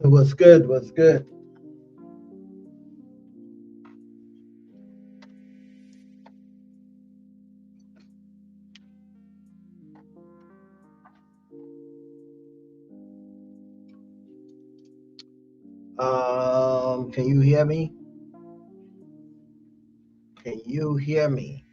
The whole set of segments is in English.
It was good. Was good. Can you hear me? Can you hear me?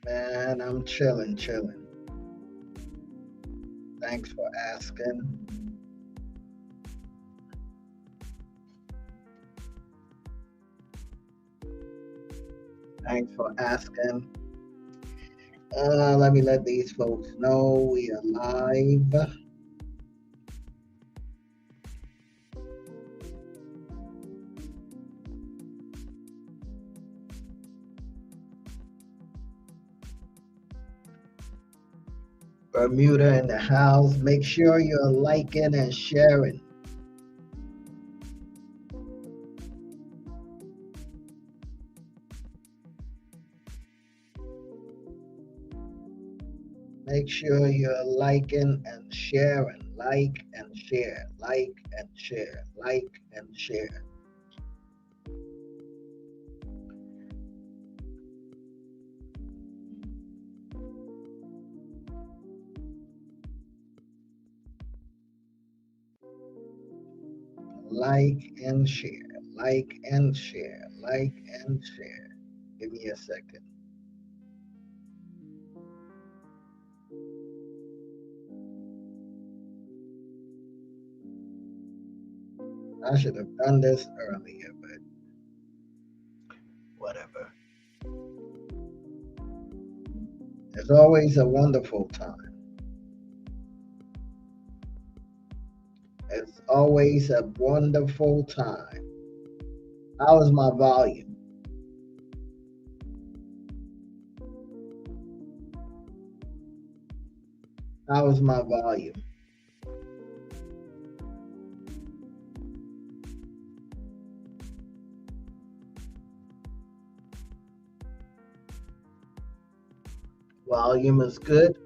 Man, I'm chilling, chilling. Thanks for asking. Thanks for asking. Let me let these folks know we are live. Bermuda in the house. Make sure you're liking and sharing. Make sure you're liking and sharing. Like and share. Like and share. Like and share. Like and share. Like and share. Like and share. Give me a second. I should have done this earlier, but whatever. It's always a wonderful time. It's always a wonderful time. How is my volume? How is my volume? Volume is good.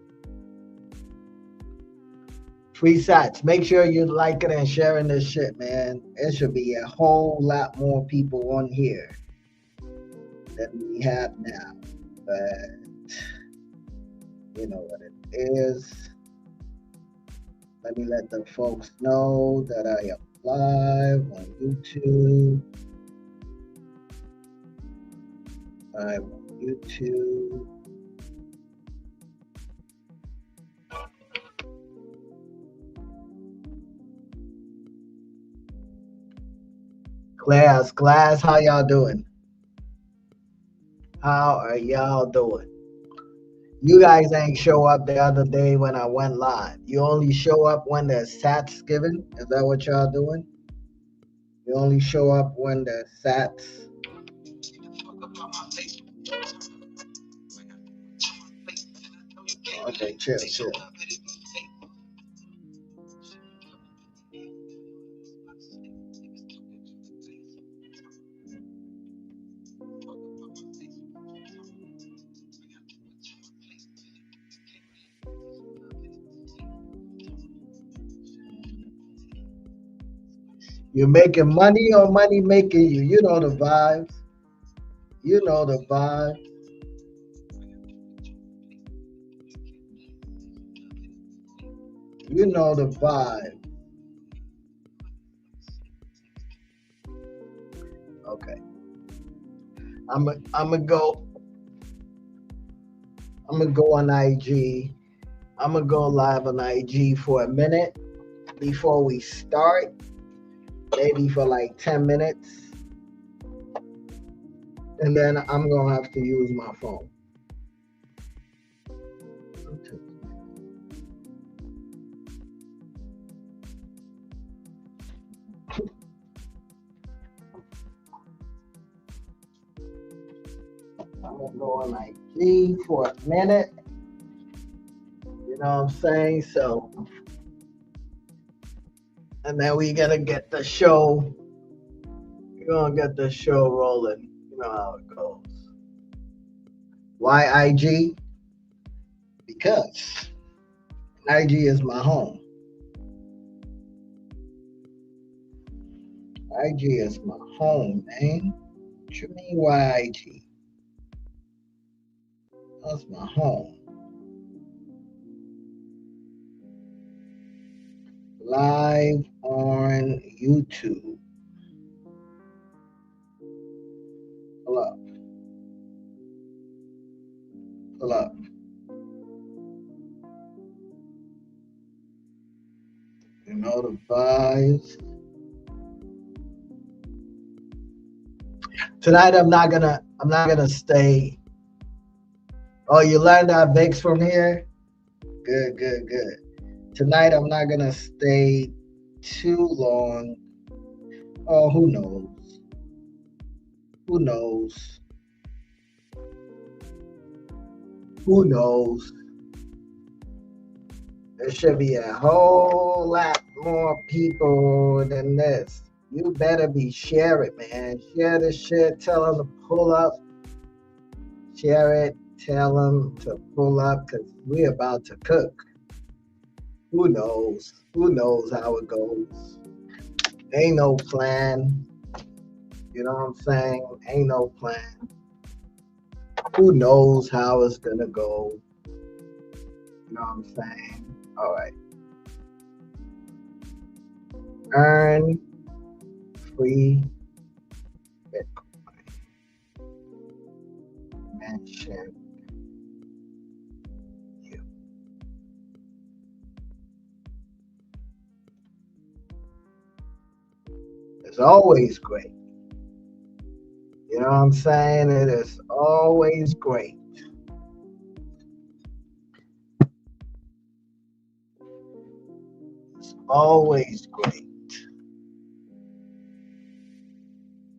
Free sats. Make sure you like it and sharing this shit, man. It should be a whole lot more people on here than we have now. But you know what it is. Let me let the folks know that I am live on YouTube. Live on YouTube. Class, how y'all doing? How are y'all doing? You guys ain't show up the other day when I went live. You only show up when there's sats given. Is that what y'all doing? You only show up when there's sats. Okay, chill, chill. You making money or money making you? You know the vibes. You know the vibe. You know the vibe. Okay. I'm gonna go. I'm gonna go on IG. I'm gonna go live on IG for a minute before we start. Maybe for like 10 minutes. And then I'm gonna have to use my phone. I'm gonna go on IG for a minute. You know what I'm saying? So, and then we're gonna get the show. We're gonna get the show rolling. You know how it goes. Why IG? Because IG is my home. IG is my home, man. What you mean, why IG? That's my home. Live on YouTube. Pull up. Pull up. You know the vibes. Tonight I'm not gonna stay. Oh, you learned that Vicks from here? Good, good, good. Tonight I'm not gonna stay too long. Oh, who knows? Who knows? Who knows? There should be a whole lot more people than this. You better be sharing, man. Share this shit. Tell them to pull up. Share it. Tell them to pull up because we're about to cook. Who knows? Who knows how it goes? Ain't no plan. You know what I'm saying? Ain't no plan. Who knows how it's gonna go? You know what I'm saying? All right. Earn free Bitcoin. Mention you. It's always great. You know what I'm saying? It is always great. It's always great.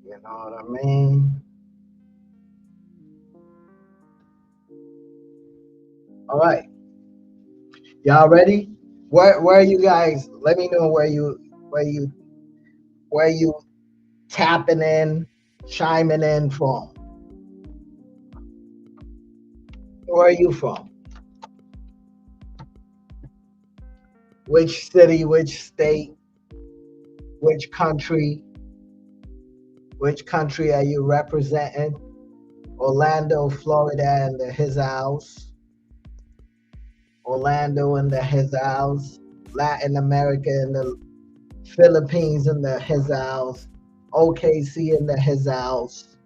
You know what I mean? All right. Y'all ready? Where are you guys? Let me know where you tapping in, chiming in from. Where are you from? Which city, which state, which country? Which country are you representing? Orlando, Florida, and the his house. Orlando and the his house. Latin America and the Philippines and the his house. OKC in the his house.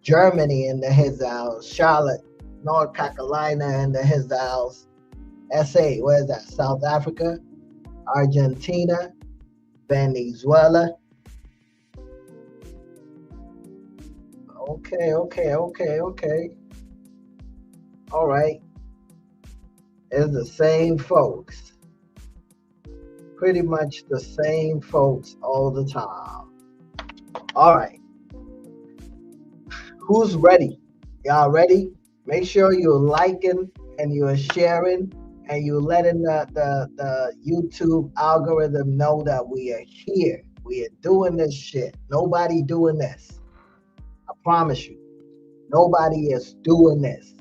Germany in the his house. Charlotte, North Carolina in the his house. SA, where is that? South Africa, Argentina, Venezuela. Okay. All right. It's the same folks. Pretty much the same folks all the time. All right. Who's ready? Y'all ready? Make sure you're liking and you're sharing and you're letting the YouTube algorithm know that we are here. We are doing this shit. Nobody doing this. I promise you. Nobody is doing this.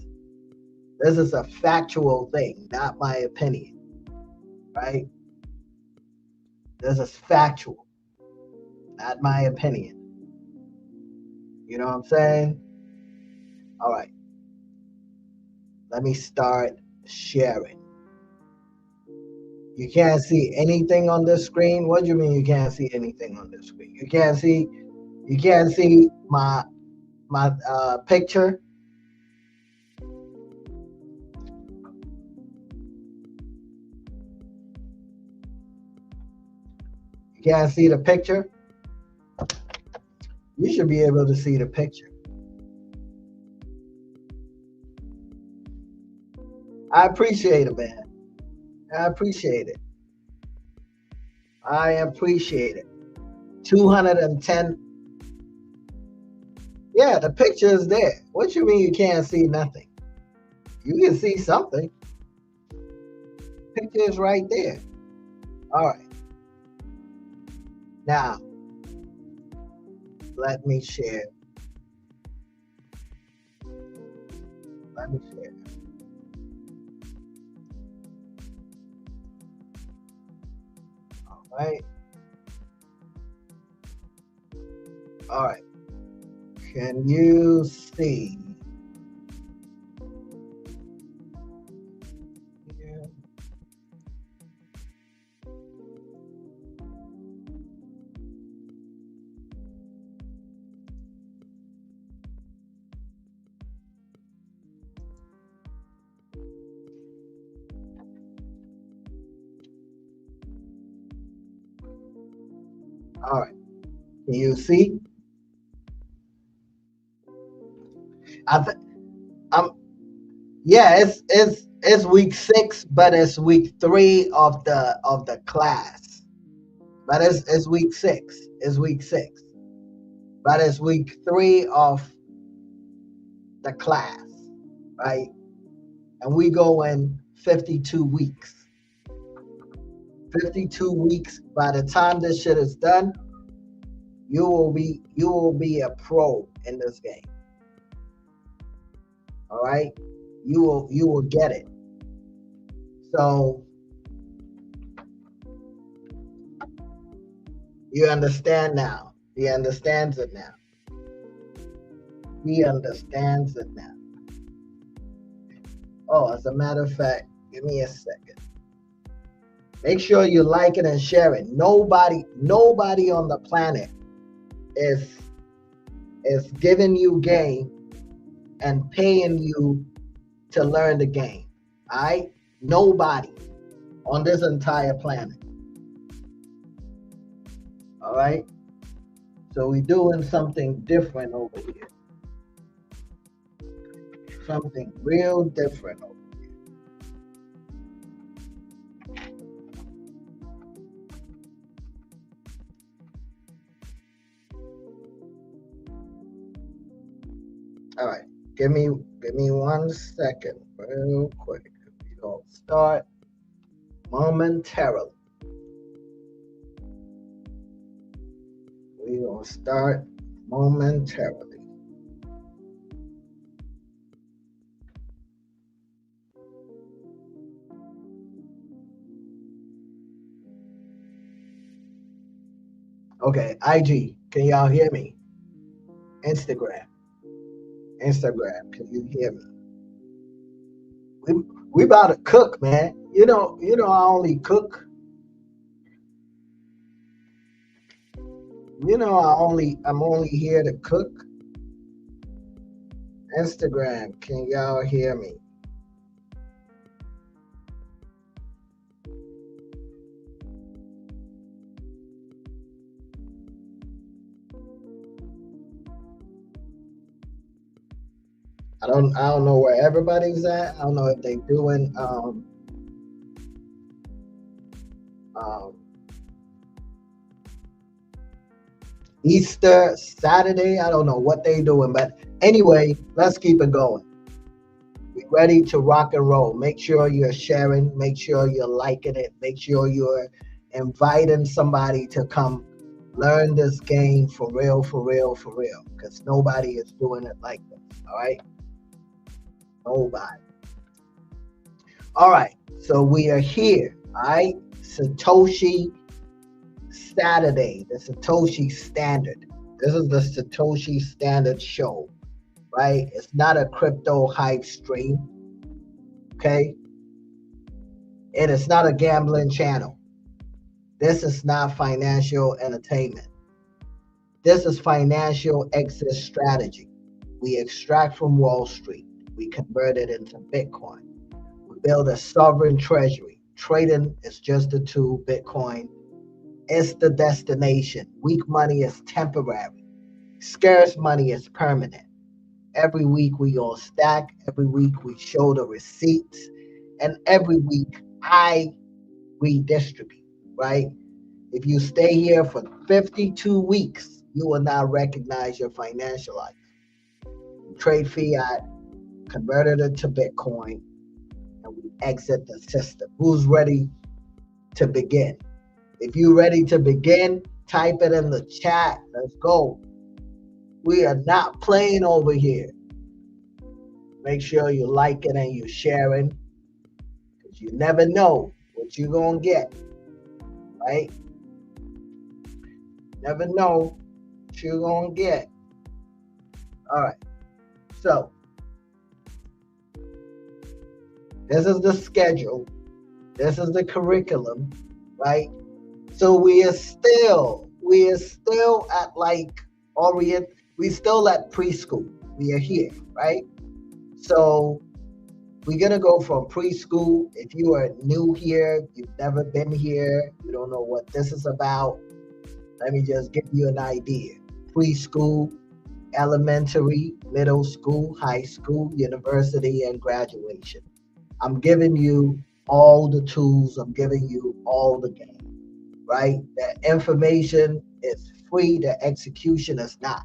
This is a factual thing, not my opinion. Right? This is factual, not my opinion. You know what I'm saying? All right. Let me start sharing. You can't see anything on this screen? What do you mean you can't see anything on this screen? You can't see my picture? You can't see the picture? You should be able to see the picture. I appreciate it, man. I appreciate it. I appreciate it. 210. Yeah, the picture is there. What you mean you can't see nothing? You can see something. Picture is right there. All right. Now, let me share. Let me share. All right. All right. Can you see? Here? All right. Can you see? I th- I'm Yeah, it's week 6, but it's week 3 of the class. But it's week 6. It's week 6. But it's week 3 of the class, right? And we go in 52 weeks. 52 weeks. By the time this shit is done, you will be a pro in this game. All right? You will get it. So you understand now. He understands it now. He understands it now. Oh, as a matter of fact, give me a second. Make sure you like it and share it. Nobody on the planet is giving you game and paying you to learn the game. All right? Nobody on this entire planet. All right? So we're doing something different over here. Something real different over here. All right. Give me 1 second, real quick. We're gonna start momentarily. We're gonna start momentarily. Okay, IG, can y'all hear me? Instagram, can you hear me? We we about to cook, man. I only cook. I'm only here to cook. Instagram, can y'all hear me? I don't know where everybody's at. I don't know if they doing um Easter Saturday. I don't know what they doing, but anyway, let's keep it going. We ready to rock and roll. Make sure you're sharing. Make sure you're liking it. Make sure you're inviting somebody to come learn this game for real, for real, for real. Because nobody is doing it like this. All right, nobody. All right, so we are here. All right, Satoshi Saturday, the Satoshi Standard. This is the Satoshi Standard show, right? It's not a crypto hype stream, okay? It is not a gambling channel. This is not financial entertainment. This is financial exit strategy. We extract from Wall Street. We convert it into Bitcoin. We build a sovereign treasury. Trading is just a tool. Bitcoin is the destination. Weak money is temporary. Scarce money is permanent. Every week we all stack. Every week we show the receipts. And every week I redistribute, right? If you stay here for 52 weeks, you will not recognize your financial life. You trade fiat, converted it to Bitcoin, and we exit the system. Who's ready to begin? If you're ready to begin, type it in the chat. Let's go. We are not playing over here. Make sure you like it and you sharing, because you never know what you're going to get, right? Never know what you're going to get. All right. So, this is the schedule. This is the curriculum, right? So we are still at like we still at preschool. We are here, right? So we're gonna go from preschool. If you are new here, you've never been here, you don't know what this is about, let me just give you an idea. Preschool, elementary, middle school, high school, university, and graduation. I'm giving you all the tools. I'm giving you all the game, right? The information is free. The execution is not.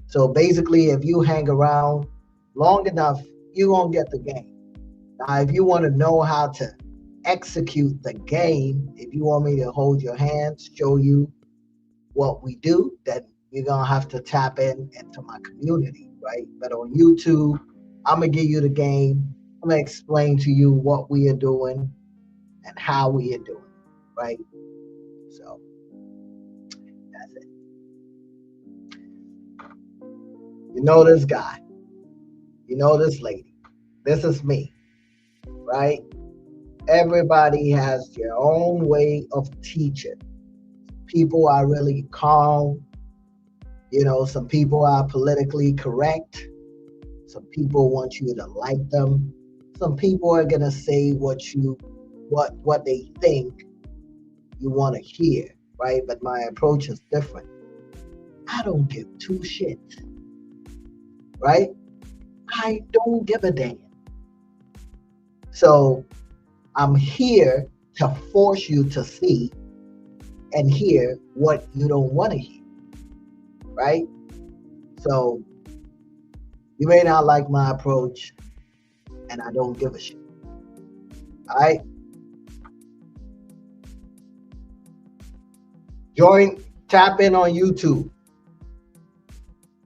So basically, if you hang around long enough, you're going to get the game. Now, if you want to know how to execute the game, if you want me to hold your hands, show you what we do, then you're going to have to tap into my community, right? But on YouTube, I'm going to give you the game. I'm going to explain to you what we are doing and how we are doing, right? So that's it. You know this guy. You know this lady. This is me, right? Everybody has their own way of teaching. People are really calm. You know, some people are politically correct. Some people want you to like them. Some people are gonna say what they think you want to hear, right? But my approach is different. I don't give two shits, right? I don't give a damn. So I'm here to force you to see and hear what you don't want to hear, right? So you may not like my approach, and I don't give a shit. All right? Tap in on YouTube.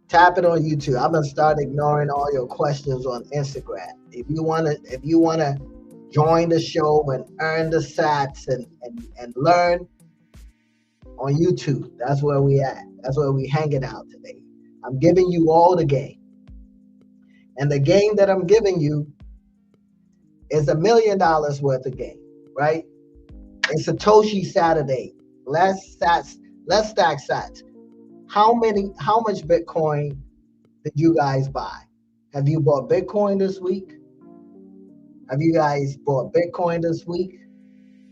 Tap it on YouTube. I'm gonna start ignoring all your questions on Instagram. If you wanna join the show and earn the sats and learn on YouTube, that's where we at. That's where we hanging out today. I'm giving you all the game. And the game that I'm giving you is $1 million worth of game, right? It's Satoshi Saturday. Let's stack sats. How much Bitcoin did you guys buy? Have you bought Bitcoin this week? Have you guys bought Bitcoin this week?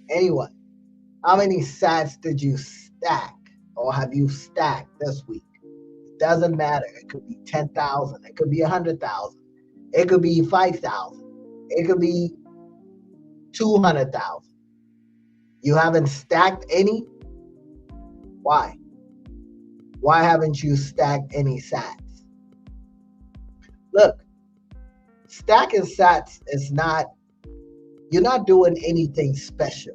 Anyone? How many sats did you stack or have you stacked this week? It doesn't matter. It could be 10,000. It could be 100,000. It could be 5,000. It could be 200,000. You haven't stacked any? Why? Why haven't you stacked any sats? Look, stacking sats is not, you're not doing anything special.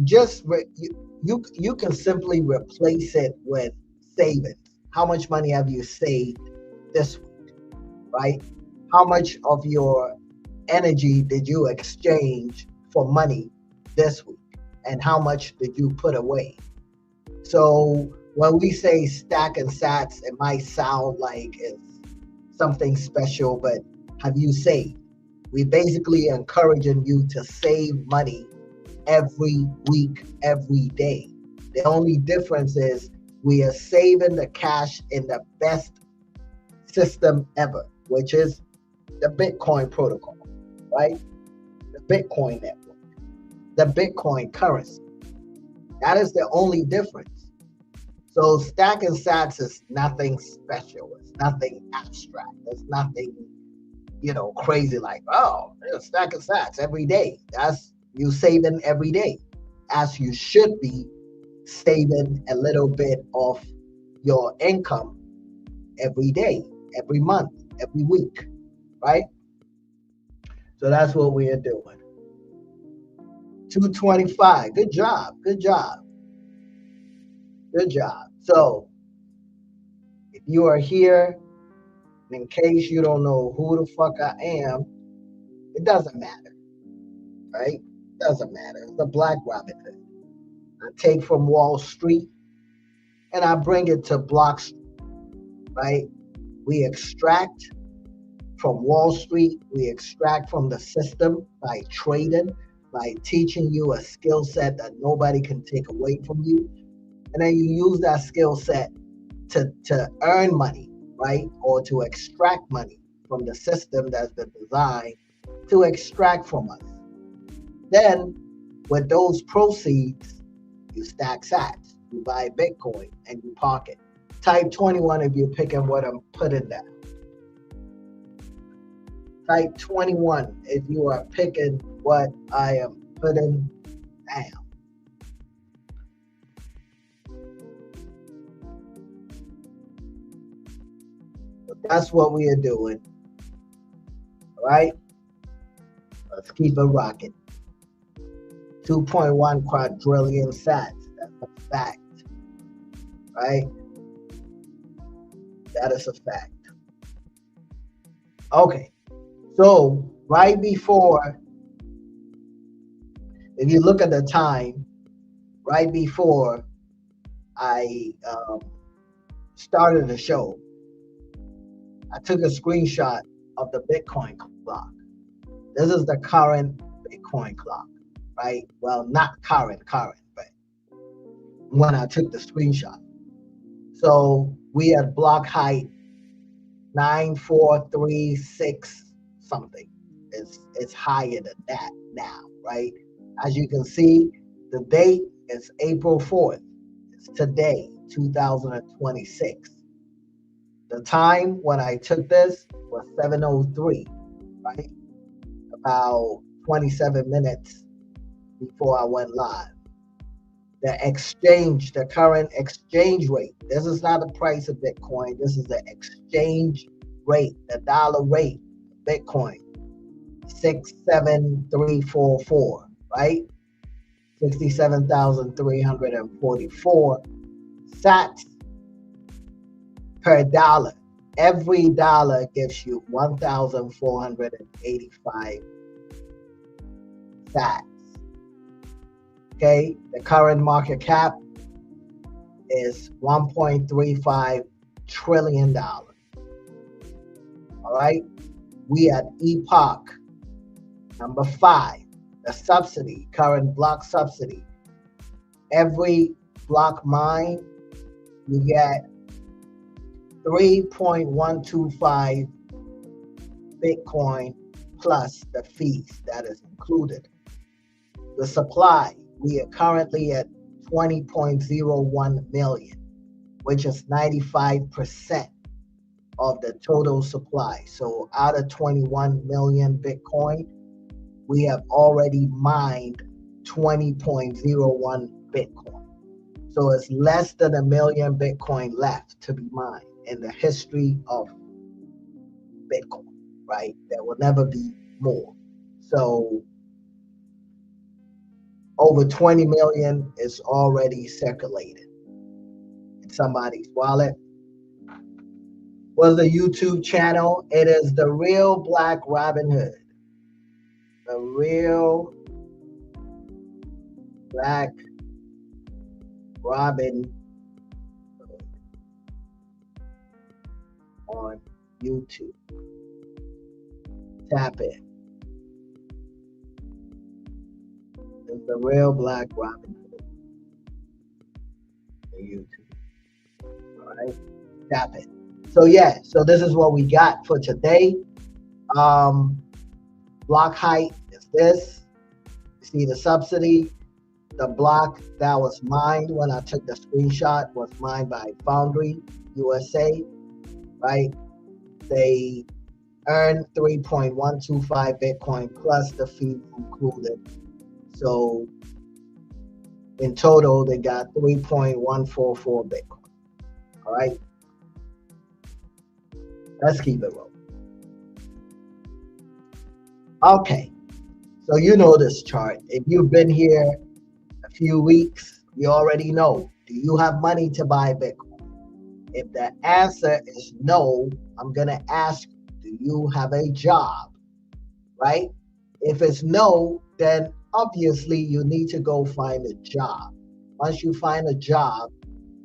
You can simply replace it with savings. How much money have you saved this week, right? How much of your energy did you exchange for money this week? And how much did you put away? So when we say stacking sats, it might sound like it's something special, but have you saved? We basically encouraging you to save money every week, every day. The only difference is we are saving the cash in the best system ever, which is the Bitcoin protocol, right? The Bitcoin network, the Bitcoin currency. That is the only difference. So stacking sats is nothing special. It's nothing abstract. It's nothing, crazy like, oh, stacking sats every day. That's you saving every day, as you should be saving a little bit of your income every day, every month, every week, right? So that's what we are doing. 225. Good job. Good job. Good job. So if you are here, in case you don't know who the fuck I am, it doesn't matter, right? It doesn't matter. It's the Black Robin Hood. I take from Wall Street and I bring it to Block Street, right? We extract from Wall Street, we extract from the system by trading, by teaching you a skill set that nobody can take away from you. And then you use that skill set to earn money, right? Or to extract money from the system that's been designed to extract from us. Then, with those proceeds, you stack sats, you buy Bitcoin, and you park it. Type 21 if you're picking what I'm putting down. Type 21 if you are picking what I am putting down. That's what we are doing. All right? Let's keep it rocking. 2.1 quadrillion sats. That's a fact. Right? That is a fact. Okay. So, right before, if you look at the time, right before I started the show, I took a screenshot of the Bitcoin clock. This is the current Bitcoin clock, right? Well, not current, but when I took the screenshot. So we at block height 9436 something. It's higher than that now, right? As you can see, the date is April 4th. It's today, 2026. The time when I took this was 7:03, right? About 27 minutes before I went live. The exchange, the current exchange rate. This is not the price of Bitcoin. This is the exchange rate, the dollar rate of Bitcoin. 67344, right? 67,344 sats per dollar. Every dollar gives you 1,485 sats. Okay, the current market cap is $1.35 trillion. All right, we at epoch number 5, the subsidy, current block subsidy. Every block mine, you get 3.125 Bitcoin plus the fees that is included. The supply, we are currently at 20.01 million, which is 95% of the total supply. So out of 21 million Bitcoin, we have already mined 20.01 Bitcoin. So it's less than 1 million Bitcoin left to be mined in the history of Bitcoin, right? There will never be more. So over 20 million is already circulated in somebody's wallet. What's the YouTube channel? It is The Real Black Robin Hood. The Real Black Robin Hood on YouTube. Tap in. It's The Real Black Robin Hood on YouTube. All right, tap it. So yeah, so this is what we got for today. Block height is this. You see the subsidy. The block that was mined when I took the screenshot was mined by Foundry USA, right? They earned 3.125 Bitcoin plus the fee included. So in total, they got 3.144 Bitcoin. All right. Let's keep it rolling. Okay, so you know this chart. If you've been here a few weeks, you already know. Do you have money to buy Bitcoin? If the answer is no, I'm going to ask, do you have a job? Right? If it's no, then obviously you need to go find a job. Once you find a job,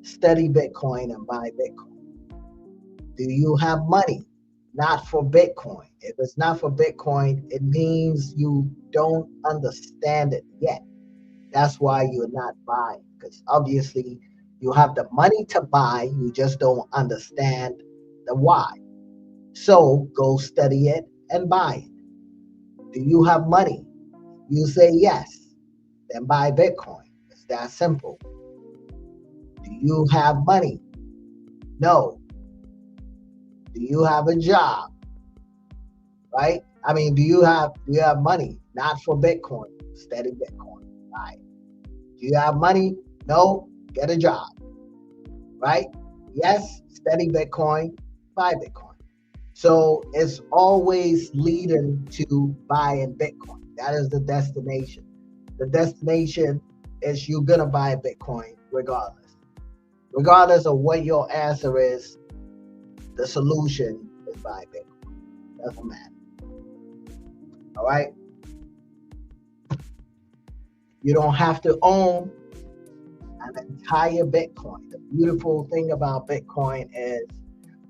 study Bitcoin and buy Bitcoin. Do you have money? Not for Bitcoin. If it's not for Bitcoin, it means you don't understand it yet. That's why you're not buying, because obviously you have the money to buy, you just don't understand the why. So go study it and buy it. Do you have money? You say yes, then buy Bitcoin. It's that simple. Do you have money? No. Do you have a job? Right? I mean, do you have money? Not for Bitcoin. Study Bitcoin. Right? Do you have money? No. Get a job. Right? Yes. Study Bitcoin. Buy Bitcoin. So it's always leading to buying Bitcoin. That is the destination. The destination is you're gonna buy Bitcoin regardless. Regardless of what your answer is, the solution is buy Bitcoin. Doesn't matter. All right. You don't have to own an entire Bitcoin. The beautiful thing about Bitcoin is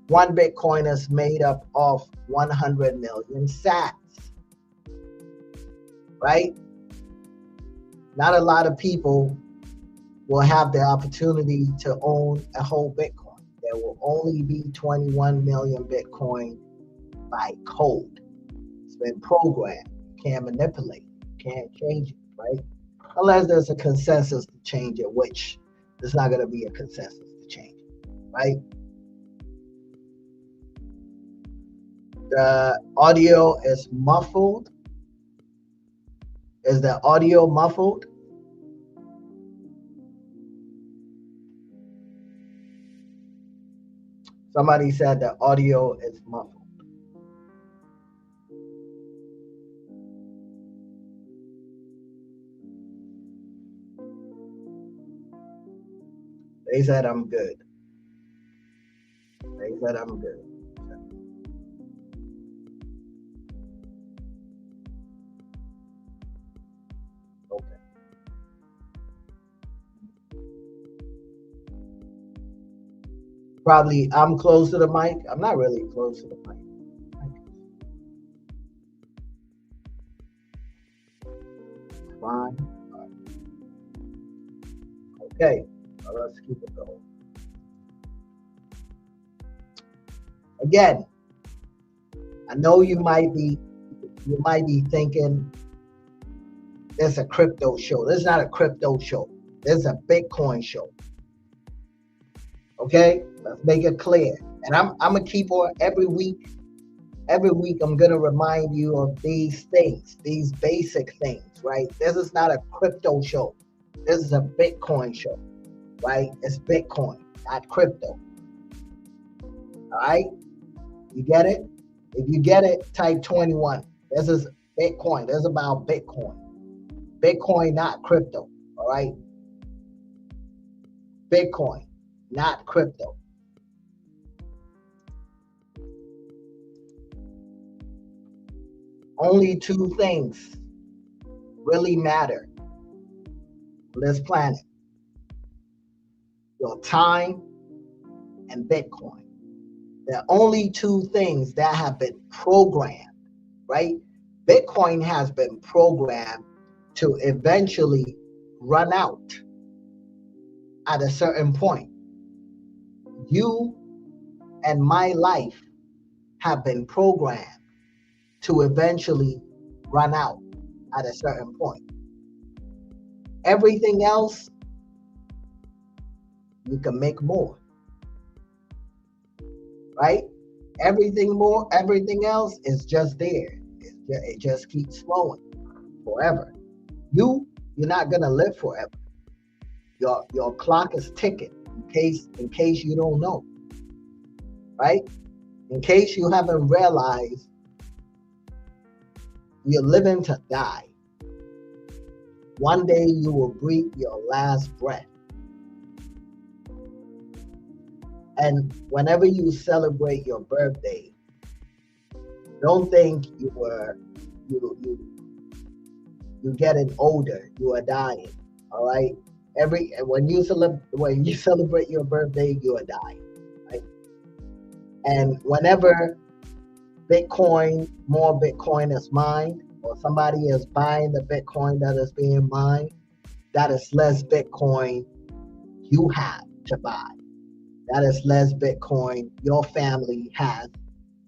one Bitcoin is made up of 100 million sats. Right? Not a lot of people will have the opportunity to own a whole Bitcoin. There will only be 21 million Bitcoin by code. It's been programmed. You can't manipulate it. You can't change it, right? Unless there's a consensus to change it, which there's not going to be a consensus to change it, right? The audio is muffled. Is the audio muffled? Somebody said the audio is muffled. They said I'm good. They said I'm good. Okay. Probably I'm close to the mic. I'm not really close to the mic. Fine. Okay. Well, let's keep it going. Again, I know you might be thinking there's a crypto show. This is not a crypto show. This is a Bitcoin show. Okay, let's make it clear. And I'm gonna keep on every week. Every week I'm gonna remind you of these things, these basic things, right? This is not a crypto show. This is a Bitcoin show, right? It's Bitcoin, not crypto. All right, you get it? If you get it, type 21. This is Bitcoin. This is about Bitcoin. Bitcoin, not crypto. All right. Bitcoin, not crypto. Only two things really matter on this planet: your time and Bitcoin. The only two things that have been programmed, right? Bitcoin has been programmed to eventually run out at a certain point. You and my life have been programmed to eventually run out at a certain point. Everything else, you can make more, right? Everything else is just there. It just keeps flowing forever. You're not gonna live forever. Your clock is ticking. In case you don't know, right? In case you haven't realized, you're living to die. One day you will breathe your last breath. And whenever you celebrate your birthday, don't think you're getting older. You are dying. All right. When you celebrate your birthday, you are dying. Right. And whenever more Bitcoin is mined, or somebody is buying the Bitcoin that is being mined, that is less Bitcoin you have to buy. That is less Bitcoin your family has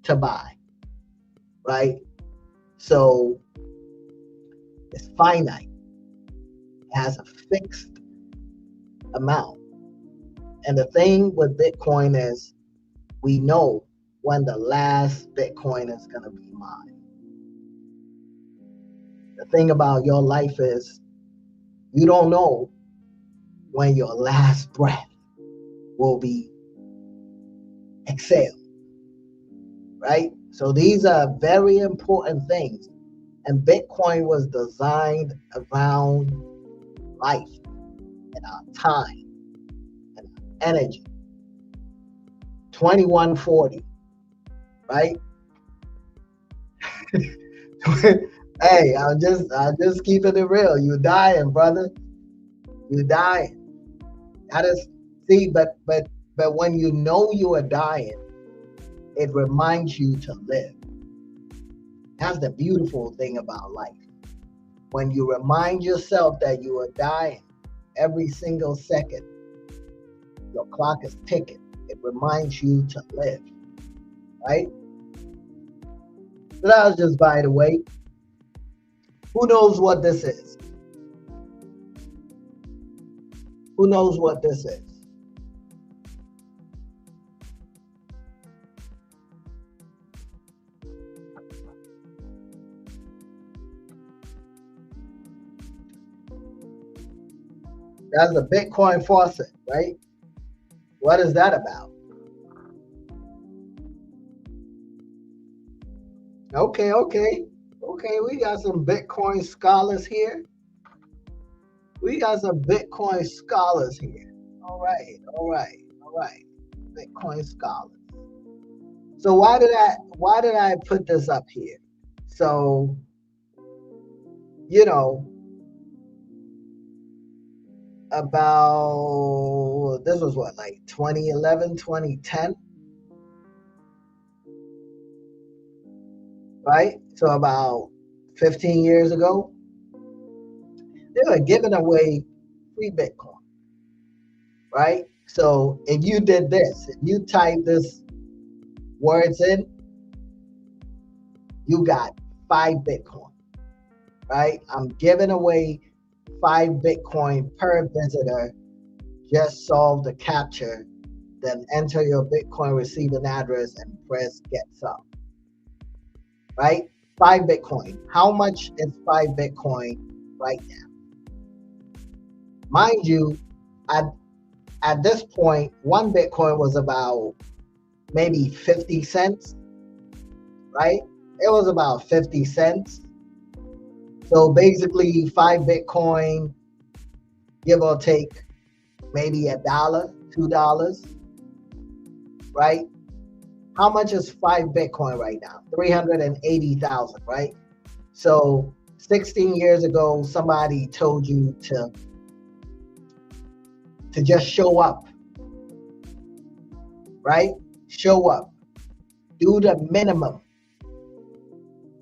to buy, right? So it's finite. It has a fixed amount. And the thing with Bitcoin is we know when the last Bitcoin is going to be mined. The thing about your life is you don't know when your last breath will be exhaled, right? So these are very important things. And Bitcoin was designed around life and our time and our energy. 2140, right? Hey, I'm just keeping it real. You dying, brother. You dying. That is, see, but when you know you are dying, it reminds you to live. That's the beautiful thing about life. When you remind yourself that you are dying every single second, your clock is ticking. It reminds you to live, right? So that was just by the way. Who knows what this is? Who knows what this is? That's a Bitcoin faucet, right? What is that about? Okay. We got some Bitcoin scholars here. All right. Bitcoin scholars. So why did I put this up here? So, about, this was what, like 2011, 2010, right? So about 15 years ago, they were giving away free Bitcoin, right? So if you did this, if you type this words in, you got 5 Bitcoin, right? I'm giving away 5 Bitcoin per visitor. Just solve the captcha, then enter your Bitcoin receiving address and press get some, right? 5 Bitcoin. How much is 5 Bitcoin right now? Mind you, at this point, 1 Bitcoin was about maybe 50 cents, right? It was about 50 cents. So basically 5 Bitcoin, give or take, maybe $1, $2, right? How much is 5 Bitcoin right now? 380,000, right? So 16 years ago, somebody told you to just show up, right? Show up. Do the minimum.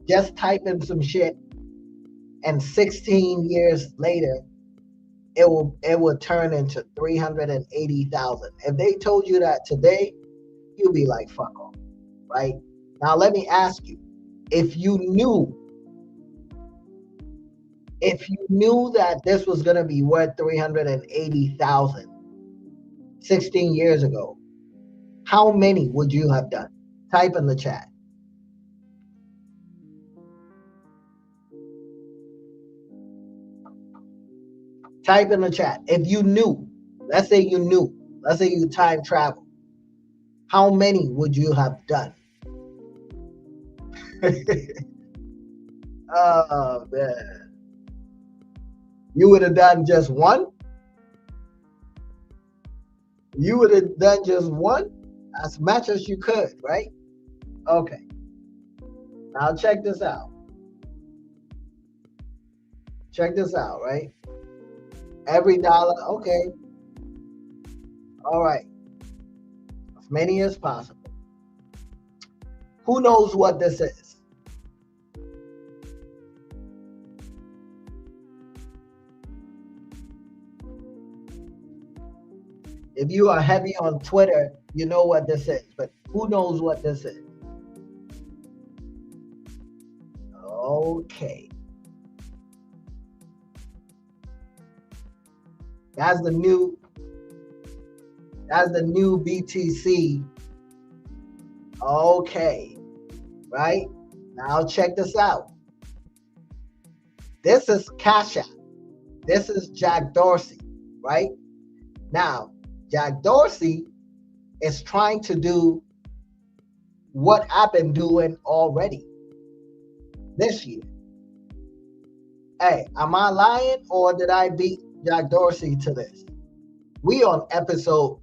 Just type in some shit, and 16 years later, it will turn into 380,000. If they told you that today, you'll be like, fuck off, right? Now let me ask you, if you knew that this was gonna be worth 380,000 16 years ago, how many would you have done? Type in the chat. Type in the chat. If you knew, let's say you time travel, how many would you have done? Oh man. You would have done just one? You would have done just one? As much as you could, right? Okay. Now check this out. Check this out, right? Every dollar, okay. All right. As many as possible. Who knows what this is? If you are heavy on Twitter, you know what this is. But who knows what this is? Okay. That's the new BTC. Okay. Right? Now check this out. This is Cash App. This is Jack Dorsey, right? Now, Jack Dorsey is trying to do what I've been doing already this year. Hey, am I lying or did I beat Jack Dorsey to this? We on episode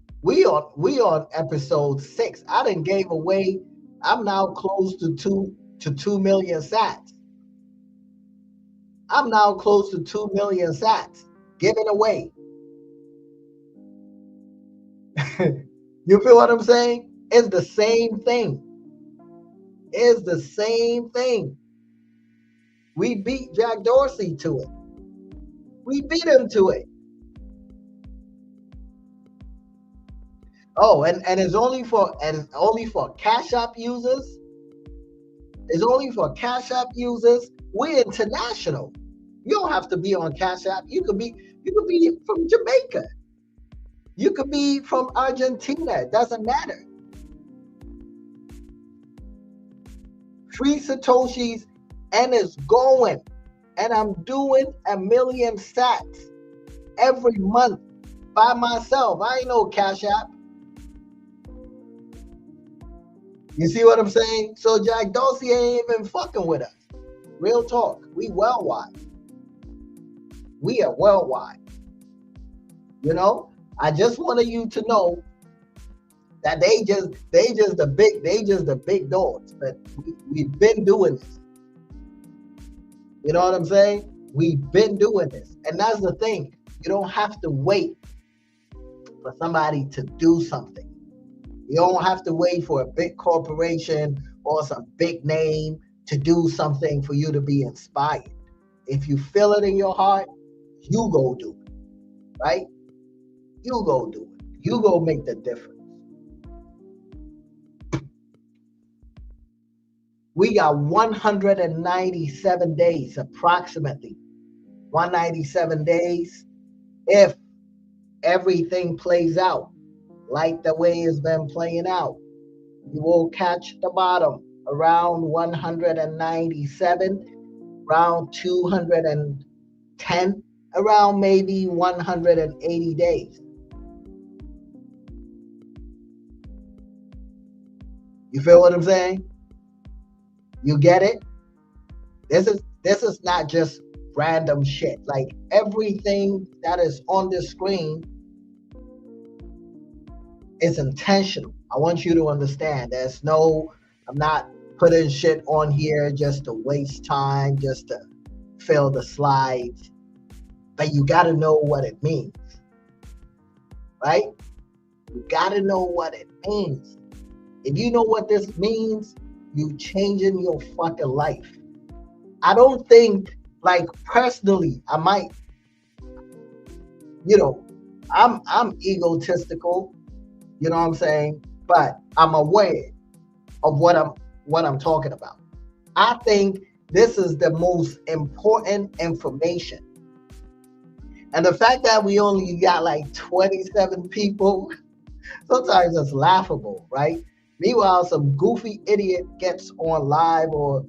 6. I done gave away. I'm now close to 2 million sats. I'm now close to 2 million sats given away. You feel what I'm saying? It's the same thing. It's the same thing. We beat Jack Dorsey to it. We beat him to it. Oh, and it's only for Cash App users. It's only for Cash App users. We're international. You don't have to be on Cash App. You could be from Jamaica. You could be from Argentina. It doesn't matter. Free Satoshis, and it's going. And I'm doing 1 million sats every month by myself. I ain't no Cash App. You see what I'm saying? So Jack Dorsey ain't even fucking with us. Real talk. We worldwide. We are worldwide. You know? I just wanted you to know that they just the big dogs. But we've been doing this. You know what I'm saying? We've been doing this. And that's the thing. You don't have to wait for somebody to do something. You don't have to wait for a big corporation or some big name to do something for you to be inspired. If you feel it in your heart, you go do it, right? You go do it. You go make the difference. We got 197 days, approximately 197 days. If everything plays out like the way it's been playing out, you will catch the bottom around 197, around 210, around maybe 180 days. You feel what I'm saying? You get it? This is not just random shit. Like everything that is on this screen is intentional. I want you to understand. I'm not putting shit on here just to waste time, just to fill the slides. But you got to know what it means, right? You got to know what it means. If you know what this means, you changing your fucking life. I don't think, like personally, I might, I'm egotistical, you know what I'm saying? But I'm aware of what I'm talking about. I think this is the most important information. And the fact that we only got like 27 people, sometimes it's laughable, right? Meanwhile, some goofy idiot gets on live or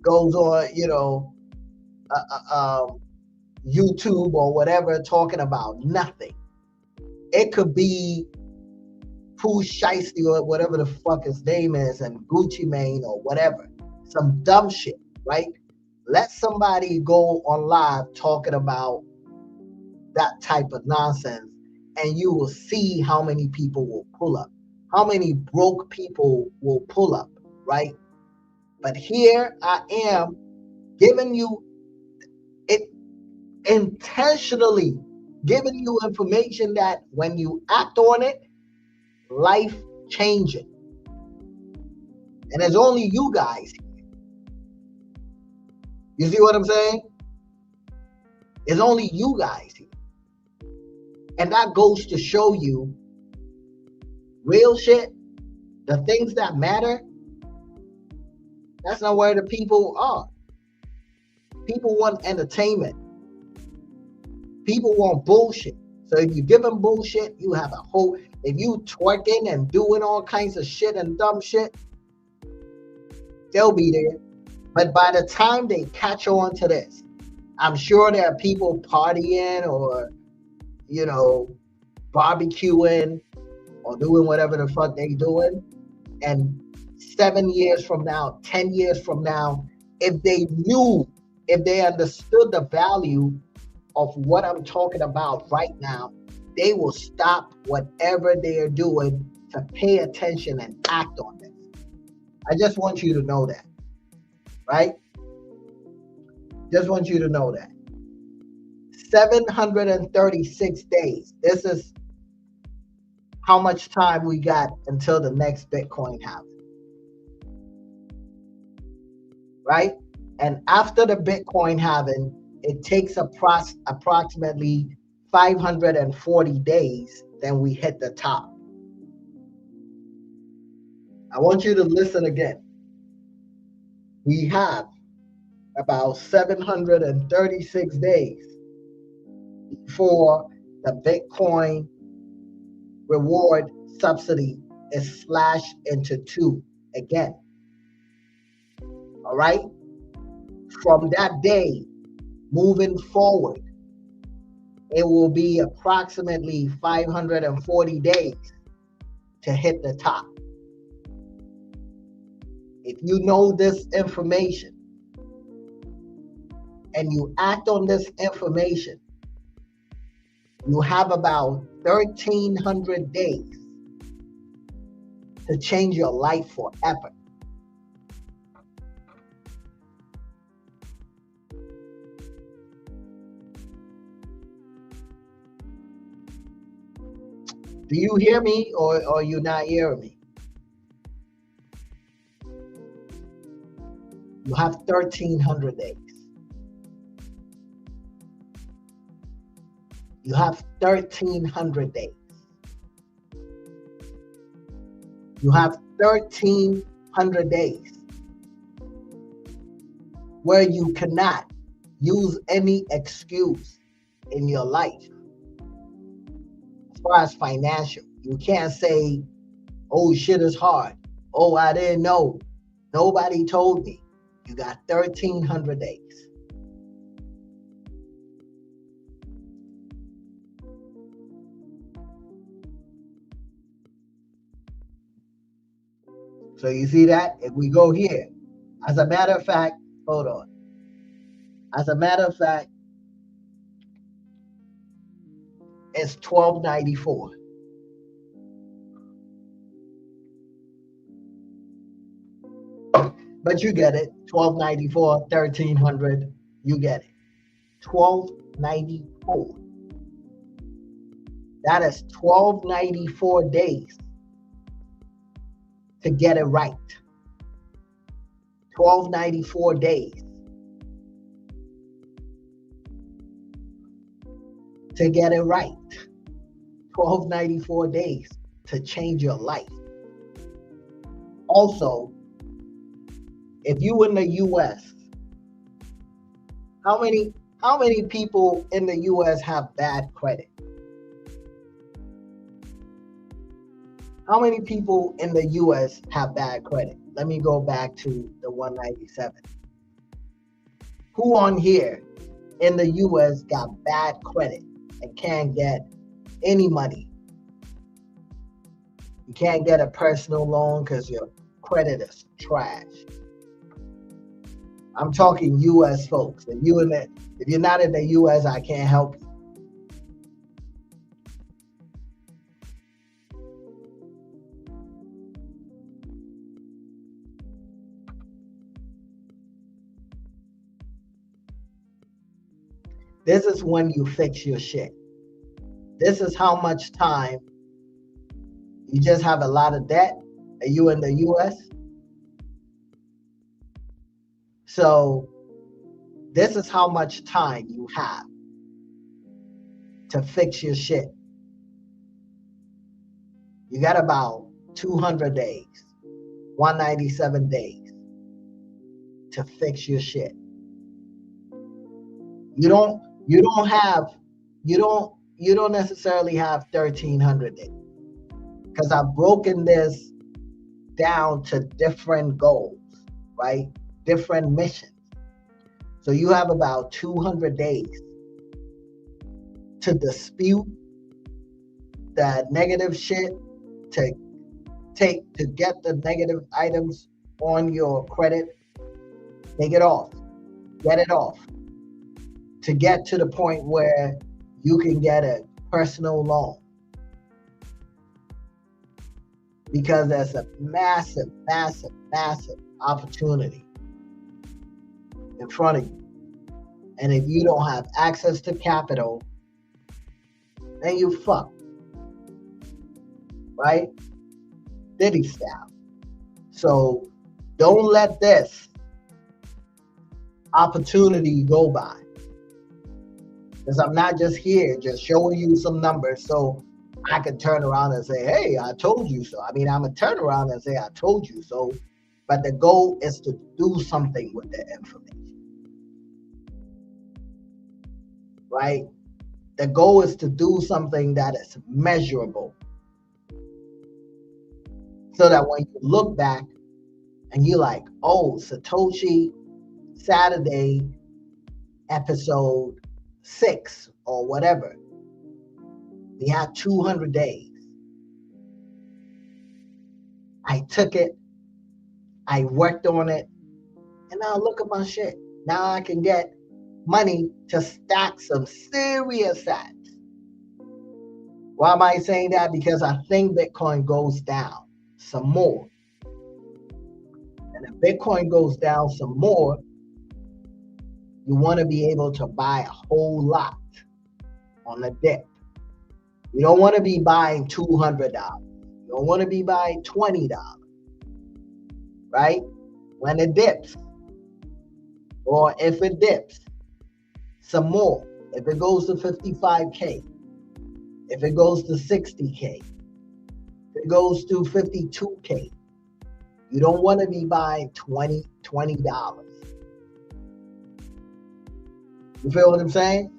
goes on, YouTube or whatever, talking about nothing. It could be Pooh Shiesty or whatever the fuck his name is, and Gucci Mane or whatever. Some dumb shit, right? Let somebody go on live talking about that type of nonsense, and you will see how many people will pull up, how many broke people will pull up, right? But here I am giving you it, intentionally giving you information that when you act on it, life changing. And it's only you guys. You see what I'm saying? It's only you guys here. And that goes to show you real shit, the things that matter, that's not where the people are. People want entertainment. People want bullshit. So if you give them bullshit, you have a whole, if you twerking and doing all kinds of shit and dumb shit, they'll be there. But by the time they catch on to this, I'm sure there are people partying or, you know, barbecuing or doing whatever the fuck they doing. And 7 years from now, 10 years from now, if they knew, if they understood the value of what I'm talking about right now, they will stop whatever they are doing to pay attention and act on this. I just want you to know that, right? Just want you to know that. 736 days. This is how much time we got until the next Bitcoin halving. Right? And after the Bitcoin halving, it takes approximately 540 days, then we hit the top. I want you to listen again. We have about 736 days before the Bitcoin reward subsidy is slashed into 2 again. All right? From that day, moving forward, it will be approximately 540 days to hit the top. If you know this information and you act on this information, you have about 1,300 days to change your life forever. Do you hear me or are you not hearing me? You have 1,300 days. You have 1,300 days. You have 1,300 days where you cannot use any excuse in your life. As far as financial, you can't say, oh, shit is hard. Oh, I didn't know. Nobody told me. You got 1,300 days. So you see that? If we go here, as a matter of fact, hold on. As a matter of fact, it's 1294. But you get it. 1294, 1,300, you get it. 1294. That is 1294 days to get it right. 1294 days to get it right. 1294 days to change your life. Also, if you in the US, how many people in the US have bad credit? How many people in the US have bad credit? Let me go back to the 197. Who on here in the US got bad credit and can't get any money? You can't get a personal loan because your credit is trash. I'm talking U.S. folks. If you're not in the U.S., I can't help you. This is when you fix your shit. This is how much time you just have a lot of debt. Are you in the U.S.? So this is how much time you have to fix your shit. You got about 200 days, 197 days to fix your shit. You don't necessarily have 1,300 days, because I've broken this down to different goals, right? Different missions. So you have about 200 days to dispute the negative shit, to get the negative items on your credit, take it off, get it off, to get to the point where you can get a personal loan. Because there's a massive, massive, massive opportunity in front of you. And if you don't have access to capital, then you fucked. Right? Diddy style. So don't let this opportunity go by. Because I'm not just here just showing you some numbers so I can turn around and say, hey, I told you so. I mean, I'm going to turn around and say, I told you so. But the goal is to do something with the information. Right? The goal is to do something that is measurable. So that when you look back and you're like, oh, Satoshi, Saturday, episode 6 or whatever, we had 200 days. I took it, I worked on it, and now look at my shit. Now I can get money to stack some serious sats. Why am I saying that? Because I think Bitcoin goes down some more. And if Bitcoin goes down some more, you want to be able to buy a whole lot on the dip. You don't want to be buying $200. You don't want to be buying $20, right? When it dips, or if it dips some more, if it goes to 55K, if it goes to 60K, if it goes to 52K, you don't want to be buying $20. You feel what I'm saying?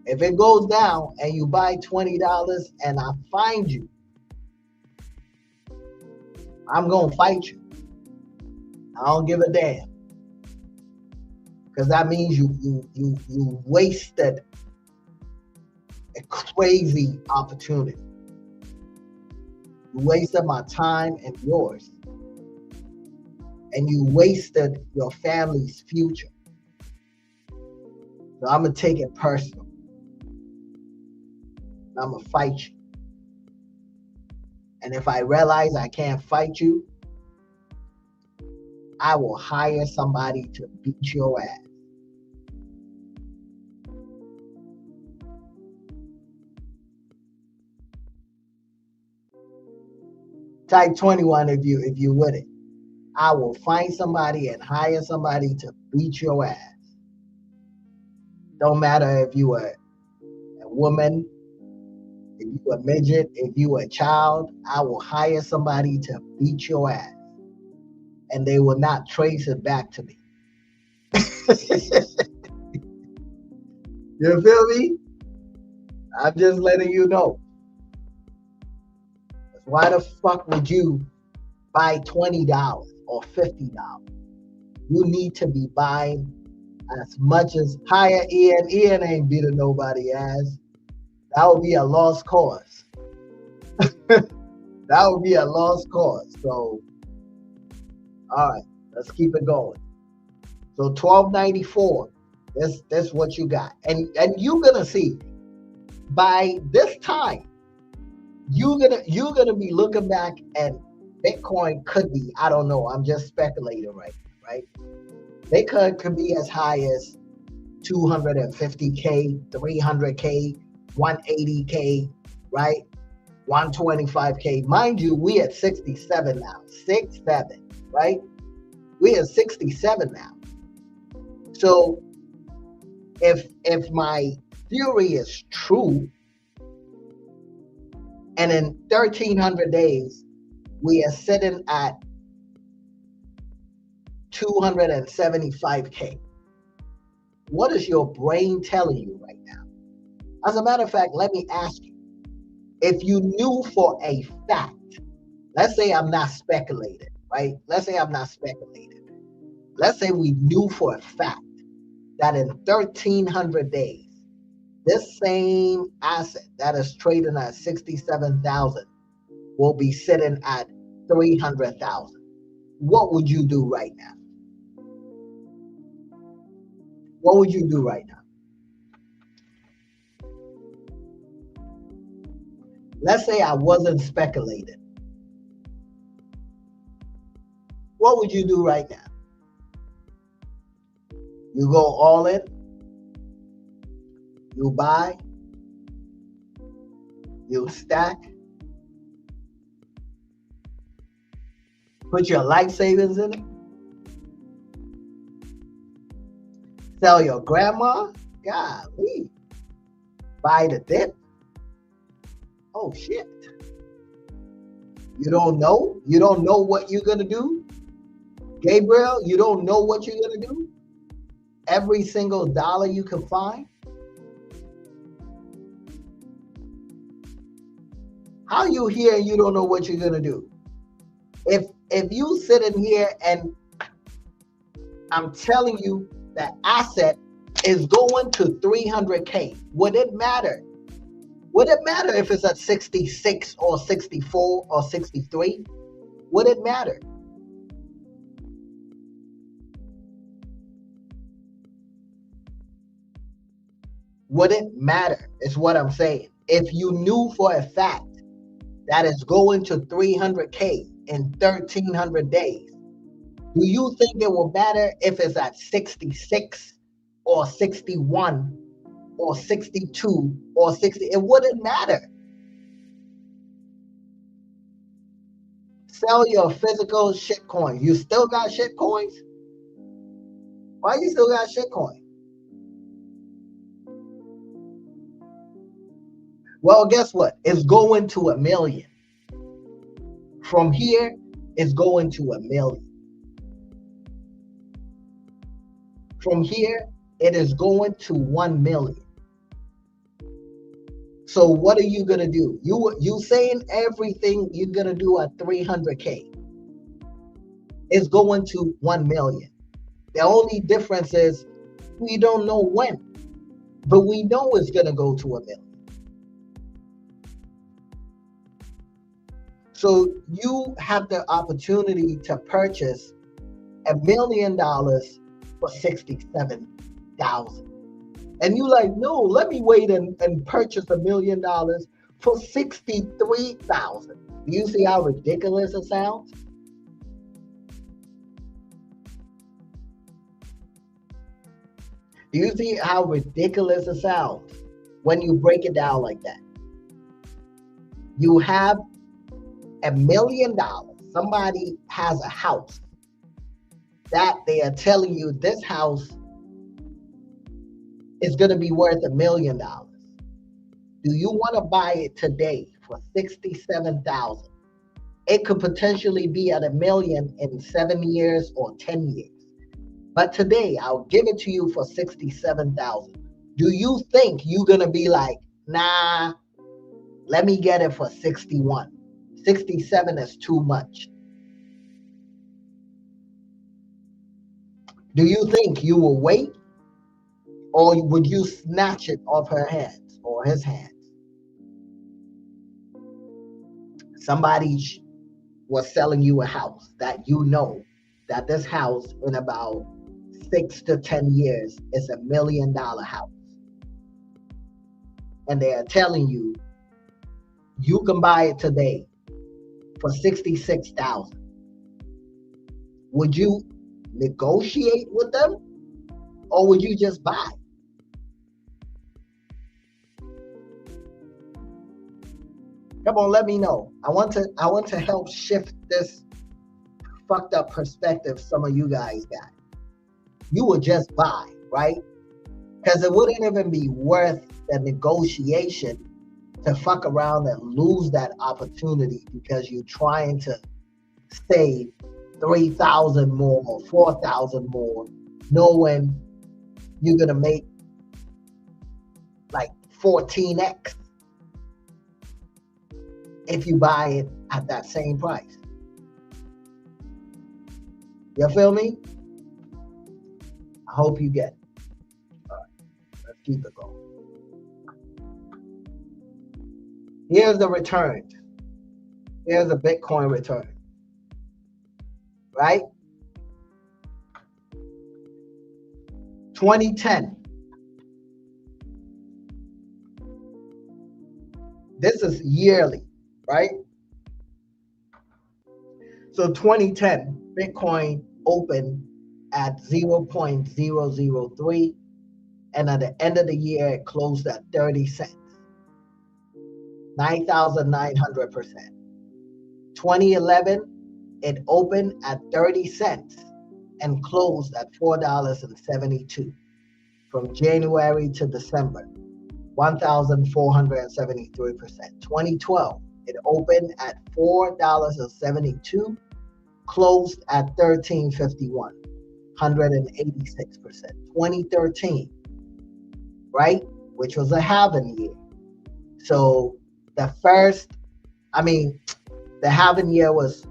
If it goes down and you buy $20 and I find you, I'm going to fight you. I don't give a damn. Because that means you wasted a crazy opportunity. You wasted my time and yours. And you wasted your family's future. So I'm going to take it personal. I'm going to fight you. And if I realize I can't fight you, I will hire somebody to beat your ass. Type 21 if you with it. I will find somebody and hire somebody to beat your ass. Don't matter if you are a woman, if you a midget, if you a child, I will hire somebody to beat your ass. And they will not trace it back to me. You feel me? I'm just letting you know. Why the fuck would you buy $20 or $50? You need to be buying as much as higher Ian. Ian ain't beating nobody ass. That would be a lost cause. That would be a lost cause. So, all right, let's keep it going. So 1294. That's what you got. And you're gonna see by this time, you're gonna be looking back and Bitcoin could be, I don't know, I'm just speculating right now, right? Bitcoin could be as high as 250K, 300K, 180K, right? 125K. Mind you, we at 67 now. 67, right? We at 67 now. So if my theory is true, and in 1,300 days, we are sitting at 275K. What is your brain telling you right now? As a matter of fact, let me ask you, if you knew for a fact, let's say I'm not speculating, right? Let's say I'm not speculating. Let's say we knew for a fact that in 1,300 days, this same asset that is trading at 67,000 will be sitting at 300,000. What would you do right now? What would you do right now? Let's say I wasn't speculating. What would you do right now? You go all in? You buy? You stack? Put your life savings in it? Sell your grandma? Golly. Buy the dip? Oh shit. You don't know? You don't know what you're gonna do? Gabriel, you don't know what you're gonna do? Every single dollar you can find? How you here and you don't know what you're gonna do? If you sit in here and I'm telling you that asset is going to 300K, would it matter? Would it matter if it's at 66 or 64 or 63? Would it matter? Would it matter is what I'm saying. If you knew for a fact that it's going to 300K in 1,300 days, do you think it will matter if it's at 66 or 61 or 62 or 60? It wouldn't matter. Sell your physical shit coins. You still got shit coins? Why you still got shit coins? Well, guess what? It's going to 1 million. From here, it's going to 1 million. From here, it is going to 1 million. So what are you gonna do? You saying everything you're gonna do at 300K is going to 1 million. The only difference is we don't know when, but we know it's gonna go to 1 million. So you have the opportunity to purchase $1 million for 67,000. And you like, no, let me wait and purchase $1 million for 63,000. Do you see how ridiculous it sounds? Do you see how ridiculous it sounds when you break it down like that? You have $1 million. Somebody has a house that they are telling you this house is going to be worth $1 million. Do you want to buy it today for 67,000? It could potentially be at $1 million in 7 years or 10 years. But today, I'll give it to you for 67,000. Do you think you're going to be like, nah, let me get it for 61? 67 is too much. Do you think you will wait? Or would you snatch it off her hands or his hands? Somebody was selling you a house that you know that this house in about 6 to 10 years is $1 million house. And they are telling you, you can buy it today for $66,000. Would you negotiate with them, or would you just buy? Come on, let me know. I want to help shift this fucked up perspective some of you guys got. You would just buy, right? Because it wouldn't even be worth the negotiation to fuck around and lose that opportunity because you're trying to save 3,000 more or 4,000 more, knowing you're gonna make like 14x if you buy it at that same price. You feel me? I hope you get it. All right, let's keep it going. Here's the returns. Here's the Bitcoin return. Right? 2010. This is yearly, right? So 2010, Bitcoin opened at 0.003, and at the end of the year, it closed at 30 cents. 9,900%. 2011, it opened at 30 cents and closed at $4.72. From January to December, 1,473%. 2012, it opened at $4.72, closed at $13.51, 186%. 2013, right, which was a halving year. So the halving year was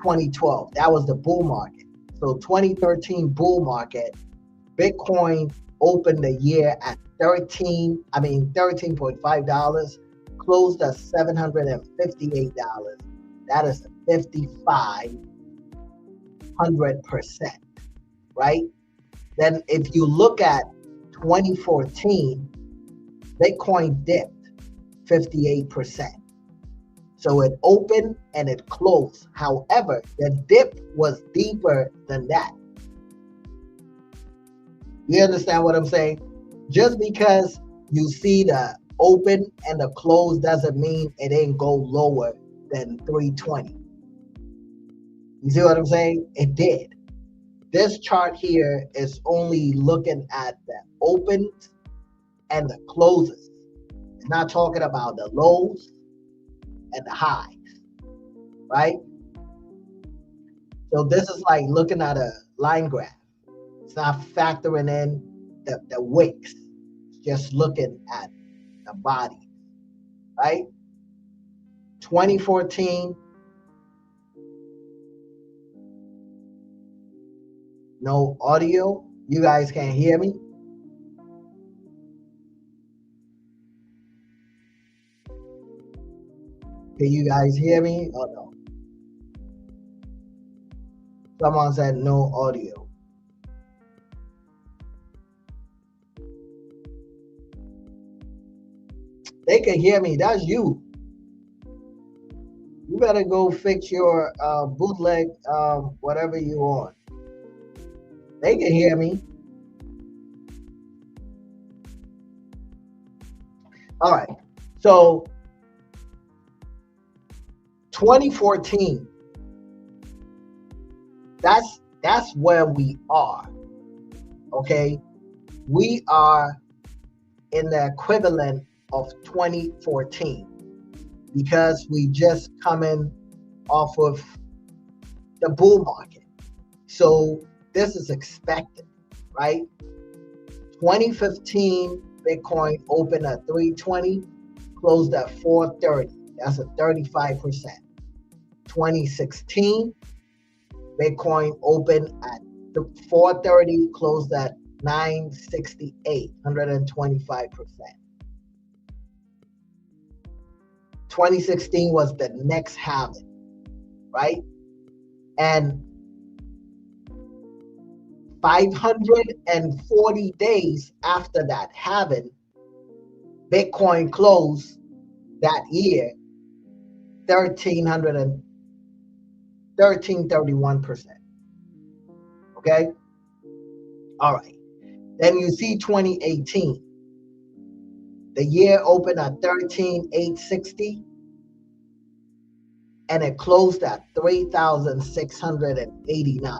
2012. That was the bull market. So 2013 bull market, Bitcoin opened the year at $13.5, closed at $758. That is 5,500%, right? Then if you look at 2014, Bitcoin dipped 58%. So it opened and it closed. However, the dip was deeper than that. You understand what I'm saying? Just because you see the open and the close doesn't mean it ain't go lower than 320. You see what I'm saying? It did. This chart here is only looking at the opens and the closes. It's not talking about the lows and the highs, right? So this is like looking at a line graph. It's not factoring in the wicks. It's just looking at the body, right? 2014, no audio. You guys can't hear me? Can you guys hear me or no? Someone said no audio. They can hear me. That's you. You better go fix your bootleg, whatever you want. They can hear me. All right. So 2014, that's where we are. Okay, we are in the equivalent of 2014 because we just coming off of the bull market. So this is expected, right? 2015 Bitcoin opened at 320, closed at 430. That's a 35%. 2016 Bitcoin opened at 430, closed at 968, 125%. 2016 was the next halving, right? And 540 days after that halving, Bitcoin closed that year 1331%. Okay? All right. Then you see 2018. The year opened at 13,860 and it closed at 3,689.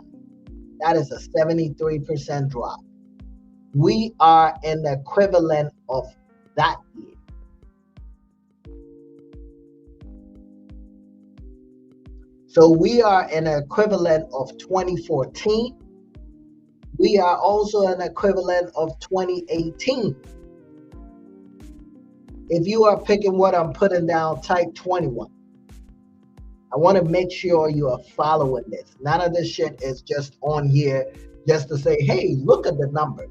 That is a 73% drop. We are in the equivalent of that year. So we are an equivalent of 2014. We are also an equivalent of 2018. If you are picking what I'm putting down, type 21. I want to make sure you are following this. None of this shit is just on here just to say, hey, look at the numbers.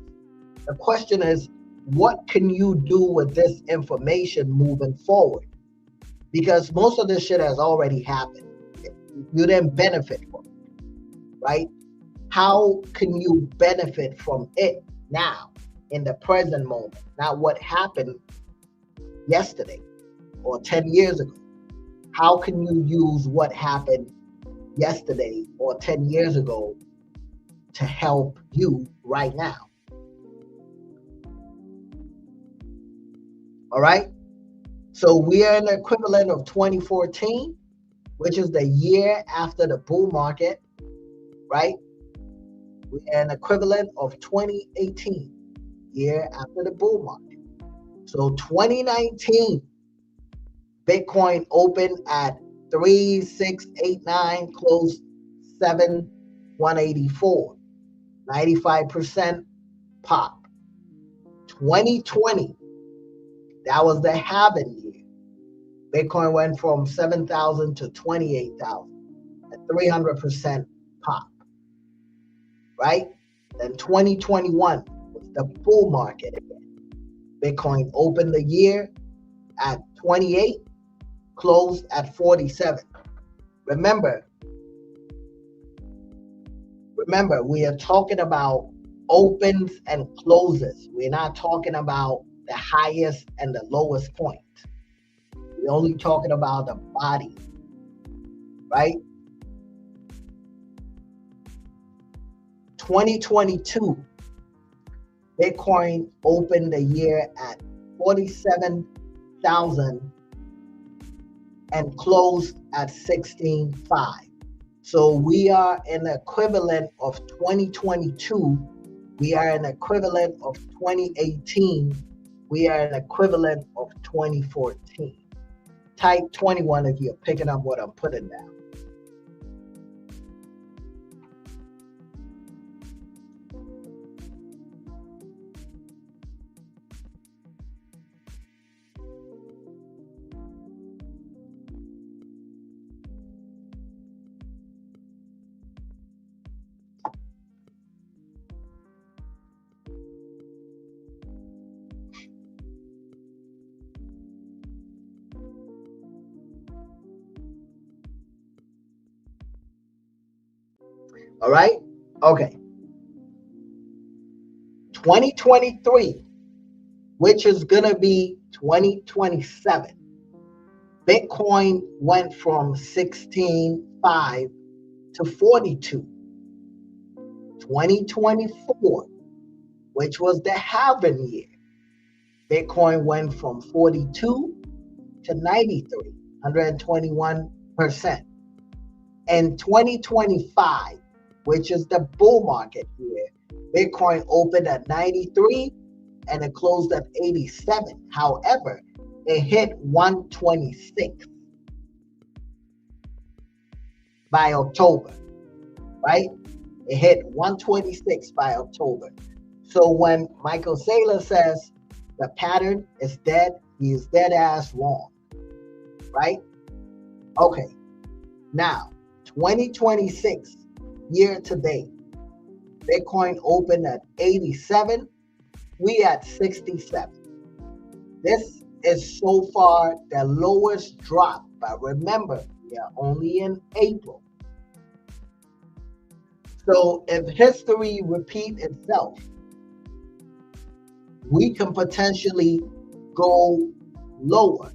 The question is, what can you do with this information moving forward? Because most of this shit has already happened. You didn't benefit from it, right? How can you benefit from it now, in the present moment? Not what happened yesterday or 10 years ago. How can you use what happened yesterday or 10 years ago to help you right now? All right. So we are an equivalent of 2014, which is the year after the bull market, right? We are an equivalent of 2018, year after the bull market. So 2019, Bitcoin opened at 3,689, closed 7,184, 95% pop. 2020, that was the halving year. Bitcoin went from 7,000 to 28,000, a 300% pop, right? Then 2021 was the bull market again. Bitcoin opened the year at 28, closed at 47. Remember, we are talking about opens and closes. We're not talking about the highest and the lowest point. We're only talking about the body, right? 2022, Bitcoin opened the year at 47,000 and closed at 16,500. So we are an equivalent of 2022. We are an equivalent of 2018. We are an equivalent of 2014. Type 21 if you're picking up what I'm putting down. All right? Okay. 2023, which is going to be 2027, Bitcoin went from 16,500 to 42. 2024, which was the halving year, Bitcoin went from 42 to 93, 121%. And 2025, which is the bull market year, Bitcoin opened at 93 and it closed at 87. However, it hit 126 by October, right? It hit 126 by October. So when Michael Saylor says the pattern is dead, he is dead ass wrong, right? Okay, now 2026 year to date, Bitcoin opened at 87. We at 67. This is so far the lowest drop, but remember, we are only in April. So if history repeat itself, we can potentially go lower.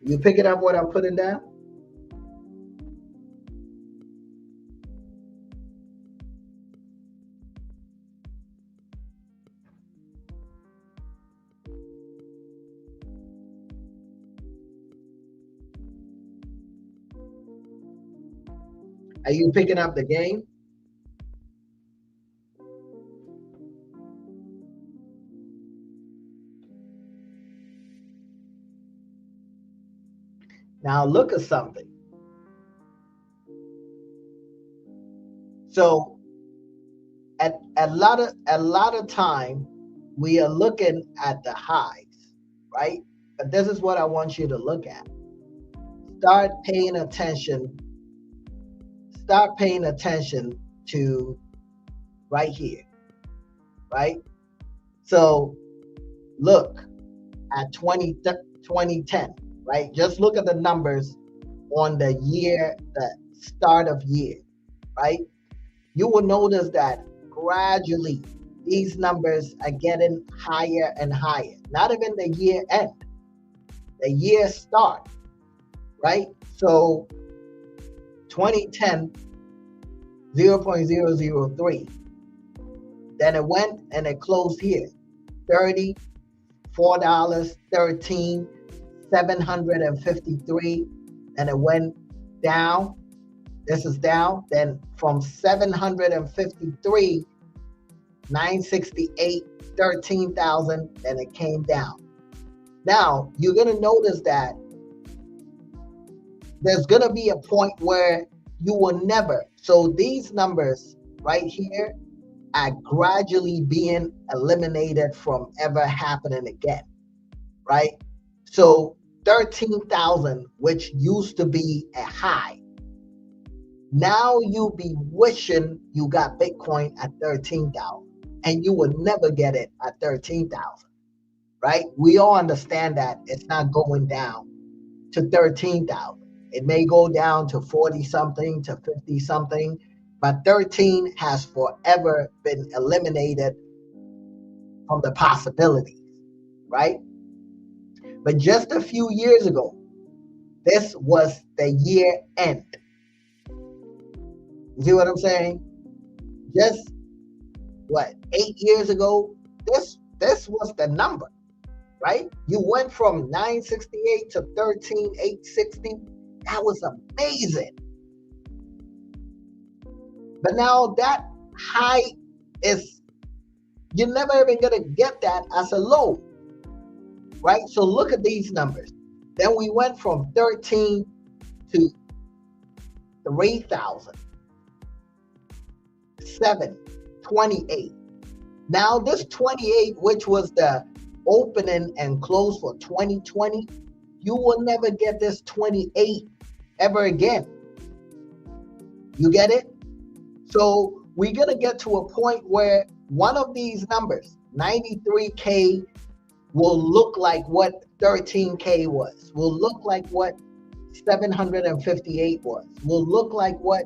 You picking up what I'm putting down? Are you picking up the game? Now look at something. So at a lot of time we are looking at the highs, right? But this is what I want you to look at. Start paying attention. Start paying attention to right here, right? So look at 2010, right? Just look at the numbers on the year, the start of year, right? You will notice that gradually these numbers are getting higher and higher. Not even the year end, the year start, right? So 2010, 0.003. Then it went and it closed here, $30, $4, 13, 753, and it went down. This is down. Then from 753, 968, 13,000, and it came down. Now you're gonna notice that there's gonna be a point where you will never. So these numbers right here are gradually being eliminated from ever happening again, right? So 13,000, which used to be a high, now you be wishing you got Bitcoin at 13,000, and you will never get it at 13,000, right? We all understand that it's not going down to 13,000. It may go down to 40 something, to 50 something, but 13 has forever been eliminated from the possibilities, right? But just a few years ago, this was the year end. You see what I'm saying? Just what, 8 years ago, this was the number, right? You went from 968 to 13,860. That was amazing. But now that high is, you're never even gonna get that as a low, right? So look at these numbers. Then we went from 13 to 3,000, 7, 28. Now this 28, which was the opening and close for 2020, you will never get this 28 ever again. You get it? So we're gonna get to a point where one of these numbers, 93K, will look like what 13K was, will look like what 758 was, will look like what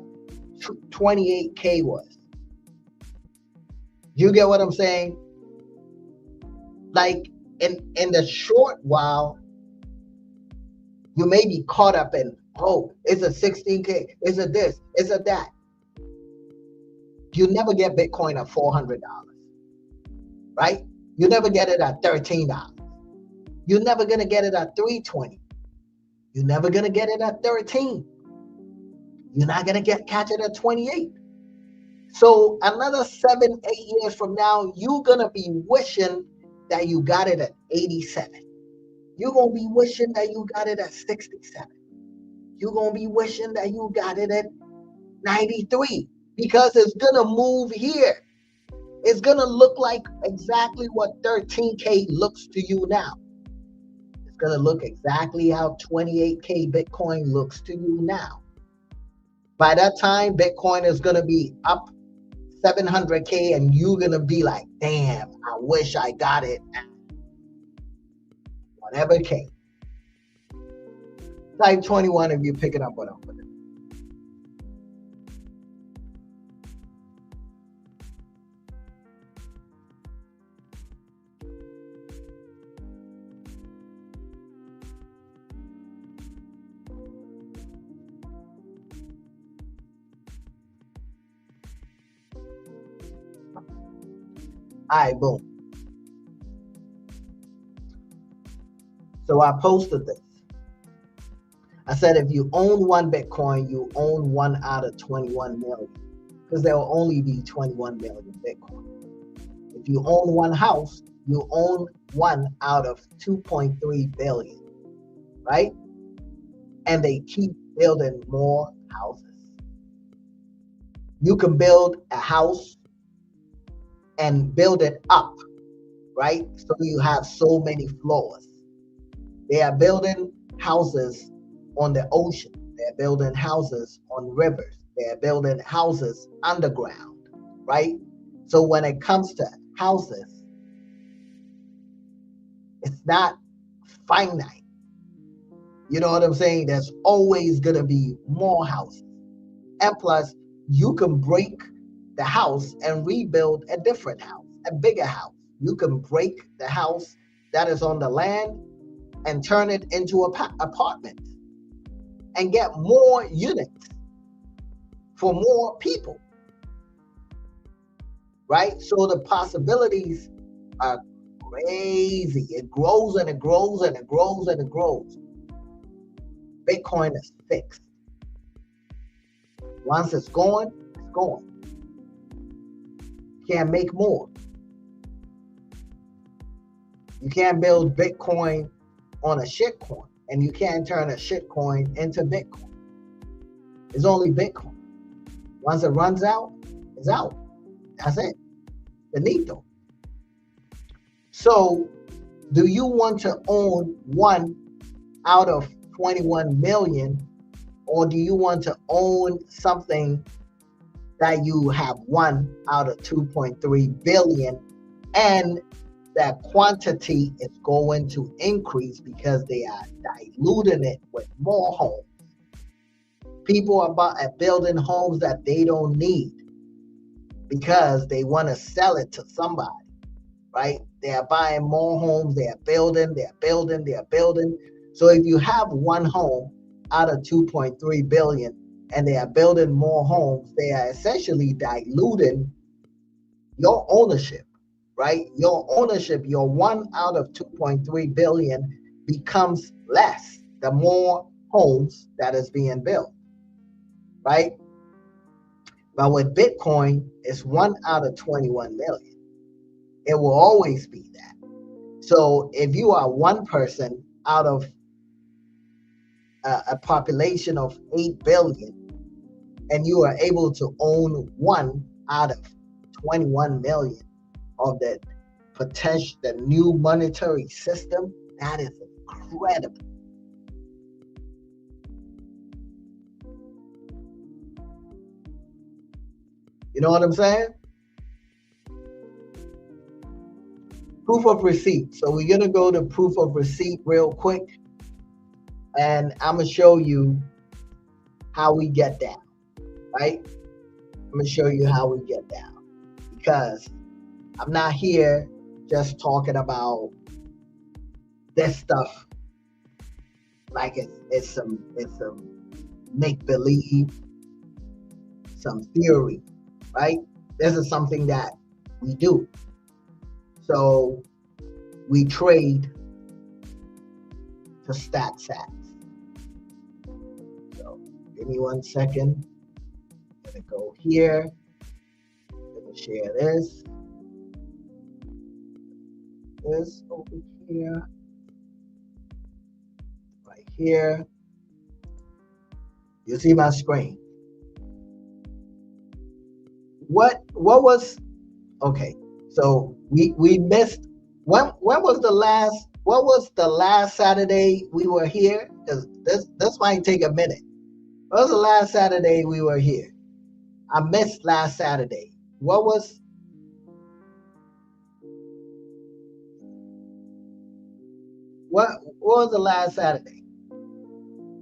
28K was. You get what I'm saying? Like in the short while, you may be caught up in, oh, it's a 16K, it's a this, it's a that. You never get Bitcoin at $400, right? You never get it at $13. You're never gonna get it at 320. You're never gonna get it at 13. You're not gonna catch it at 28. So another 7, 8 years from now, you're gonna be wishing that you got it at 87. You're gonna be wishing that you got it at 67. You're gonna be wishing that you got it at 93, because it's gonna move here. It's gonna look like exactly what 13K looks to you now. It's gonna look exactly how 28K Bitcoin looks to you now. By that time, Bitcoin is gonna be up 700K, and you're gonna be like, damn, I wish I got it at whatever K. Type 21 if you're picking up what I'm putting. All right, boom. So I posted this. I said, if you own one Bitcoin, you own one out of 21 million, because there will only be 21 million Bitcoin. If you own one house, you own one out of 2.3 billion, right? And they keep building more houses. You can build a house and build it up, right? So you have so many floors. They are building houses on the ocean. They're building houses on rivers. They're building houses underground, right? So when it comes to houses, it's not finite. You know what I'm saying? There's always going to be more houses. And plus, you can break the house and rebuild a different house, a bigger house. You can break the house that is on the land and turn it into apartments and get more units for more people, right? So the possibilities are crazy. It grows and it grows and it grows and it grows. Bitcoin is fixed. Once it's gone, it's gone. You can't make more. You can't build Bitcoin on a shitcoin, and you can't turn a shitcoin into Bitcoin. It's only Bitcoin. Once it runs out, it's out. That's it. Finito. So, do you want to own one out of 21 million, or do you want to own something that you have one out of 2.3 billion, and that quantity is going to increase because they are diluting it with more homes? People are building homes that they don't need because they want to sell it to somebody, right? They are buying more homes, they are building. So if you have one home out of 2.3 billion and they are building more homes, they are essentially diluting your ownership, right? Your ownership, your one out of 2.3 billion becomes less the more homes that is being built, right? But with Bitcoin, it's one out of 21 million. It will always be that. So if you are one person out of a population of 8 billion and you are able to own one out of 21 million of the potential, the new monetary system, that is incredible. You know what I'm saying? Proof of receipt. So we're going to go to proof of receipt real quick. And I'm going to show you how we get down, right? I'm going to show you how we get down. Because I'm not here just talking about this stuff like it's some make-believe, some theory, right? This is something that we do. So we trade to stat sats. So give me 1 second. I'm gonna go here. I'm gonna share this. This over here. Right here. You see my screen. What was okay? So we missed. When was the last? What was the last Saturday we were here? Because this might take a minute. What was the last Saturday we were here? I missed last Saturday. What was the last Saturday?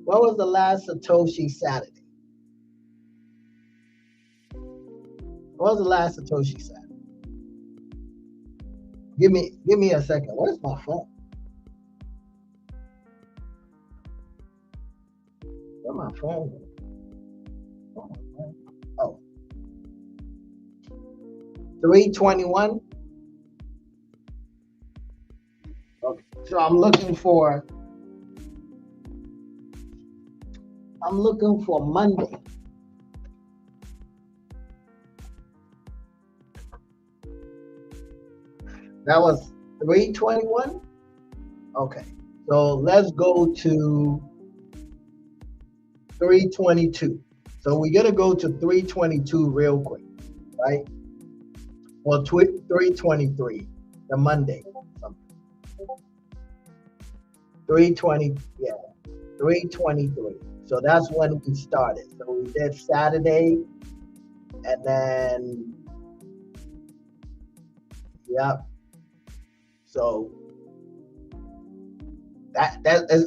What was the last Satoshi Saturday? What was the last Satoshi Saturday? Give me a second. Where's my phone? Where's my phone? Oh. 321. Okay. So I'm looking for Monday. That was 321. Okay. So let's go to 322. So we're gonna go to 322 real quick, right? Well, 323, the Monday. 320, yeah, 323. So that's when we started. So we did Saturday, and then yeah. So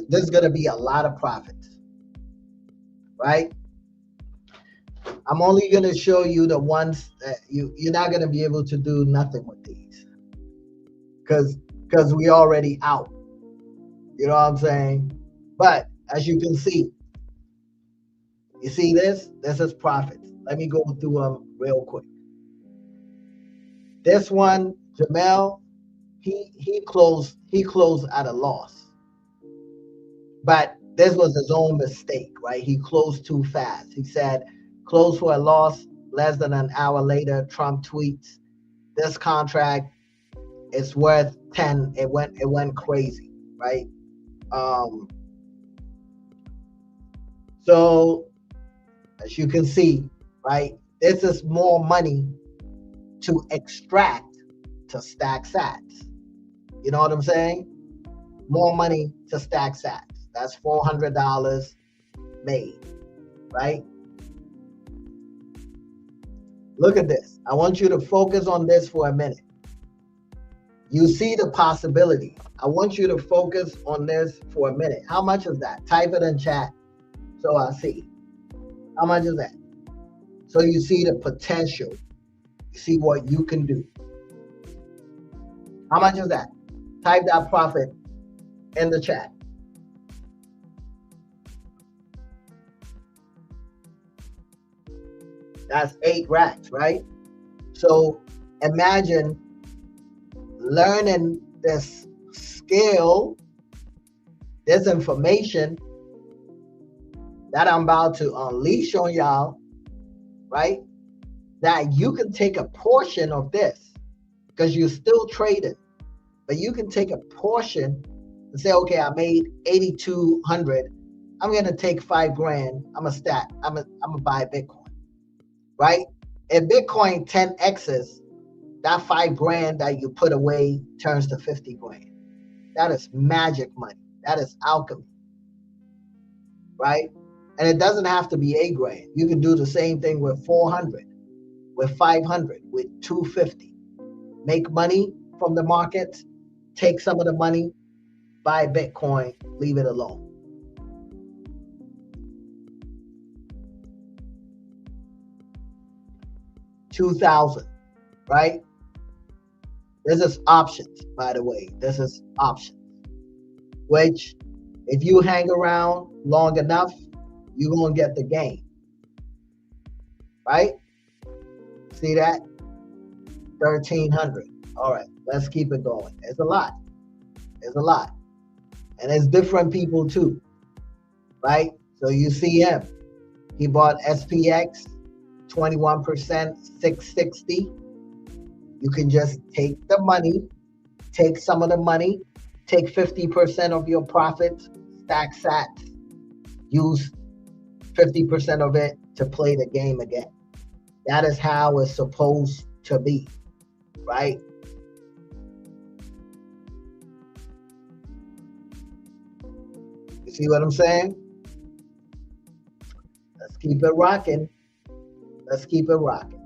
there's gonna be a lot of profits, right? I'm only gonna show you the ones that you're not gonna be able to do nothing with these, because we already out. You know what I'm saying? But as you can see, you see this? This is profits. Let me go through them real quick. This one, Jamel, he closed at a loss. But this was his own mistake, right? He closed too fast. He said, close for a loss. Less than an hour later, Trump tweets, this contract is worth 10. It went crazy, right? So as you can see, right, this is more money to extract to stack sats. You know what I'm saying? More money to stack sats. That's $400 made, right? Look at this. I want you to focus on this for a minute. You see the possibility. I want you to focus on this for a minute. How much is that? Type it in chat so I see. How much is that? So you see the potential. You see what you can do. How much is that? Type that profit in the chat. That's 8 racks, right? So imagine learning this skill, this information that I'm about to unleash on y'all, right? That you can take a portion of this, because you're still trading, but you can take a portion and say, okay, I made 8,200. I'm gonna take 5 grand. I'm gonna stack. I'm gonna buy Bitcoin, right? If Bitcoin 10x's, that 5 grand that you put away turns to 50 grand. That is magic money. That is alchemy, right? And it doesn't have to be 8 grand. You can do the same thing with 400, with 500, with 250. Make money from the markets, take some of the money, buy Bitcoin, leave it alone. $2,000, right? This is options, by the way. This is options, which if you hang around long enough, you're going to get the gain, right? See that? 1,300. All right, let's keep it going. It's a lot. It's a lot. And it's different people too, right? So you see him. He bought SPX, 21%, 660. You can just take the money, take some of the money, take 50% of your profits, stack sats, use 50% of it to play the game again. That is how it's supposed to be, right? You see what I'm saying? Let's keep it rocking. Let's keep it rocking.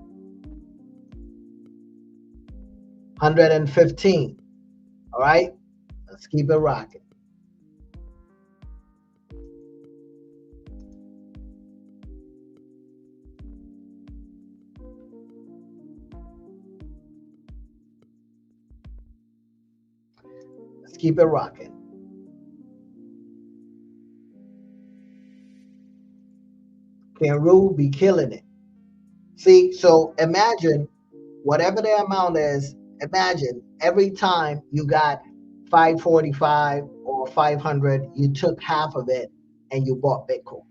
115. All right? Let's keep it rocking. Let's keep it rocking. Can be killing it. See, so imagine whatever the amount is, imagine every time you got 545 or 500, you took half of it and you bought Bitcoin.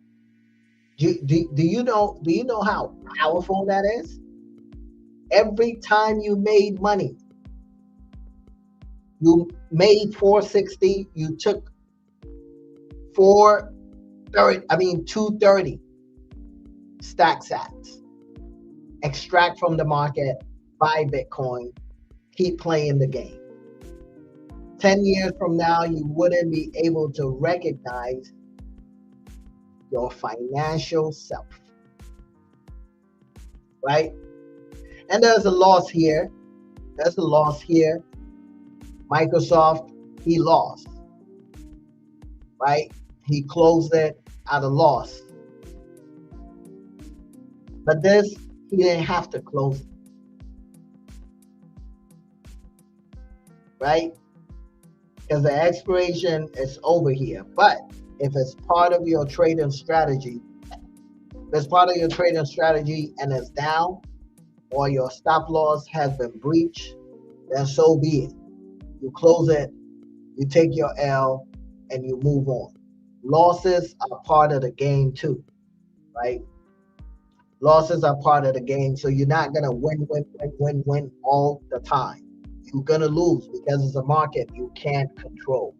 Do you know how powerful that is? Every time you made money, you made 460, you took 230 stack sats, extract from the market, buy Bitcoin, keep playing the game. 10 years from now, you wouldn't be able to recognize your financial self, right? And there's a loss here. There's a loss here. Microsoft, he lost, right? He closed it at a loss. But this, he didn't have to close it, right? Because the expiration is over here. But if it's part of your trading strategy, and it's down, or your stop loss has been breached, then so be it. You close it, you take your L, and you move on. Losses are part of the game too, right? Losses are part of the game, so you're not gonna win all the time. You're gonna lose because it's a market you can't control.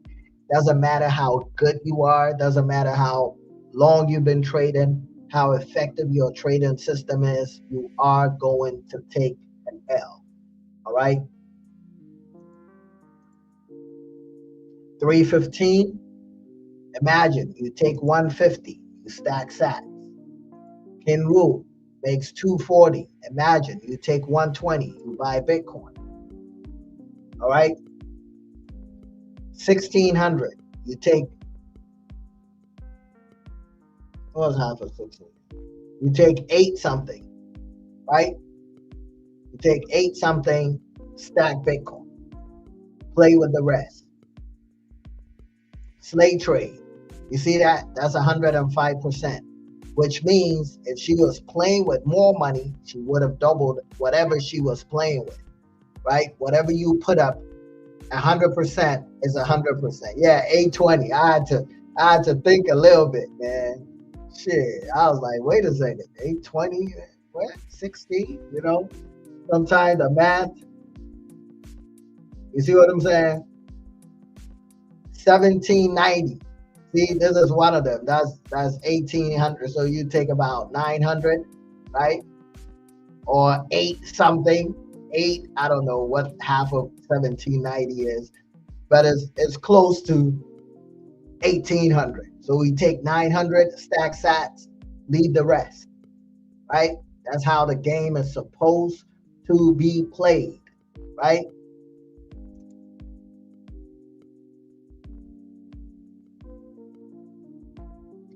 Doesn't matter how good you are, doesn't matter how long you've been trading, how effective your trading system is, you are going to take an L. All right. 315. Imagine you take 150, you stack sats. Kinru makes 240. Imagine you take 120, you buy Bitcoin. All right. 1600, you take, what was half of 16? You take 8 something, right? You take 8 something, stack Bitcoin, play with the rest. Slave trade, you see that? That's 105%, which means if she was playing with more money, she would have doubled whatever she was playing with, right? Whatever you put up, 100% is 100%. Yeah, 820. I had to think a little bit, man. Shit, I was like, wait a second, 820, what? 16? You know, sometimes the math. You see what I'm saying? 1790. See, this is one of them. That's 1800. So you take about 900, right? Or 8 something. 8, I don't know what half of 1790 is, but it's close to 1800. So we take 900, stack sats, leave the rest, right? That's how the game is supposed to be played, right?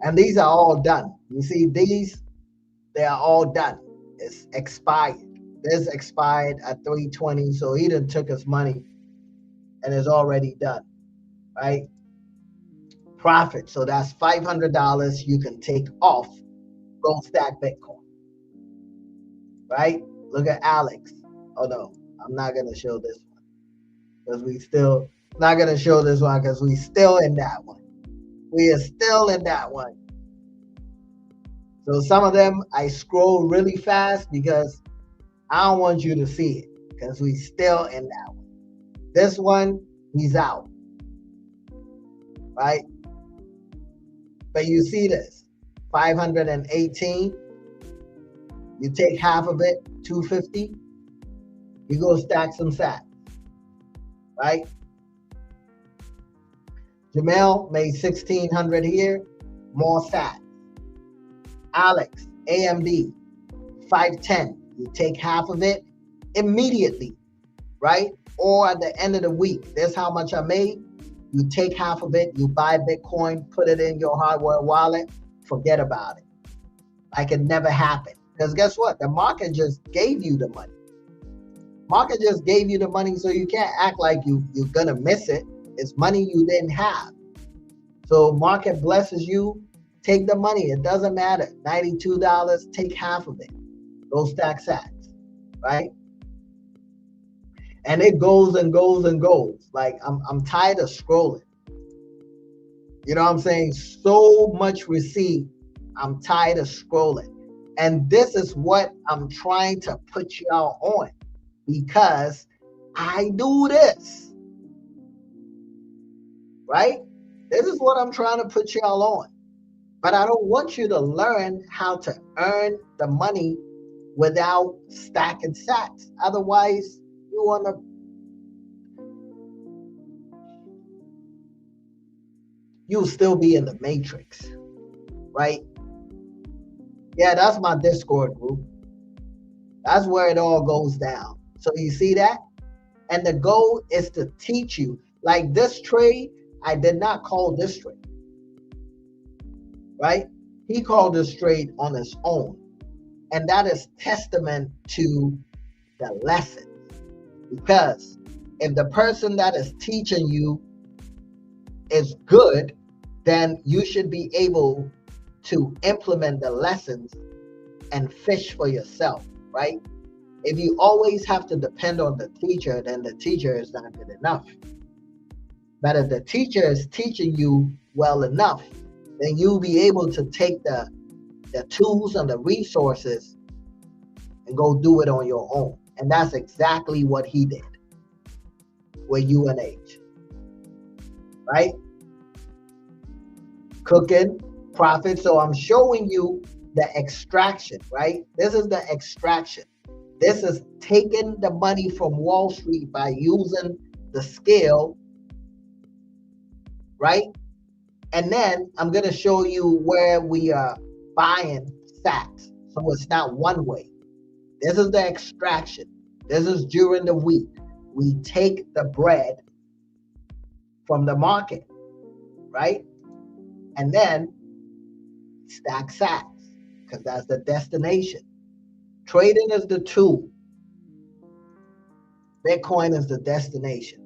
And these are all done. You see these, they are all done. It's expired. This expired at 320, so he done took his money and it's already done, right? Profit, so that's $500 you can take off, go stack Bitcoin, right? Look at Alex. Oh no, I'm not gonna show this one because we still not gonna show this one because we still in that one. We are still in that one. So some of them I scroll really fast because I don't want you to see it because we still in that one. This one, he's out, right? But you see this, 518, you take half of it, 250, you go stack some sats, right? Jamel made 1600 here, more sats. Alex, AMD, 510, you take half of it immediately, right? Or at the end of the week, this is how much I made. You take half of it, you buy Bitcoin, put it in your hardware wallet, forget about it. Like it never happened. Because guess what? The market just gave you the money. Market just gave you the money, so you can't act like you're gonna miss it. It's money you didn't have. So market blesses you, take the money. It doesn't matter. $92, take half of it. Go stack sats, right? And it goes and goes and goes. Like I'm tired of scrolling. You know what I'm saying? So much receipt. I'm tired of scrolling. And this is what I'm trying to put y'all on, because I do this. Right? This is what I'm trying to put y'all on. But I don't want you to learn how to earn the money without stacking sats. Otherwise, you'll still be in the matrix, right? Yeah, that's my Discord group. That's where it all goes down. So you see that? And the goal is to teach you. Like this trade, I did not call this trade, right? He called this trade on his own. And that is testament to the lesson. Because if the person that is teaching you is good, then you should be able to implement the lessons and fish for yourself, right? If you always have to depend on the teacher, then the teacher is not good enough. But if the teacher is teaching you well enough, then you'll be able to take the tools and the resources and go do it on your own. And that's exactly what he did with UNH, right? Cooking, profit. So I'm showing you the extraction, right? This is the extraction. This is taking the money from Wall Street by using the scale, right? And then I'm going to show you where we are buying sats. So it's not one way. This is the extraction. This is during the week. We take the bread from the market, right? And then stack sats, because that's the destination. Trading is the tool. Bitcoin is the destination.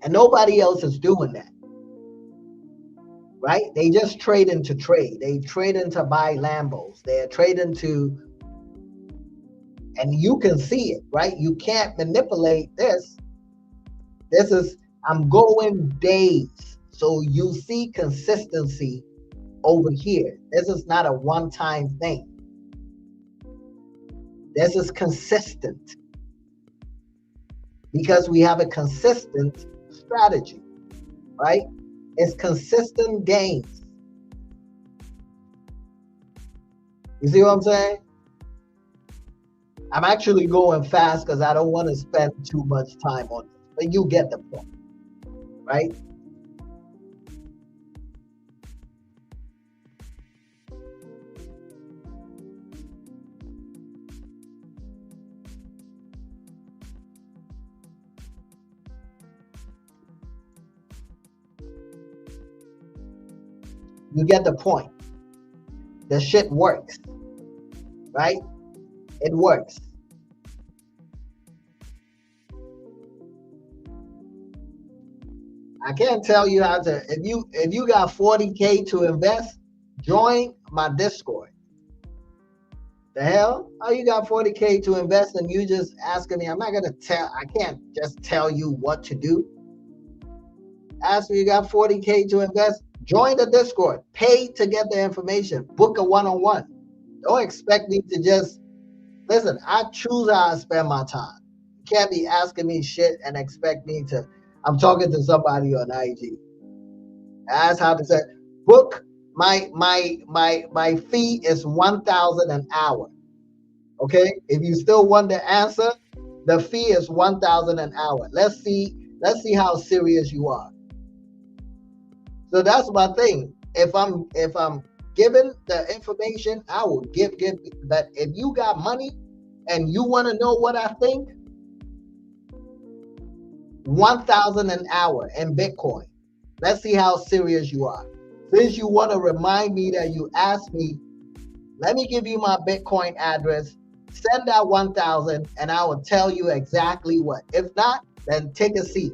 And nobody else is doing that, right? They just trading to trade. They trading to buy Lambos. They're trading to, and you can see it, right? You can't manipulate this. This is, I'm going days. So you see consistency over here. This is not a one-time thing. This is consistent because we have a consistent strategy, right? It's consistent gains. You see what I'm saying? I'm actually going fast because I don't want to spend too much time on this, but you get the point, right? You get the point. The shit works, right? It works. I can't tell you how to, if you got 40K to invest, join my Discord. The hell? Oh, you got 40K to invest and you just asking me, I can't just tell you what to do. Ask me, you got 40K to invest, join the Discord, pay to get the information, book a one-on-one. Don't expect me to just, listen, I choose how I spend my time. You can't be asking me shit and expect me to, I'm talking to somebody on IG. That's how to say, book, my fee is 1,000 an hour. Okay? If you still want the answer, the fee is 1,000 an hour. Let's see how serious you are. So that's my thing. If I'm given the information, I will give. But if you got money and you want to know what I think, 1,000 an hour in Bitcoin. Let's see how serious you are. Since you want to remind me that you asked me, let me give you my Bitcoin address. Send that 1,000 and I will tell you exactly what. If not, then take a seat.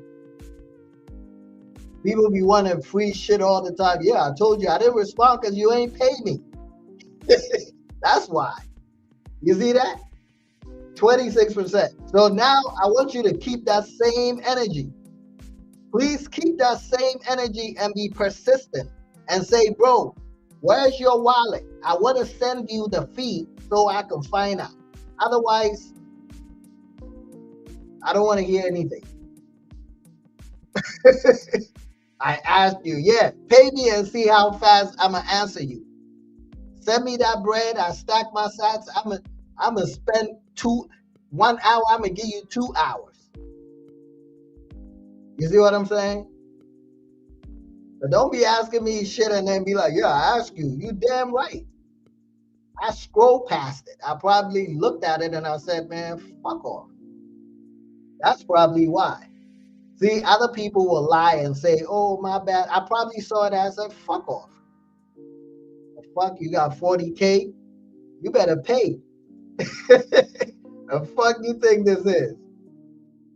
People be wanting free shit all the time. Yeah, I told you I didn't respond because you ain't paid me. That's why. You see that? 26%. So now I want you to keep that same energy. Please keep that same energy and be persistent and say, bro, where's your wallet? I want to send you the fee so I can find out. Otherwise, I don't want to hear anything. I asked you, yeah, pay me and see how fast I'm going to answer you. Send me that bread. I stack my sats. I'm going to spend 1 hour. I'm going to give you 2 hours. You see what I'm saying? But don't be asking me shit and then be like, yeah, I asked you. You damn right. I scrolled past it. I probably looked at it and I said, man, fuck off. That's probably why. See, other people will lie and say, oh, my bad. I probably saw it as a fuck off. Fuck, you got 40K? You better pay. The fuck you think this is?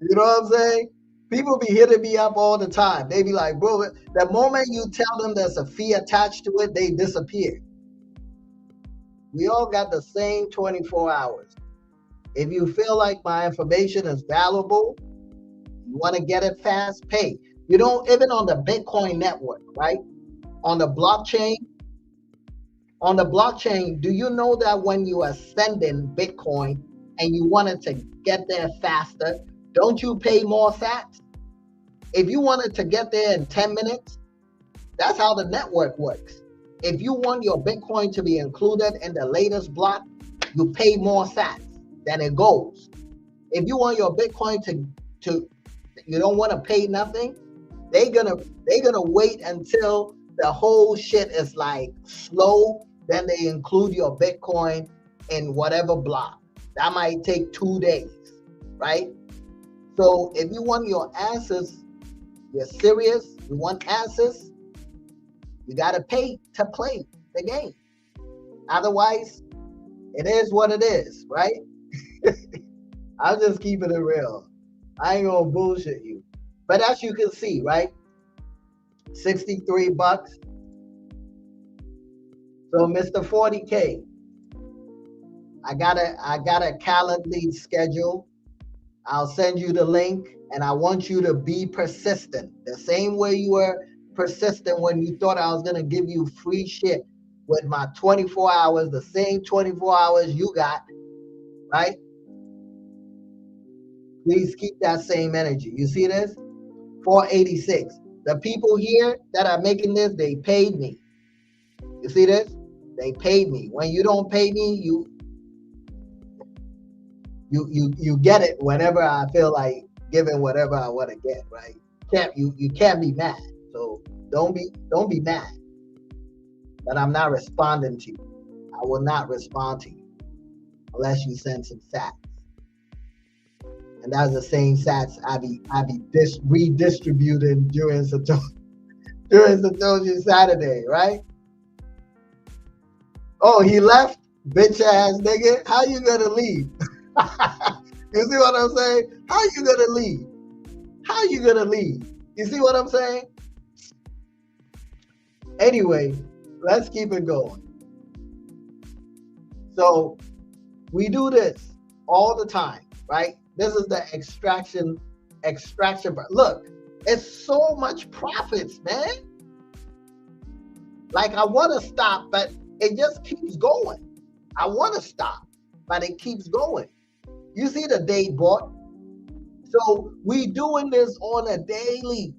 You know what I'm saying? People be hitting me up all the time. They be like, bro, the moment you tell them there's a fee attached to it, they disappear. We all got the same 24 hours. If you feel like my information is valuable, you want to get it fast, pay. You don't, even on the Bitcoin network, right? On the blockchain, do you know that when you are sending Bitcoin and you wanted to get there faster, don't you pay more sats? If you wanted to get there in 10 minutes, that's how the network works. If you want your Bitcoin to be included in the latest block, you pay more sats than it goes. If you want your Bitcoin to you don't want to pay nothing, they're gonna wait until the whole shit is like slow, then they include your Bitcoin in whatever block. That might take 2 days, right? So if you want your answers, you're serious, you want answers, you gotta pay to play the game. Otherwise, it is what it is, right? I'm just keeping it real. I ain't gonna bullshit you. But as you can see, right? 63 bucks. So Mr. 40K, I got a Calendly schedule. I'll send you the link, and I want you to be persistent. The same way you were persistent when you thought I was gonna give you free shit with my 24 hours, the same 24 hours you got, right? Please keep that same energy. You see this? 486. The people here that are making this, they paid me. You see this? They paid me. When you don't pay me, you get it whenever I feel like giving whatever I want to get, right? You can't be mad. So don't be mad that I'm not responding to you. I will not respond to you unless you send some sats. And that's the same sats I be redistributing during Satoshi Saturday, right? Oh, he left? Bitch ass nigga. How you gonna leave? You see what I'm saying? How you gonna leave? How you gonna leave? You see what I'm saying? Anyway, let's keep it going. So we do this all the time, right? This is the extraction. Look, it's so much profits, man. Like I want to stop, but it just keeps going. I want to stop, but it keeps going. You see the day bought? So we doing this on a daily.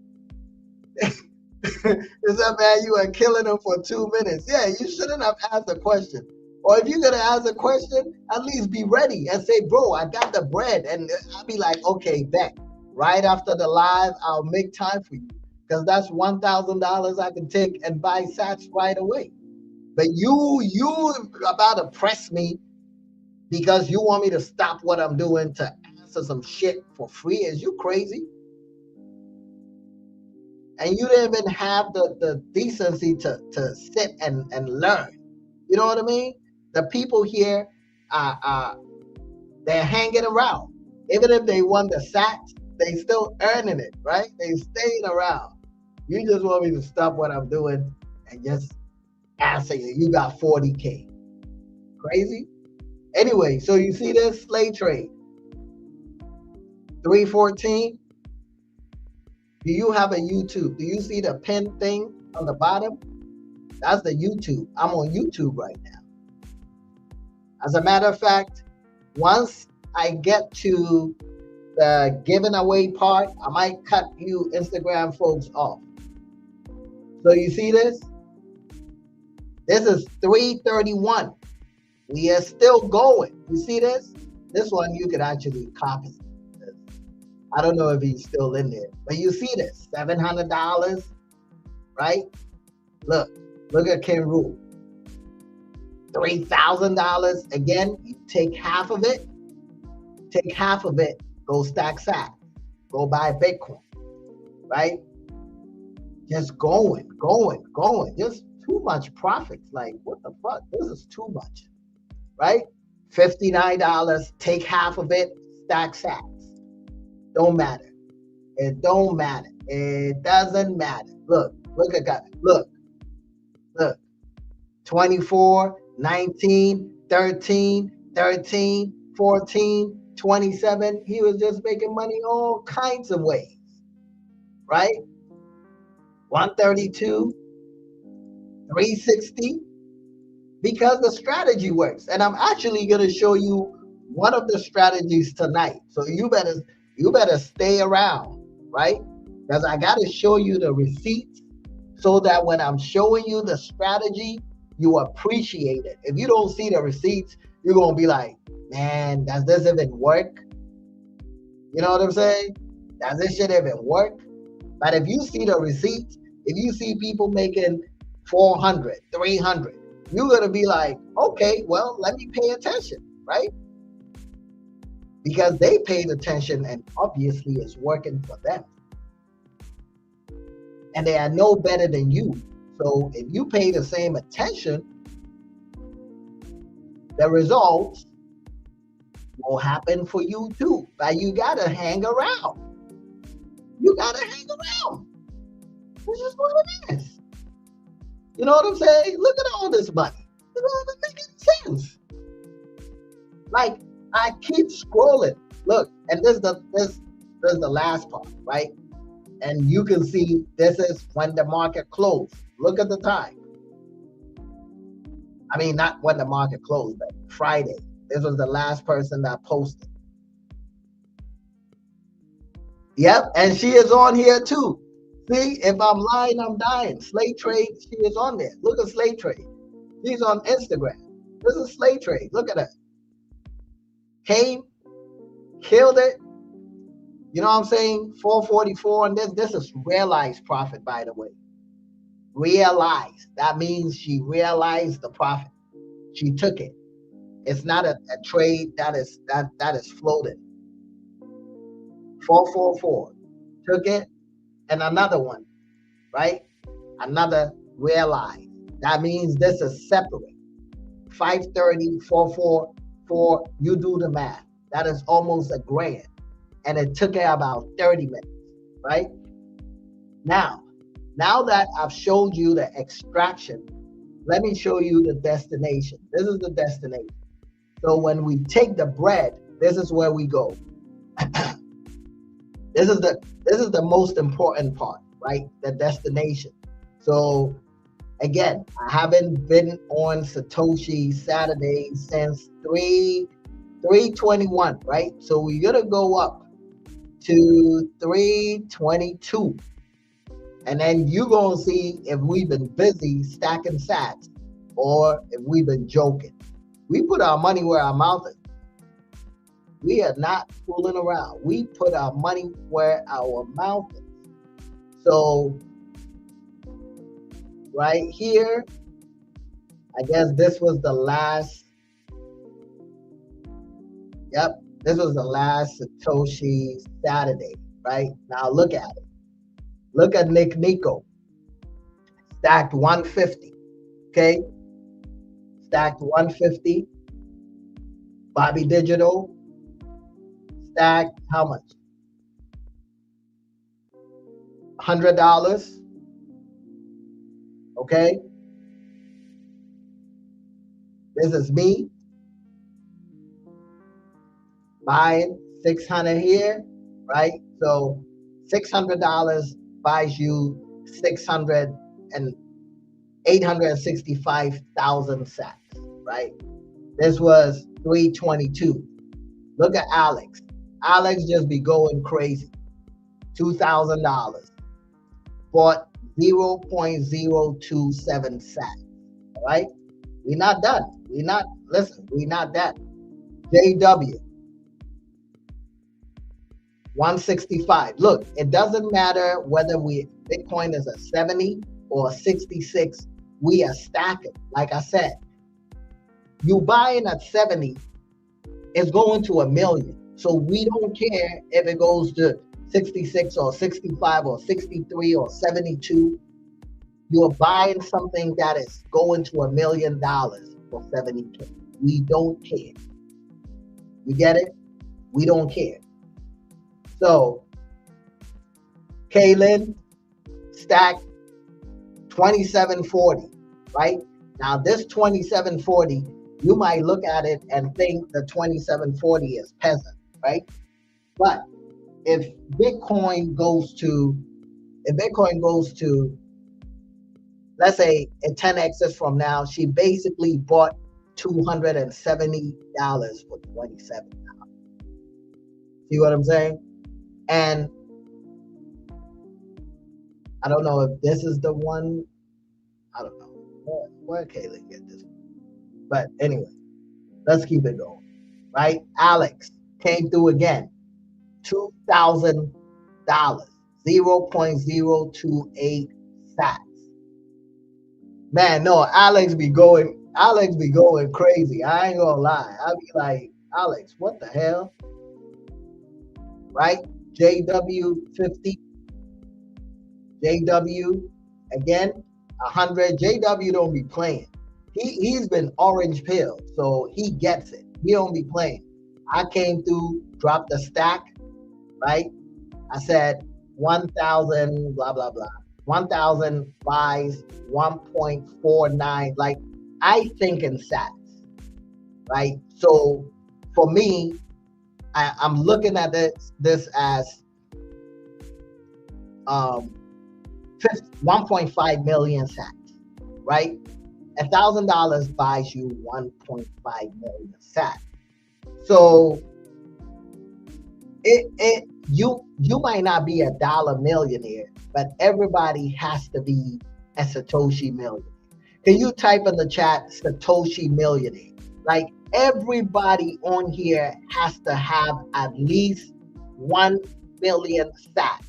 Is that, man, you are killing them for 2 minutes. Yeah, you shouldn't have asked a question. Or if you're going to ask a question, at least be ready and say, bro, I got the bread. And I'll be like, okay, bet. Right after the live, I'll make time for you. Because that's $1,000 I can take and buy sats right away. But you about to press me because you want me to stop what I'm doing to answer some shit for free. Is you crazy? And you didn't even have the decency to sit and learn. You know what I mean? The people here they're hanging around. Even if they won the sats, they still earning it, right? They staying around. You just want me to stop what I'm doing and just answer you. You got 40K. Crazy? Anyway, so you see this slave trade, 314. Do you have a YouTube? Do you see the pin thing on the bottom? That's the YouTube. I'm on YouTube right now. As a matter of fact, once I get to the giving away part, I might cut you Instagram folks off. So you see this? This is 331. We are still going. You see this? This one you could actually copy. I don't know if he's still in there, but you see this, $700, right? Look at Ken Rule. $3,000. Again, you take half of it, go stack sat, go buy Bitcoin, right? Just going. Just too much profits. Like, what the fuck? This is too much, right? $59, take half of it, stack sats. Don't matter. It don't matter. It doesn't matter. Look at that. Look. 24, 19, 13, 14, 27. He was just making money all kinds of ways, right? 132, 360, because the strategy works. And I'm actually going to show you one of the strategies tonight. So you better stay around, right? Because I got to show you the receipts so that when I'm showing you the strategy, you appreciate it. If you don't see the receipts, you're going to be like, man, does this even work? You know what I'm saying? Does this shit even work? But if you see the receipts, if you see people making 400, 300, you're going to be like, okay, well, let me pay attention, right? Because they paid attention and obviously it's working for them. And they are no better than you. So if you pay the same attention, the results will happen for you too. But you gotta hang around. This is what it is. You know what I'm saying? Look at all this money. It doesn't make any sense. Like, I keep scrolling. Look, and this is the last part, right? And you can see this is when the market closed. Look at the time. I mean, not when the market closed, but Friday. This was the last person that posted. Yep, and she is on here too. See, if I'm lying, I'm dying. Slave Trade, she is on there. Look at Slave Trade. She's on Instagram. This is Slave Trade. Look at her. Came, killed it. You know what I'm saying? 444, and this is realized profit, by the way. Realized. That means she realized the profit. She took it. It's not a trade that is floated. 444. Took it, and another one, right? Another realized. That means this is separate. 530, 444, you do the math. That is almost $1,000. And it took her about 30 minutes, right? Now that I've showed you the extraction, let me show you the destination. This is the destination. So when we take the bread, this is where we go. This is the most important part, right? The destination. So again, I haven't been on Satoshi Saturday since 321, right? So we're gonna go up to 322. And then you're going to see if we've been busy stacking sats or if we've been joking. We put our money where our mouth is. We are not fooling around. We put our money where our mouth is. So right here, I guess this was the last. Yep. This was the last Satoshi Saturday, right? Now look at it. Look at Nick Nico. Stacked 150. Okay? Stacked 150. Bobby Digital. Stacked how much? $100. Okay? This is me. buying 600 here, right? So $600 buys you 600 and 865,000 sats, right? This was 322. Look at Alex. Alex just be going crazy. $2,000. Bought 0.027 sats. All right? We're not done. We're not done. JW 165. Look, it doesn't matter whether Bitcoin is a 70 or a 66. We are stacking. Like I said, you buying at 70, it's going to a million. So we don't care if it goes to 66 or 65 or 63 or 72. You're buying something that is going to $1 million for 70K. We don't care. You get it? We don't care. So, Kaylin stacked 2740, right? Now, this 2740, you might look at it and think the 2740 is peasant, right? But if Bitcoin goes to, let's say at 10x's from now, she basically bought $270 for $27. See what I'm saying? And I don't know if this is the one. I don't know where Kaylin get this. But anyway, let's keep it going. Right? Alex came through again. $2,000. 0.028 sats. Man, no, Alex be going crazy. I ain't gonna lie. I'll be like, Alex, what the hell? Right? JW50. JW again, 100. JW don't be playing. He's been orange pilled, so he gets it. He don't be playing. I came through, dropped the stack, right? I said 1,000, blah blah blah. 1,000 buys 1.49. Like, I think in sats, right? So for me, I'm looking at this as 1.5 million sats, right? $1,000 buys you 1.5 million sats. So you might not be a dollar millionaire, but everybody has to be a Satoshi millionaire. Can you type in the chat Satoshi millionaire? Like, everybody on here has to have at least 1 million sats.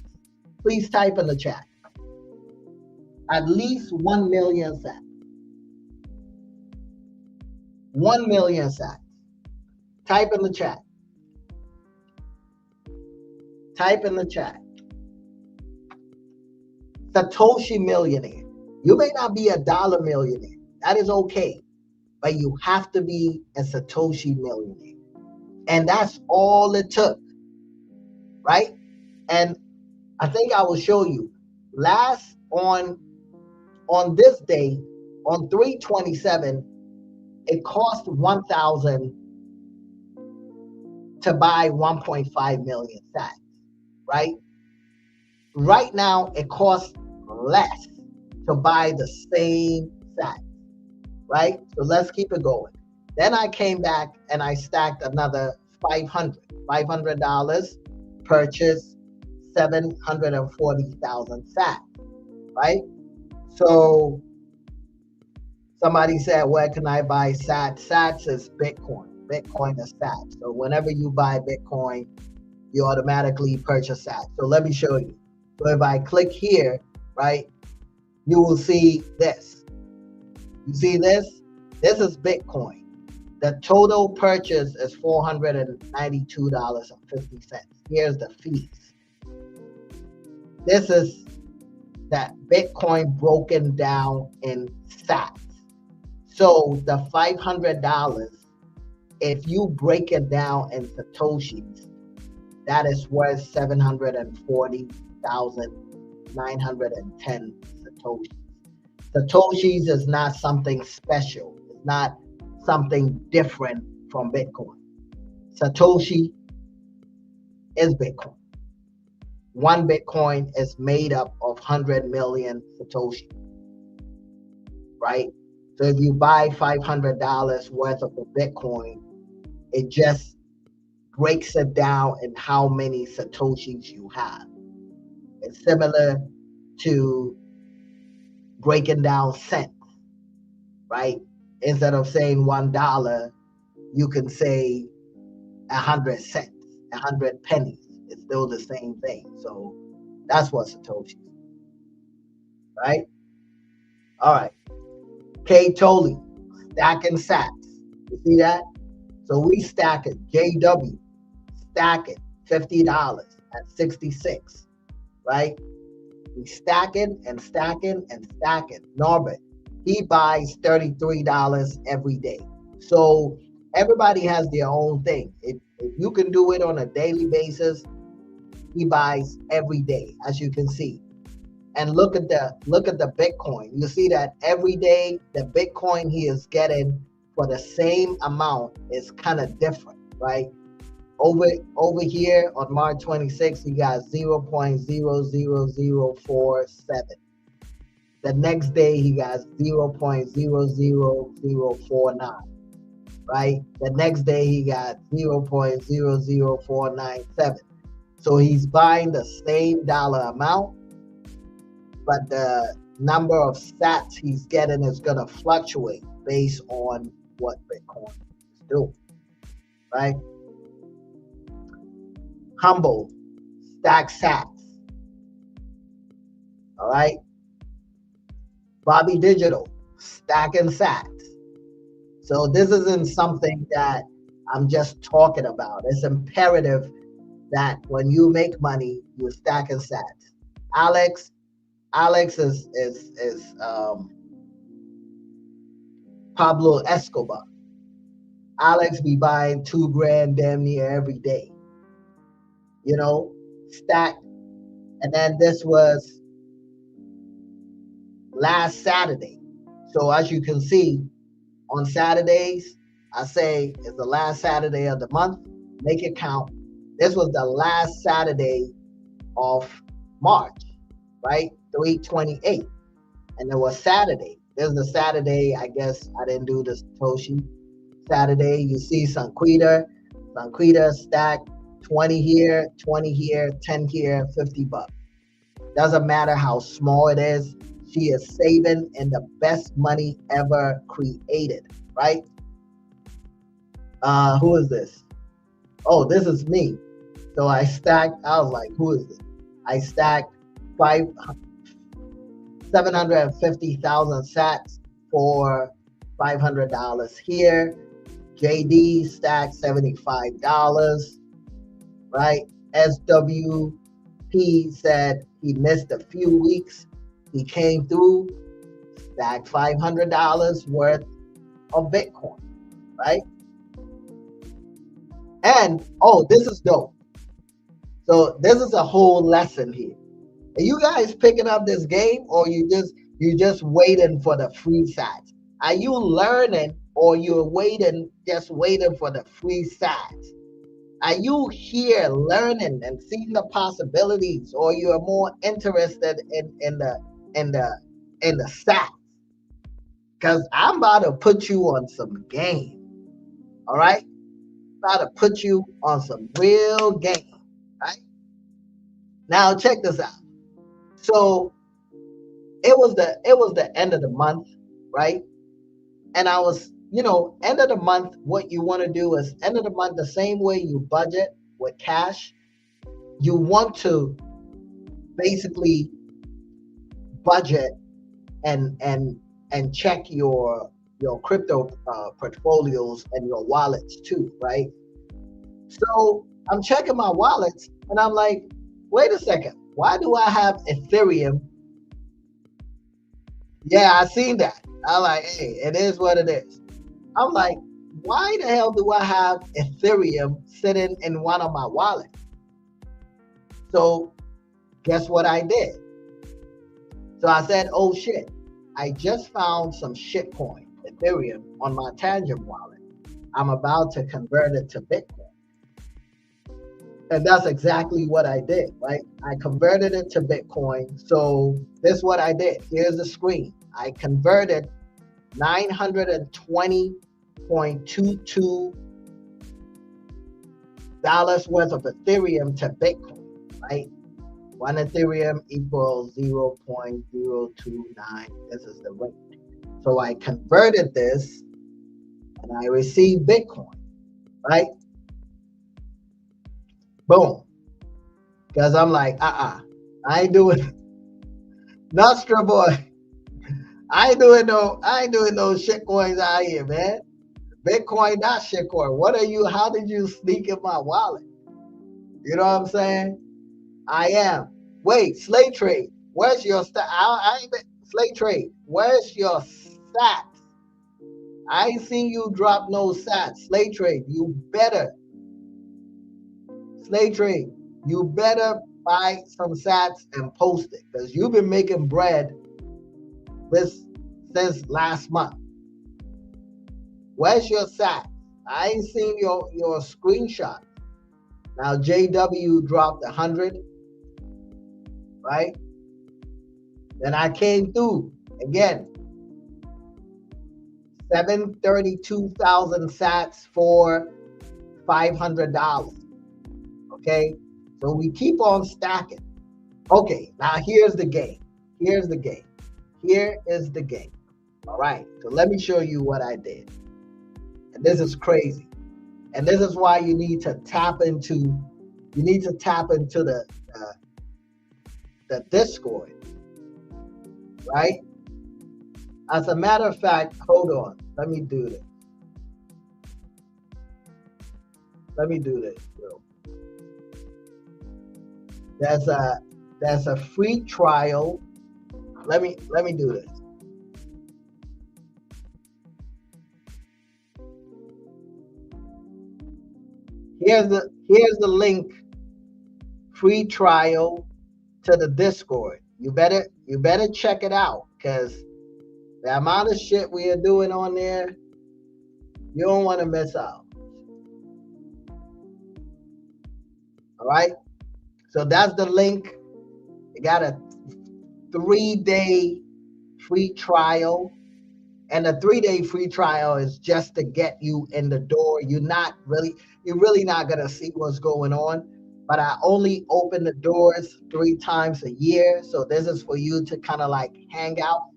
Please type in the chat. At least 1 million sats. 1 million sats. Type in the chat. Type in the chat. Satoshi millionaire. You may not be a dollar millionaire. That is okay. But you have to be a Satoshi millionaire. And that's all it took. Right? And I think I will show you. Last on this day, on 3/27, it cost 1,000 to buy 1.5 million sats. Right? Right now, it costs less to buy the same sats. Right? So let's keep it going. Then I came back and I stacked another $500, purchased 740,000 sats. Right? So somebody said, where can I buy sats? Sats is Bitcoin. Bitcoin is sats. So whenever you buy Bitcoin, you automatically purchase sats. So let me show you. So if I click here, right, you will see this. You see this? This is Bitcoin. The total purchase is $492.50. Here's the fees. This is that Bitcoin broken down in sats. So the $500, if you break it down in Satoshis, that is worth 740,910 Satoshis. Satoshis is not something special. It's not something different from Bitcoin. Satoshi is Bitcoin. One Bitcoin is made up of 100 million Satoshi, right? So if you buy $500 worth of a Bitcoin, it just breaks it down in how many Satoshis you have. It's similar to breaking down cents, right? Instead of saying $1, you can say 100 cents, 100 pennies. It's still the same thing. So that's what Satoshi is, right? All right. K. Tolley, stacking sats. You see that? So we stack it. JW, stack it. $50 at 66, right? We stacking and stacking and stacking. Norbert, he buys $33 every day. So everybody has their own thing. If you can do it on a daily basis, he buys every day, as you can see. And look at the Bitcoin. You see that every day the Bitcoin he is getting for the same amount is kind of different, right? Over here on March 26th, he got 0.00047. The next day he got 0.00049, right? The next day he got 0.00497. So he's buying the same dollar amount, but the number of sats he's getting is going to fluctuate based on what Bitcoin is doing, right? Humble, stack sats, all right? Bobby Digital, stacking sats. So this isn't something that I'm just talking about. It's imperative that when you make money, you're stacking sats. Alex is Pablo Escobar. Alex be buying $2,000 damn near every day. You know, stacked. And then this was last Saturday. So as you can see, on Saturdays, I say it's the last Saturday of the month. Make it count. This was the last Saturday of March, right? 3/28. And it was Saturday. There's the Saturday, I guess I didn't do the Satoshi. Saturday, you see Sanquita stacked 20 here, 20 here, 10 here, $50. Doesn't matter how small it is. She is saving in the best money ever created, right? Who is this? Oh, this is me. So I stacked, I was like, who is this? I stacked 750,000 sats for $500 here. JD stacked $75, right? SWP said he missed a few weeks. He came through, stacked $500 worth of Bitcoin, right? And, oh, this is dope. So this is a whole lesson here. Are you guys picking up this game, or you just waiting for the free sats? Are you learning, or you're just waiting for the free sats? Are you here learning and seeing the possibilities, or you're more interested in the stats? Because I'm about to put you on some game. All right? About to put you on some real game. Right? Now check this out. So it was the end of the month, right? And I was, end of the month, what you want to do is end of the month, the same way you budget with cash, you want to basically budget and check your crypto portfolios and your wallets too, right? So I'm checking my wallets and I'm like, wait a second, why do I have Ethereum? Yeah, I seen that. I'm like, hey, it is what it is. I'm like, why the hell do I have Ethereum sitting in one of my wallets? So guess what I did? So I said, oh shit, I just found some shitcoin, Ethereum, on my Tangent wallet. I'm about to convert it to Bitcoin. And that's exactly what I did, right? I converted it to Bitcoin. So this is what I did. Here's the screen. I converted 920.22 dollars worth of Ethereum to Bitcoin, right? One Ethereum equals 0.029. This is the rate. So I converted this and I received Bitcoin, right? Boom. Because I'm like, I ain't doing Nostra boy. I ain't doing no shit coins out here, man. Bitcoin, not shit coin. What are you? How did you sneak in my wallet? You know what I'm saying? I am. Wait, slave trade. Where's your stat? I ain't been, slave trade. Where's your stats? I ain't seen you drop no sats. Slave trade. You better. Slave trade. You better buy some sats and post it because you've been making bread this since last month. Where's your sats? I ain't seen your screenshot. Now JW dropped 100, right? Then I came through again. 732,000 sats for $500. Okay, so we keep on stacking. Okay, now here's the game. Here's the game. Here is the game. All right, so let me show you what I did. And this is crazy. And this is why you need to tap into the Discord, right? As a matter of fact, hold on. Let me do this. Bro. There's a free trial. Let me do this. Here's the link. Free trial to the Discord. You better check it out because the amount of shit we are doing on there, you don't want to miss out. All right. So that's the link. You got a 3-day free trial. And the 3-day free trial is just to get you in the door. You're really not gonna see what's going on. But I only open the doors 3 times a year. So this is for you to kind of like hang out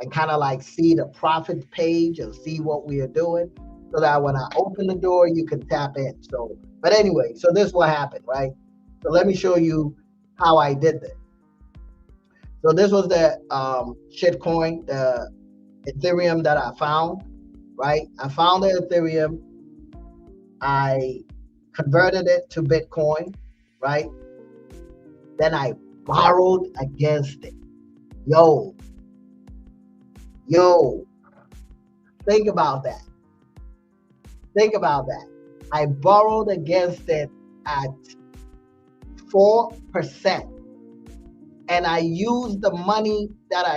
and kind of like see the profit page and see what we are doing. So that when I open the door, you can tap in. So, but anyway, so this is what happened, right? So let me show you how I did this. So this was the shitcoin, the Ethereum that I found, right? I found the Ethereum. I converted it to Bitcoin, right? Then I borrowed against it. Yo, think about that. Think about that. I borrowed against it at 4%. And I used the money that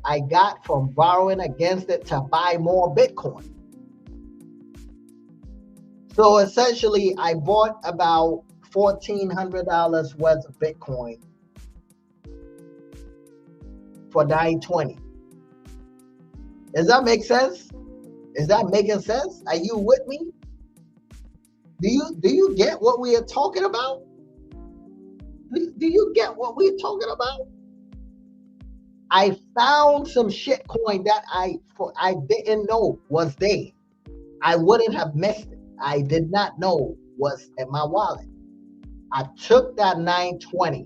I got from borrowing against it to buy more Bitcoin. So essentially, I bought about $1,400 worth of Bitcoin for $920. Does that make sense? Is that making sense? Are you with me? Do you get what we are talking about? Do you get what we're talking about? I found some shit coin that I didn't know was there. I wouldn't have missed it. I did not know was in my wallet. I took that 920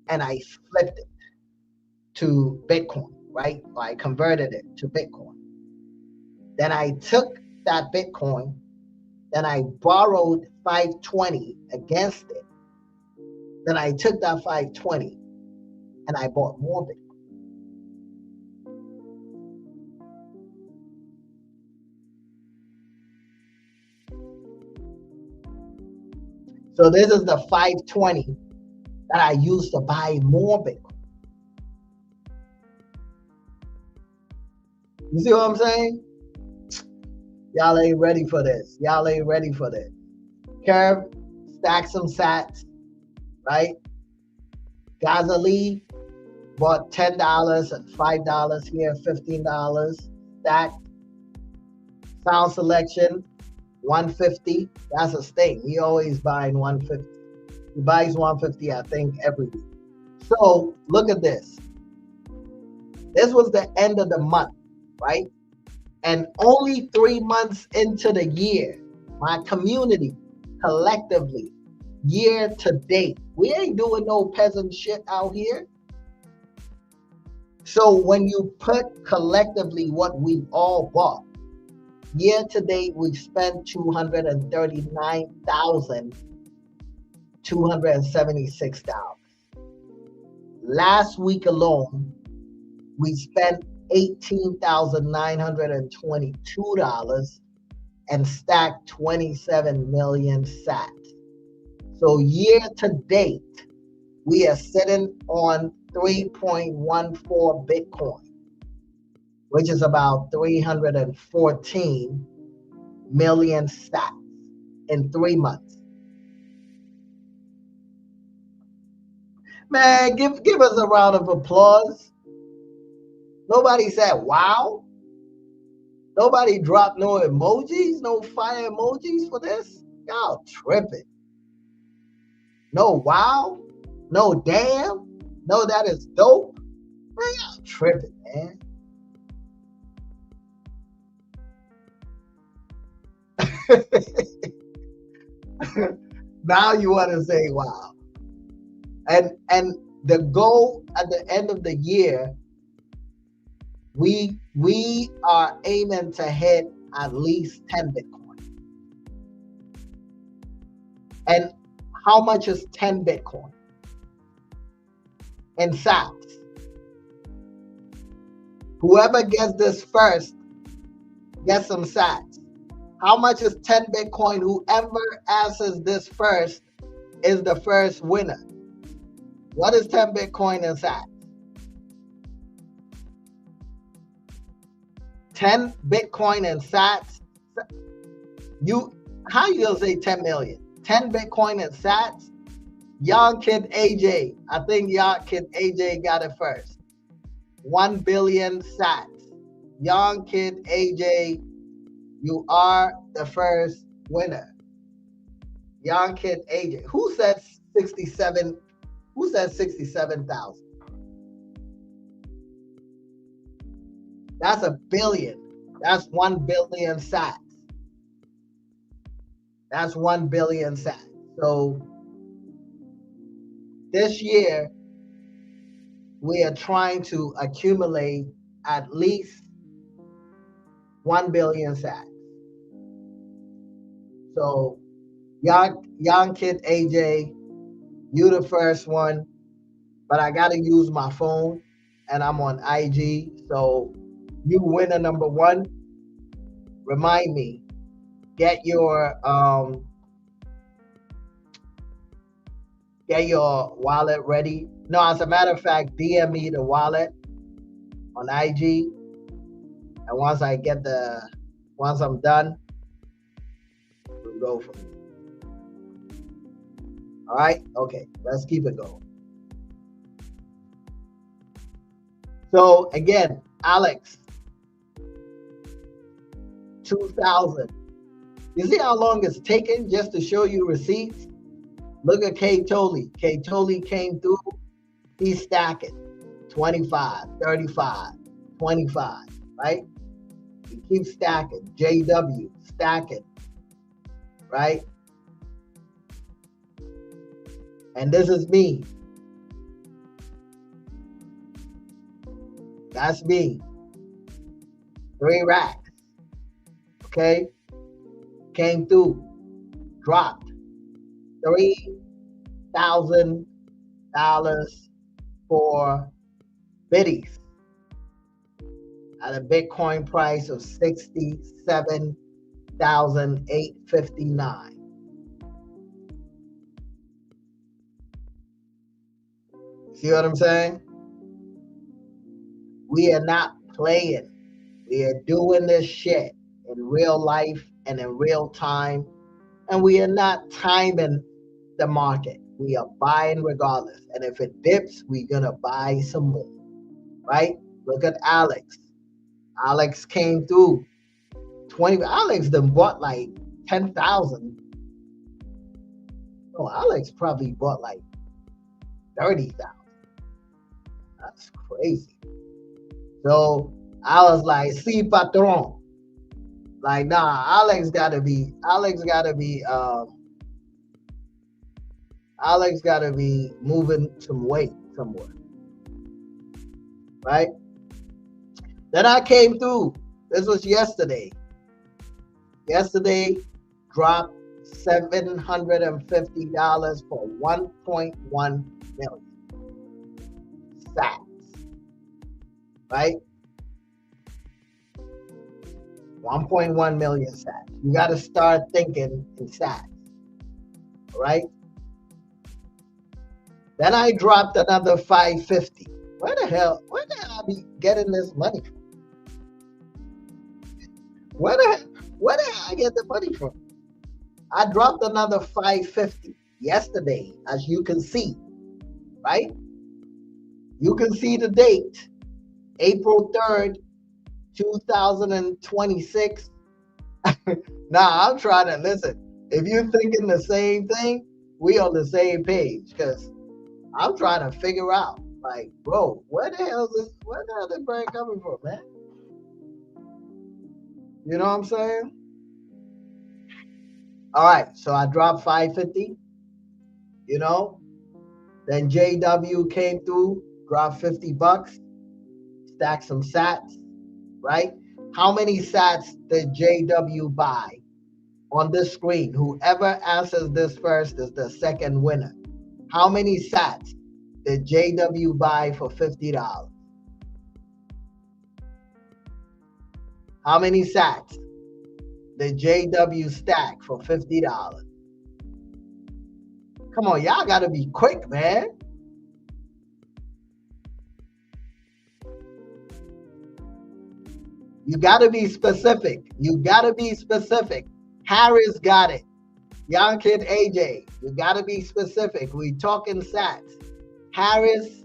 and I flipped it to Bitcoin, right? I converted it to Bitcoin. Then I took that Bitcoin, then I borrowed 520 against it. Then I took that 520 and I bought more Bitcoin. So this is the 520 that I used to buy more Bitcoin. You see what I'm saying? Y'all ain't ready for this. Y'all ain't ready for this. Curve, stack some sats, right? Gazali bought $10 and $5 here, $15. Stack. Sound Selection, 150. That's a stake. We always buying 150. He buys 150, I think, every week. So look at this. This was the end of the month, right? And only 3 months into the year, my community collectively, year to date, we ain't doing no peasant shit out here. So when you put collectively what we've all bought, year to date, we've spent $239,276. Last week alone, we spent $18,922 and stacked 27 million sats. So year to date, we are sitting on 3.14 Bitcoin, which is about 314 million sats in 3 months. Man, give us a round of applause. Nobody said wow. Nobody dropped no emojis, no fire emojis for this. Y'all tripping. No wow, no damn, no that is dope. Man, y'all tripping, man. Now you want to say wow. And the goal at the end of the year, we are aiming to hit at least 10 Bitcoin. And how much is 10 Bitcoin? In sats. Whoever gets this first gets some sats. How much is 10 Bitcoin? Whoever answers this first is the first winner. What is 10 Bitcoin in sats? 10 Bitcoin in sats. How you gonna say 10 million? 10 Bitcoin in sats. Young Kid AJ. I think Young Kid AJ got it first. 1 billion sats. Young Kid AJ, you are the first winner. Young Kid AJ. Who said 67? Who said 67,000? That's a billion. That's 1 billion sats. That's 1 billion sats. So this year, we are trying to accumulate at least 1 billion sats. So young Kid AJ, you the first one, but I gotta use my phone and I'm on IG. So you winner number 1. Remind me, get your wallet ready. No, as a matter of fact, DM me the wallet on IG. And once I'm done, we'll go from there. All right? Okay, let's keep it going. So again, Alex, 2,000. You see how long it's taken just to show you receipts? Look at K Toley. K Toley came through. He's stacking 25, 35, 25, right? He keeps stacking. JW, stacking, right? And this is me. That's me. 3 racks. Okay? Came through. Dropped $3,000 for biddies at a Bitcoin price of $67,859. See what I'm saying? We are not playing. We are doing this shit in real life and in real time. And we are not timing the market. We are buying regardless. And if it dips, we're going to buy some more, right? Look at Alex. Alex came through 20. Alex done bought like 10,000. No, Alex probably bought like 30,000. That's crazy. So I was like, see, patron. Like, nah, Alex gotta be moving some weight somewhere. Right? Then I came through. This was yesterday. Yesterday dropped $750 for 1.1 million sats. Right? 1.1 million sats. You got to start thinking in sats. Right? Then I dropped another 550. Where the hell I be getting this money from? Where the hell I get the money from? I dropped another 550 yesterday, as you can see, right? You can see the date, April 3rd, 2026. Nah, I'm trying to listen. If you're thinking the same thing, we on the same page, because I'm trying to figure out, like, bro, where the hell is this brand coming from, man? You know what I'm saying? All right, so I dropped 550, you know. Then JW came through, dropped $50, stacked some sats, right? How many sats did JW buy on this screen? Whoever answers this first is the second winner. How many sats did JW buy for $50? How many sats did JW stack for $50? Come on, y'all gotta be quick, man. You gotta be specific. Harris got it. Young kid AJ, you gotta be specific. We talking sats. Harris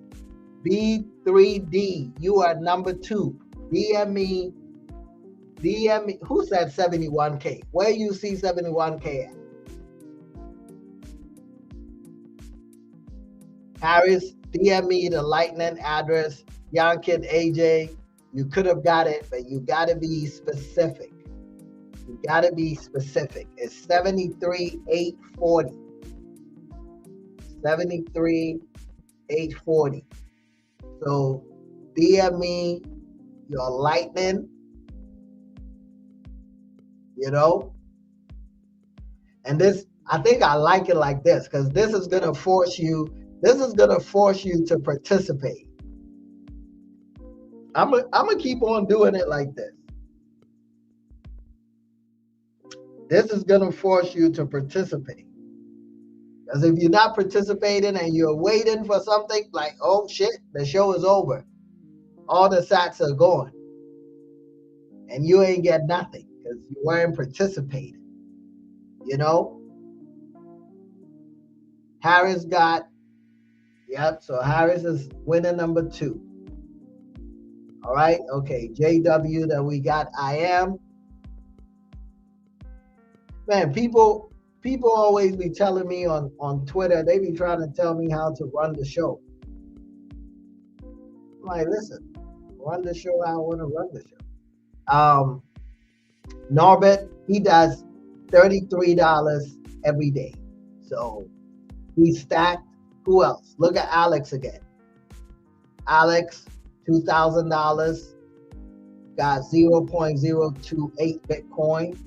B3D, you are number 2. DM me. Who said 71K? Where you see 71K at? Harris, DM me the lightning address. Young kid AJ, you could have got it, but you gotta be specific. It's 73,840. 73,840. So DM me your lightning, you know. And this, I think I like it like this, because this is gonna force you to participate. I'm gonna keep on doing it like this. This is gonna force you to participate. Because if you're not participating and you're waiting for something, like, oh shit, the show is over, all the sats are gone, and you ain't get nothing because you weren't participating. You know? Harris got, yep, so Harris is winner number 2. All right, okay, JW that we got, I am. Man, people always be telling me on Twitter, they be trying to tell me how to run the show. I'm like, listen, run the show how I want to run the show. Norbert, he does $33 every day. So he stacked. Who else? Look at Alex again. Alex, $2,000, got 0.028 Bitcoin.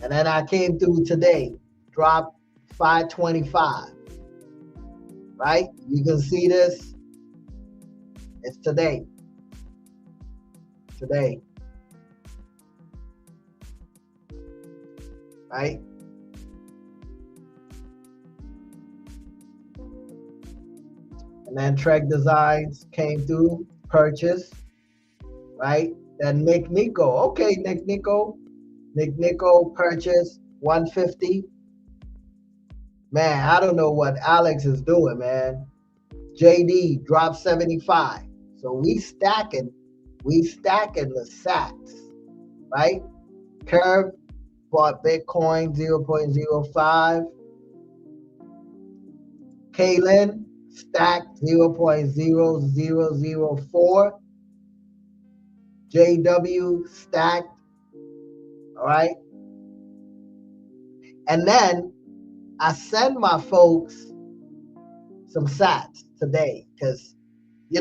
And then I came through today, dropped 525. Right? You can see this. It's today. Right? And then Trek Designs came through, purchase, right? Then Nick Nico. Okay, Nick Nico. Nico purchased 150. Man, I don't know what Alex is doing, man. JD dropped 75. So we stacking the sats, right? Curve bought Bitcoin 0.05. Kaylin stacked 0.0004. JW stacked, all right? And then I send my folks some sats today because,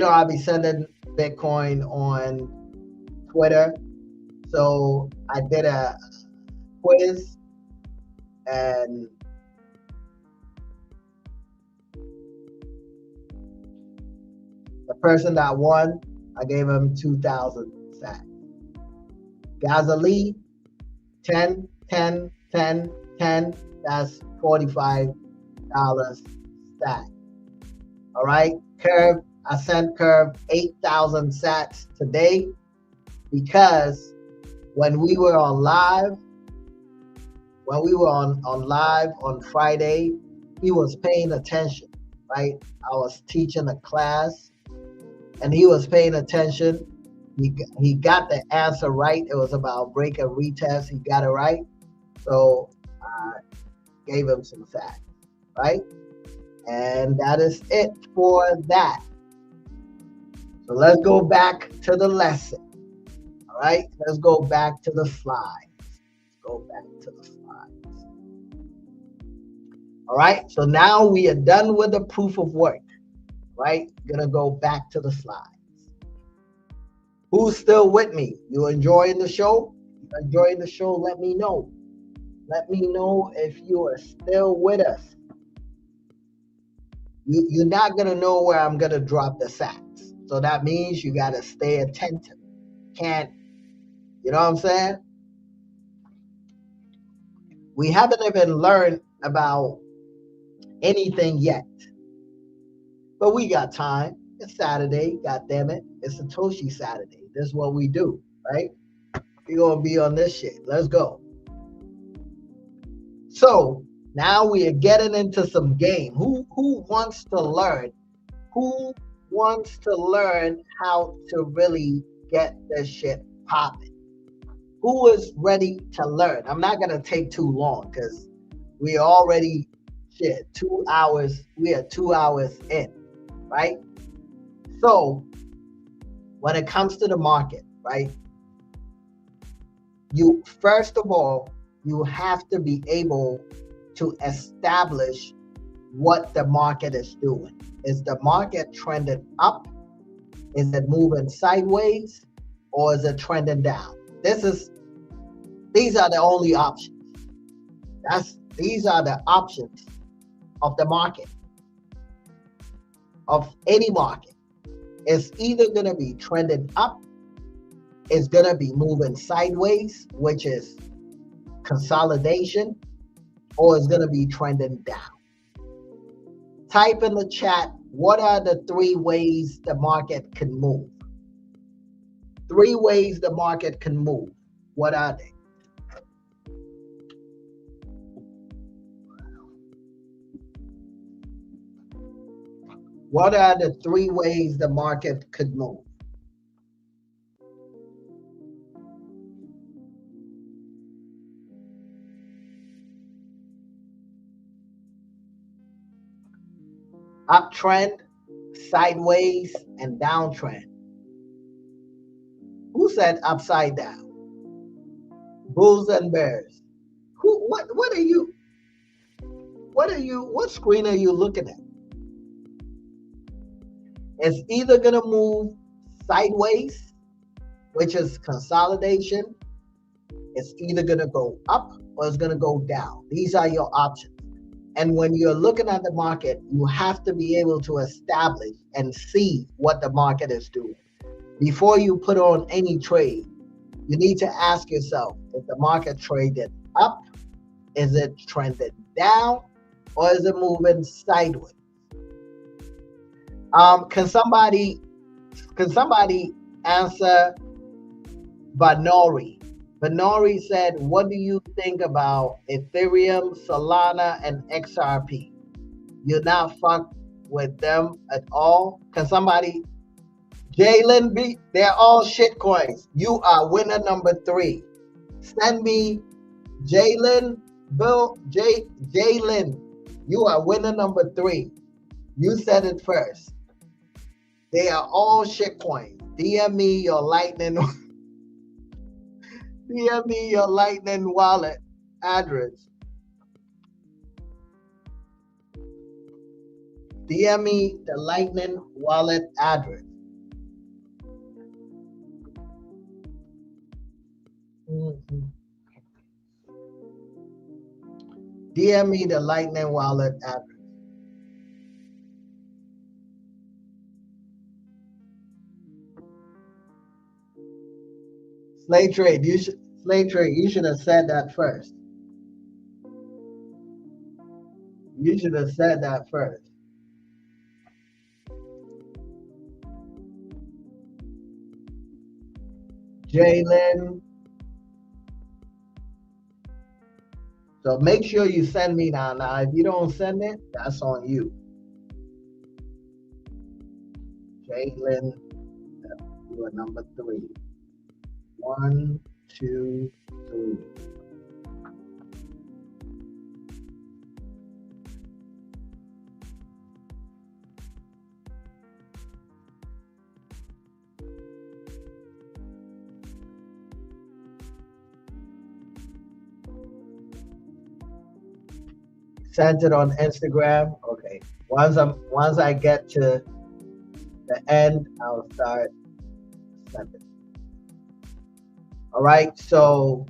I'll be sending Bitcoin on Twitter. So I did a quiz, and the person that won, I gave him 2,000 sats. Gasoline, 10, 10, 10, 10, that's $45 stat. All right, Curve, I sent Curve 8,000 sats today because when we were on live, on live on Friday, he was paying attention, right? I was teaching a class and he was paying attention. He got the answer right. It was about break and retest. He got it right. So I gave him some sats, right? And that is it for that. So let's go back to the lesson. All right, let's go back to the slides. Go back to the slides. All right, so now we are done with the proof of work, right? Gonna go back to the slides. Who's still with me? You enjoying the show? You enjoying the show? Let me know. Let me know if you are still with us. You're not gonna know where I'm gonna drop the sats. So that means you gotta stay attentive. Can't, you know what I'm saying? We haven't even learned about anything yet. But we got time. It's Saturday, god damn it. It's Satoshi Saturday. This is what we do, right? We're gonna be on this shit. Let's go. So now we are getting into some game. Who wants to learn? Who wants to learn how to really get this shit popping? Who is ready to learn? I'm not gonna take too long because we already 2 hours. We are 2 hours in, right? So when it comes to the market, right? You first of all, you have to be able to establish what the market is doing. Is the market trending up? Is it moving sideways? Or is it trending down? These are the only options. These are the options of the market, of any market. It's either going to be trending up, it's going to be moving sideways, which is consolidation, or it's going to be trending down. Type in the chat, what are the 3 ways the market can move? 3 ways the market can move. What are they? What are the 3 ways the market could move? Uptrend, sideways, and downtrend. Who said upside down? Bulls and bears. What screen are you looking at? It's either gonna move sideways, which is consolidation. It's either gonna go up or it's gonna go down. These are your options. And when you're looking at the market, you have to be able to establish and see what the market is doing. Before you put on any trade, you need to ask yourself, is the market traded up? Is it trending down? Or is it moving sideways? Can somebody answer binary Benori said, what do you think about Ethereum, Solana, and XRP? You're not fuck with them at all? Can somebody, Jalen B, they're all shit coins. You are winner number 3. Send me Jalen, Jalen, you are winner number 3. You said it first. They are all shit coins. DM me your lightning. DM me your lightning wallet address. DM me the lightning wallet address. DM me the lightning wallet address. Slave trade, you should have said that first. You should have said that first. Jalen. So make sure you send me now. Now, if you don't send it, that's on you. Jalen, you are number 3. 1, 2, 3. Sent it on Instagram. Okay. Once I get to the end, I'll start sending. All right. So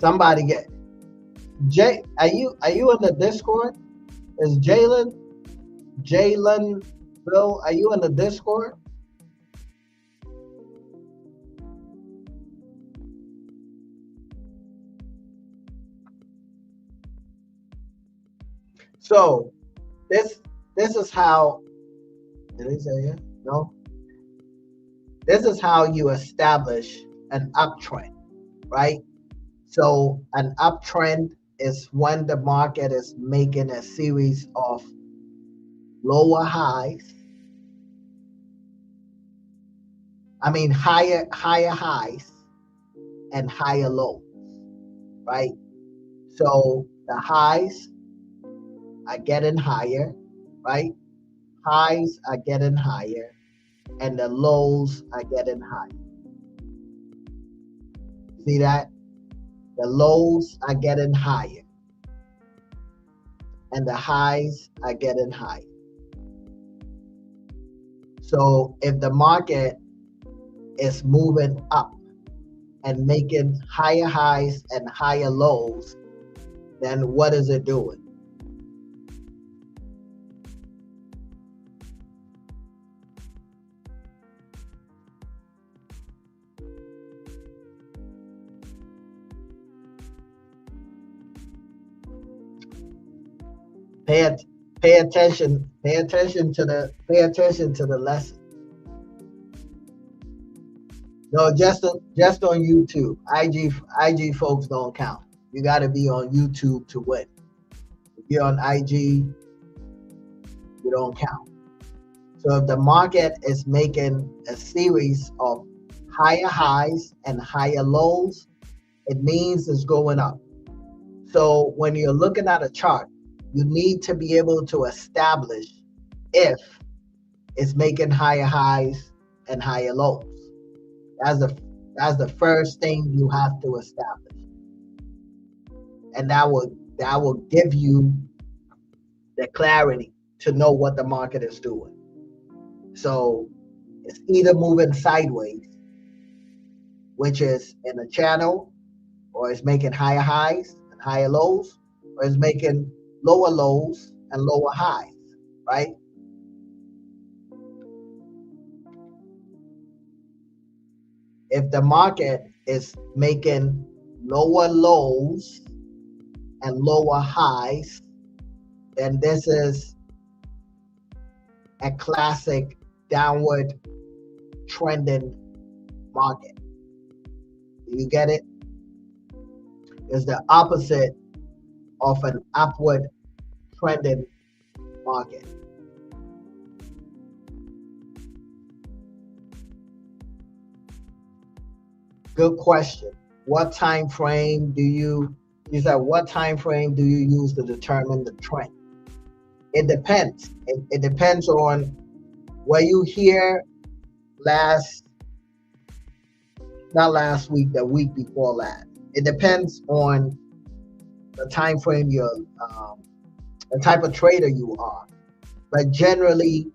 somebody get Jay. Are you in the Discord? Is Jalen Bill? Are you in the Discord? So this is how. Did he say it? No. This is how you establish an uptrend, right? So an uptrend is when the market is making a series of lower highs. I mean higher highs and higher lows, right? So the highs are getting higher, right? Highs are getting higher and the lows are getting higher. See that? The lows are getting higher and the highs are getting higher. So if the market is moving up and making higher highs and higher lows, then what is it doing? Pay attention to the lesson. No, just on YouTube. IG folks don't count. You got to be on YouTube to win. If you're on IG, you don't count. So if the market is making a series of higher highs and higher lows, it means it's going up. So when you're looking at a chart, you need to be able to establish if it's making higher highs and higher lows. That's the first thing you have to establish, and that will give you the clarity to know what the market is doing. So it's either moving sideways, which is in a channel, or it's making higher highs and higher lows, or it's making lower lows and lower highs, right? If the market is making lower lows and lower highs, then this is a classic downward trending market. Do you get it? It's the opposite of an upward trending market. Good question. What time frame do you said what time frame do you use to determine the trend? It depends. It depends on were you here not last week, the week before last. It depends on the time frame the type of trader you are. But generally,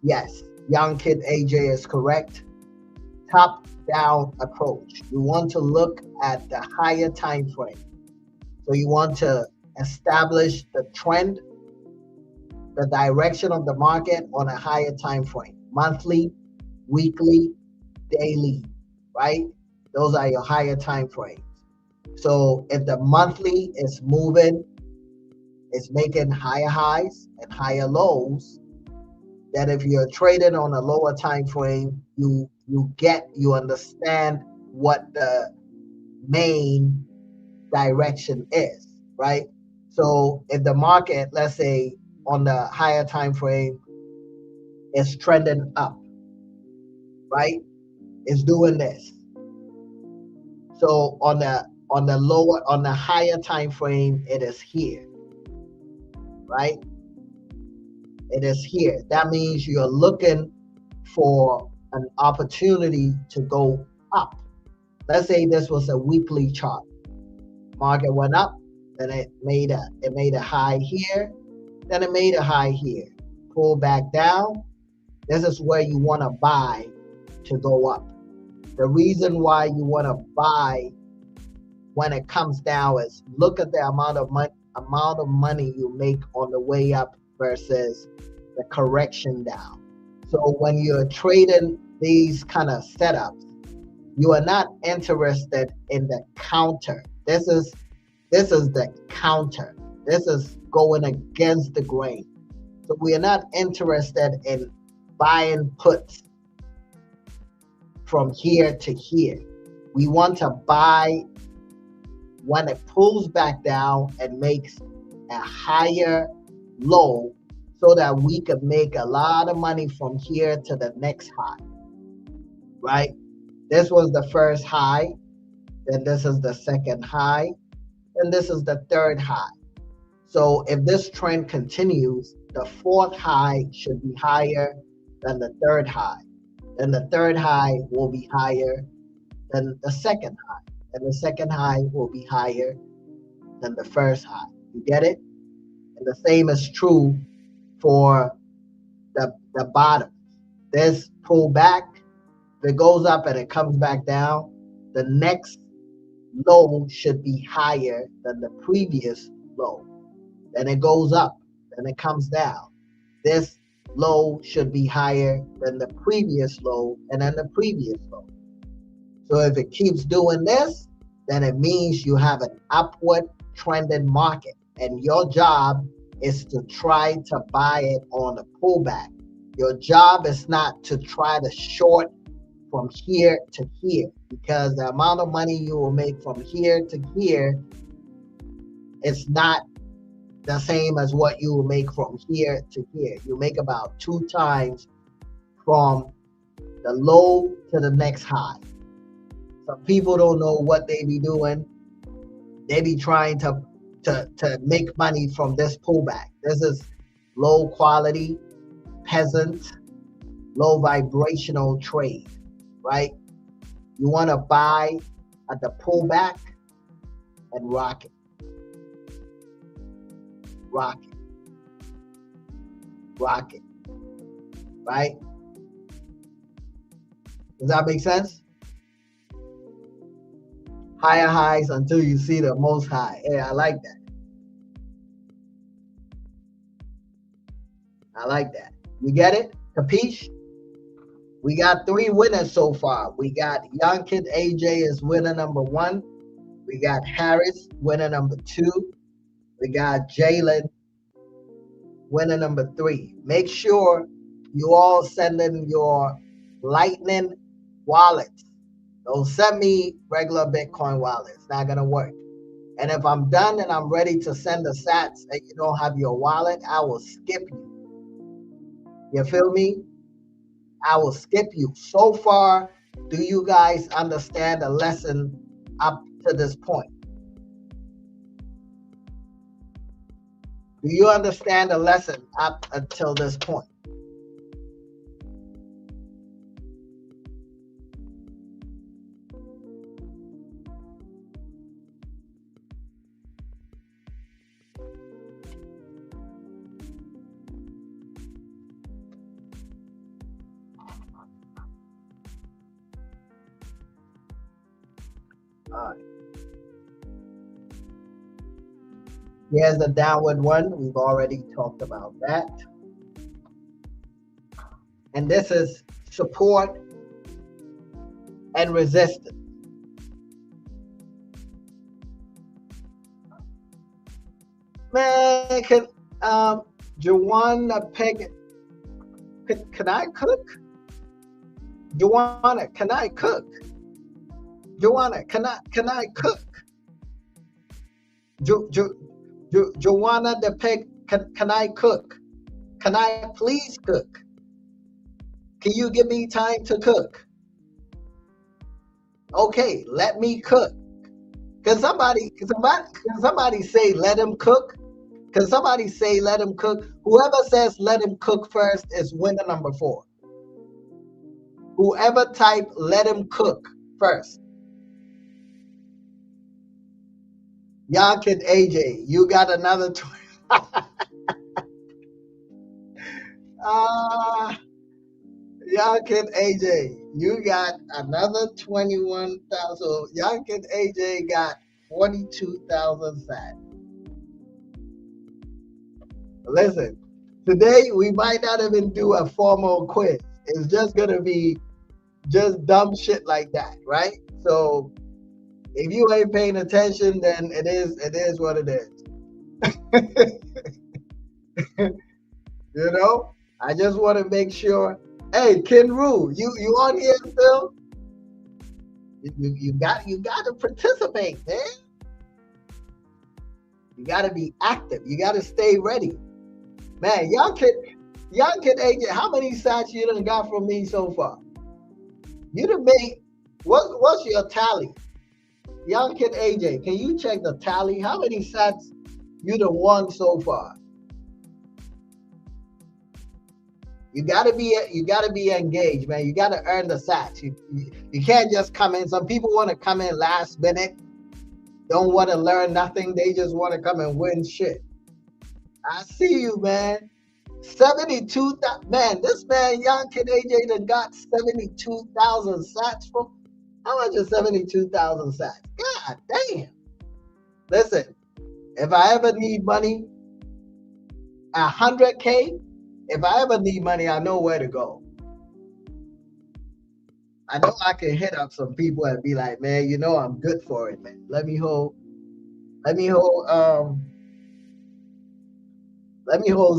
yes, young kid AJ is correct. Top down approach. You want to look at the higher time frame. So you want to establish the trend, the direction of the market on a higher time frame. Monthly, weekly, daily, right? Those are your higher time frames. So if the monthly is moving, it's making higher highs and higher lows, that if you're trading on a lower time frame, you understand what the main direction is, right? So if the market, let's say on the higher time frame, is trending up, right? It's doing this. So on the higher time frame, it is here, right? It is here. That means you're looking for an opportunity to go up. Let's say this was a weekly chart. Market went up, then it made a high here, then it made a high here. Pull back down. This is where you want to buy to go up. The reason why you want to buy when it comes down is look at the amount of money you make on the way up versus the correction down. So when you're trading these kind of setups, you are not interested in the counter. This is the counter. This is going against the grain. So we are not interested in buying puts from here to here. We want to buy when it pulls back down and makes a higher low so that we can make a lot of money from here to the next high, right? This was the first high, then this is the second high, and this is the third high. So if this trend continues, the fourth high should be higher than the third high. Then the third high will be higher than the second high. And the second high will be higher than the first high. You get it? And the same is true for the bottom. This pull back, if it goes up and it comes back down, the next low should be higher than the previous low. Then it goes up, then it comes down. This low should be higher than the previous low and then the previous low. So if it keeps doing this, then it means you have an upward trending market. And your job is to try to buy it on a pullback. Your job is not to try to short from here to here, because the amount of money you will make from here to here is not the same as what you will make from here to here. You make about 2 times from the low to the next high. Some people don't know what they be doing. They be trying to make money from this pullback. This is low quality, peasant, low vibrational trade, right? You want to buy at the pullback and rock it. Rock it. Rock it. Right? Does that make sense? Higher highs until you see the most high. Hey, I like that. I like that. You get it? Capiche? We got 3 winners so far. We got Young Kid AJ is winner number 1. We got Harris, winner number 2. We got Jalen, winner number 3. Make sure you all send in your Lightning wallets Don't send me regular Bitcoin wallet. It's not gonna work. And if I'm done and I'm ready to send the sats and you don't have your wallet, I will skip you. You feel me? I will skip you. So far, do you guys understand the lesson up to this point? Do you understand the lesson up until this point? All right. Here's the downward one. We've already talked about that. And this is support and resistance. Man, can Joanna Peg, can I cook? Joanna, can I cook? Joanna, can I cook? Joanna the Peg, can I cook? Can I please cook? Can you give me time to cook? Okay, let me cook. Can somebody say let him cook? Can somebody say let him cook? Whoever says let him cook first is winner number 4. Whoever type let him cook first. Yankin AJ, you got another 20. Yankin AJ, you got another 21,000. So Yankin AJ got 42,000 sats. Listen, today we might not even do a formal quiz. It's just gonna be just dumb shit like that, right? So if you ain't paying attention, then it is what it is. You know, I just want to make sure. Hey, Kenru, you on here still? You got to participate, man. You got to be active. You got to stay ready, man. Y'all can AJ, how many sats you done got from me so far? You done made what's your tally? Young Kid AJ, can you check the tally? How many sats you done won so far? You gotta be engaged, man. You gotta earn the sats. You can't just come in. Some people want to come in last minute, don't want to learn nothing. They just want to come and win shit. I see you, man. 72,000. Man, this man, Young Kid AJ, done got 72,000 sats from. How much is 72,000 sats? God damn. Listen, if I ever need money, 100K, if I ever need money, I know where to go. I know I can hit up some people and be like, man, you know I'm good for it, man. Let me hold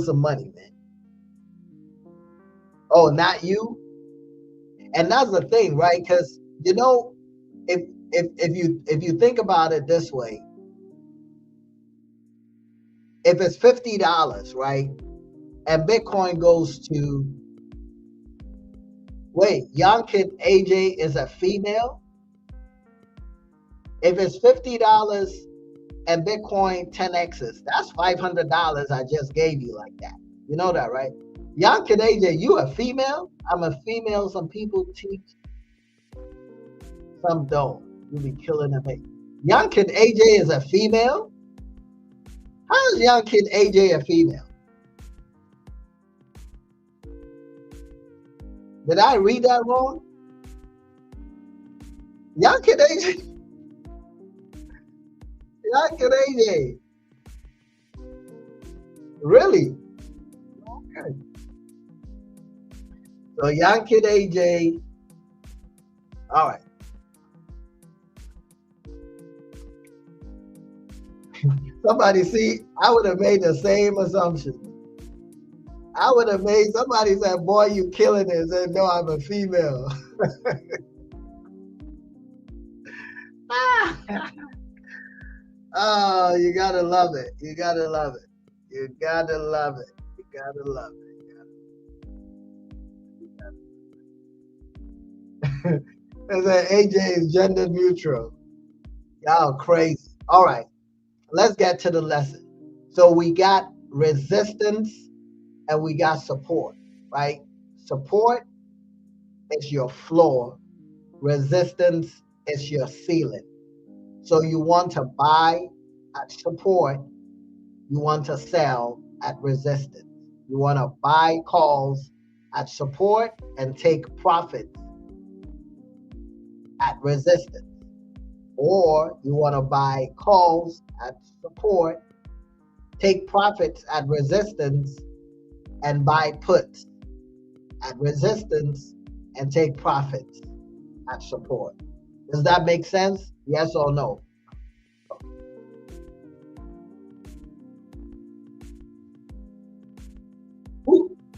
some money, man. Oh, not you? And that's the thing, right? Because you know, if you think about it this way, if it's $50, right, and Bitcoin goes to, wait, Young Kid AJ is a female. If it's $50 and Bitcoin 10x's, that's $500 I just gave you like that. You know that, right? Young Kid AJ, you a female? I'm a female. Some people teach. Some don't. You be killing them. Young Kid AJ is a female? How is Young Kid AJ a female? Did I read that wrong? Young Kid AJ? Young Kid AJ? Really? Okay. So Young Kid AJ, all right. Somebody see, I would have made the same assumption. I would have made, somebody said, boy, you killing it. Said, no, I'm a female. Oh, you gotta love it. You gotta love it. You gotta love it. You gotta love it. And then AJ is gender neutral. Y'all crazy. All right, let's get to the lesson. So we got resistance and we got support, right? Support is your floor. Resistance is your ceiling. So you want to buy at support, you want to sell at resistance. You want to buy calls at support and take profits at resistance. Or you want to buy calls at support, take profits at resistance, and buy puts at resistance and take profits at support. Does that make sense? Yes or no?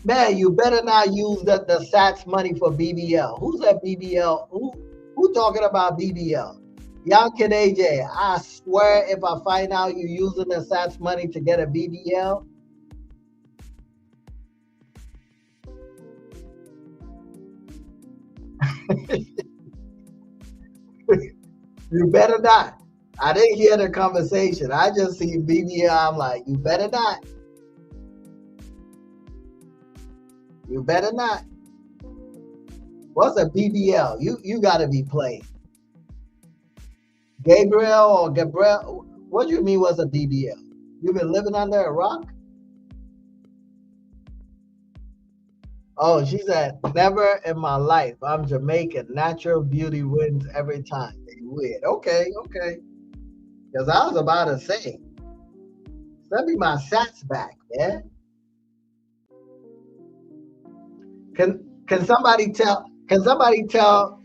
Man, you better not use the SATS money for BBL. Who's at BBL? Who talking about BBL? Young Kid AJ, I swear if I find out you using the SATS money to get a BBL, you better not. I didn't hear the conversation. I just see BBL. I'm like, you better not. You better not. What's a BBL? You gotta be playing. Gabriel or Gabriel? What do you mean what's a BBL? You been living under a rock? Oh, she said, never in my life. I'm Jamaican. Natural beauty wins every time. They weird. Okay, okay. Because I was about to say, send me my sats back, man. Can somebody tell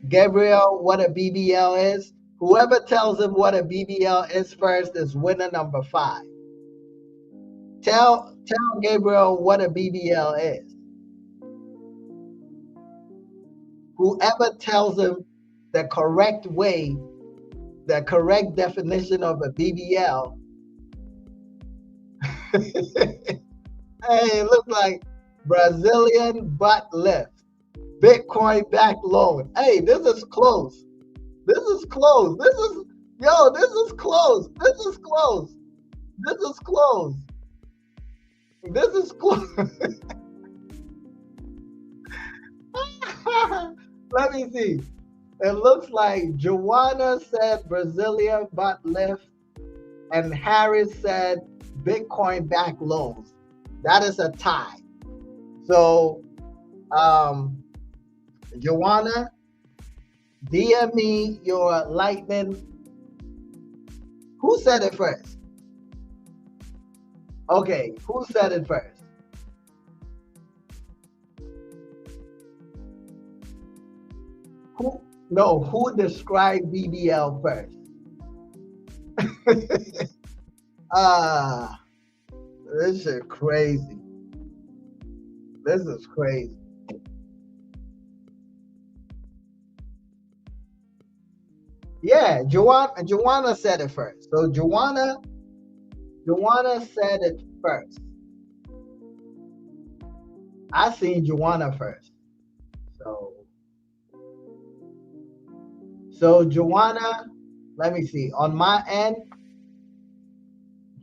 Gabriel what a BBL is? Whoever tells him what a BBL is first is winner number 5. Tell Gabriel what a BBL is. Whoever tells him the correct way, the correct definition of a BBL. Hey, it looks like Brazilian butt lift, Bitcoin back loan. Hey, this is close. This is close. This is This is close. This is close. This is close. This is close. Let me see. It looks like Joanna said Brazilian butt lift, and Harris said Bitcoin back loans. That is a tie. So, Joanna, DM me your lightning. Who said it first? Okay, who said it first? Who? No, who described BBL first? Ah, this is crazy. This is crazy. Yeah, Joanna said it first. So Joanna said it first. I seen Joanna first. So Joanna, let me see. On my end,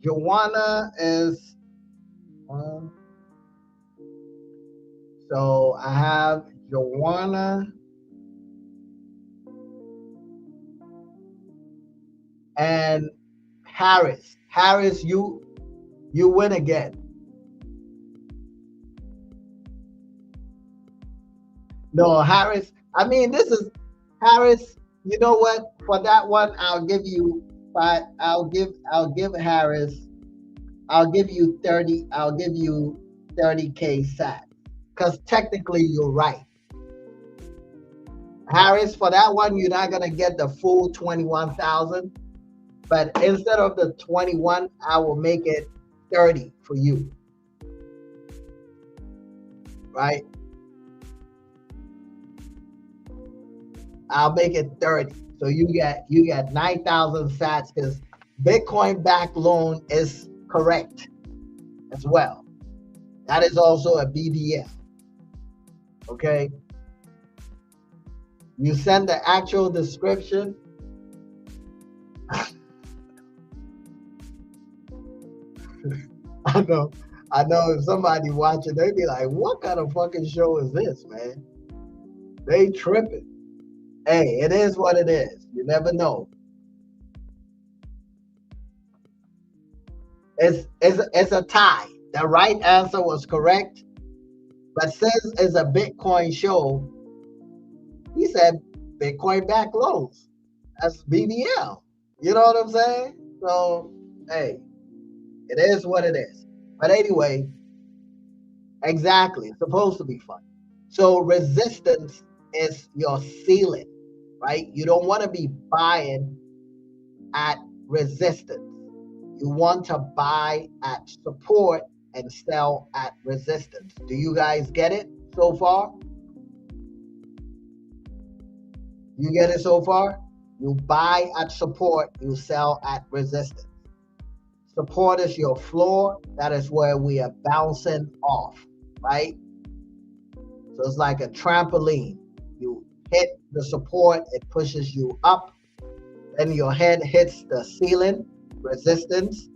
Joanna is so I have Joanna and Harris. Harris, you win again. No, Harris. I mean, this is Harris. You know what? For that one, I'll give you 5. I'll give Harris. I'll give you 30. I'll give you 30K sat. Because technically, you're right. Harris, for that one, you're not gonna get the full 21,000. But instead of the 21, I will make it 30 for you. Right? I'll make it 30. So you get 9,000 sats because Bitcoin backed loan is correct as well. That is also a BDL. Okay. You send the actual description. I know if somebody watching, they'd be like, what kind of fucking show is this, man? They tripping. Hey, it is what it is. You never know. It's a tie. The right answer was correct. But since it's a Bitcoin show, he said Bitcoin back loans. That's BBL. You know what I'm saying? So, hey, it is what it is. But anyway, exactly. It's supposed to be fun. So resistance is your ceiling, right? You don't want to be buying at resistance. You want to buy at support and sell at resistance. Do you guys get it so far? You get it so far? You buy at support, you sell at resistance. Support is your floor. That is where we are bouncing off, right? So it's like a trampoline. You hit the support, it pushes you up. Then your head hits the ceiling, resistance.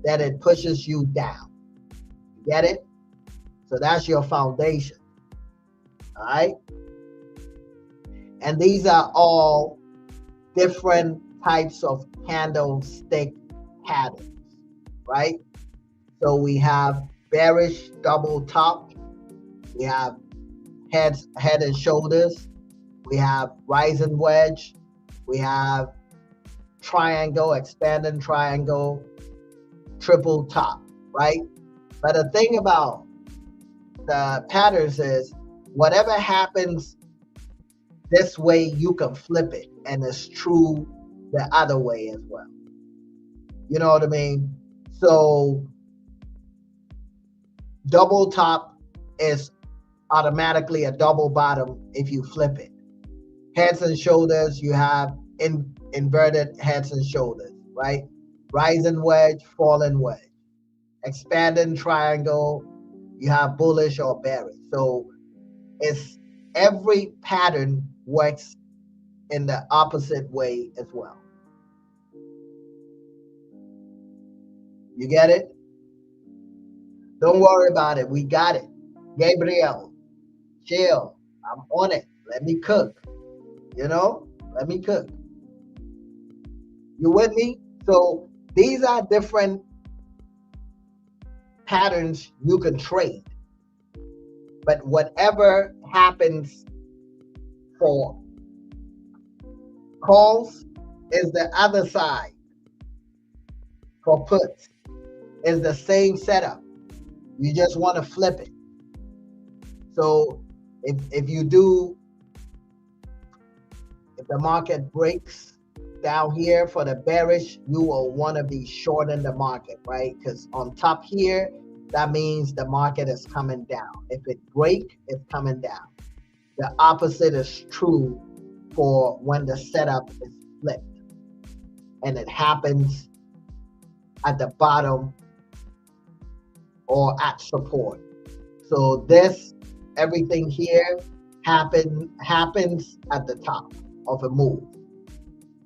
Then it pushes you down. You get it? So that's your foundation. All right? And these are all different types of candlestick patterns, right? So we have bearish double top. We have head and shoulders. We have rising wedge. We have triangle, expanding triangle, triple top, right? But the thing about the patterns is whatever happens this way, you can flip it, and it's true the other way as well. You know what I mean? So double top is automatically a double bottom if you flip it. Heads and shoulders, you have inverted heads and shoulders, right? Rising wedge, falling wedge. Expanding triangle, you have bullish or bearish. So it's every pattern works in the opposite way as well. You get it? Don't worry about it. We got it. Gabriel, chill. I'm on it. Let me cook. You know? Let me cook. You with me? So these are different patterns you can trade. But whatever happens for calls is the other side. For puts is the same setup. You just want to flip it. So if the market breaks down here for the bearish, you will want to be short in the market, right? Because on top here, that means the market is coming down. If it breaks, it's coming down. The opposite is true for when the setup is flipped and it happens at the bottom or at support. So everything here happens at the top of a move.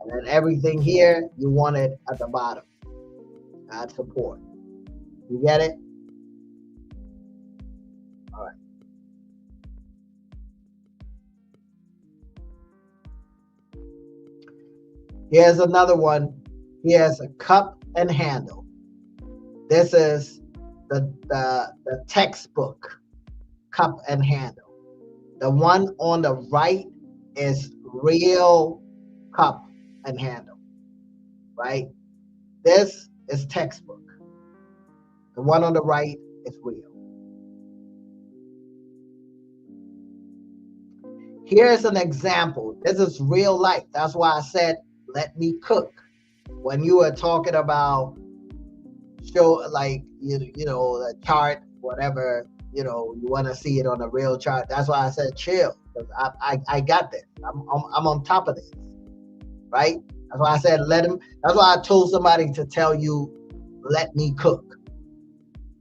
And then everything here, you want it at the bottom, at support. You get it? All right. Here's another one. Here's a cup and handle. This is the textbook cup and handle. The one on the right is real cup and handle, right? This is textbook. The one on the right is real. Here's an example. This is real life. That's why I said, let me cook. When you were talking about show, like, you know, the chart, whatever, you know, you want to see it on a real chart. That's why I said chill. Because I got this. I'm on top of this. right? That's why I said let him. That's why I told somebody to tell you, let me cook.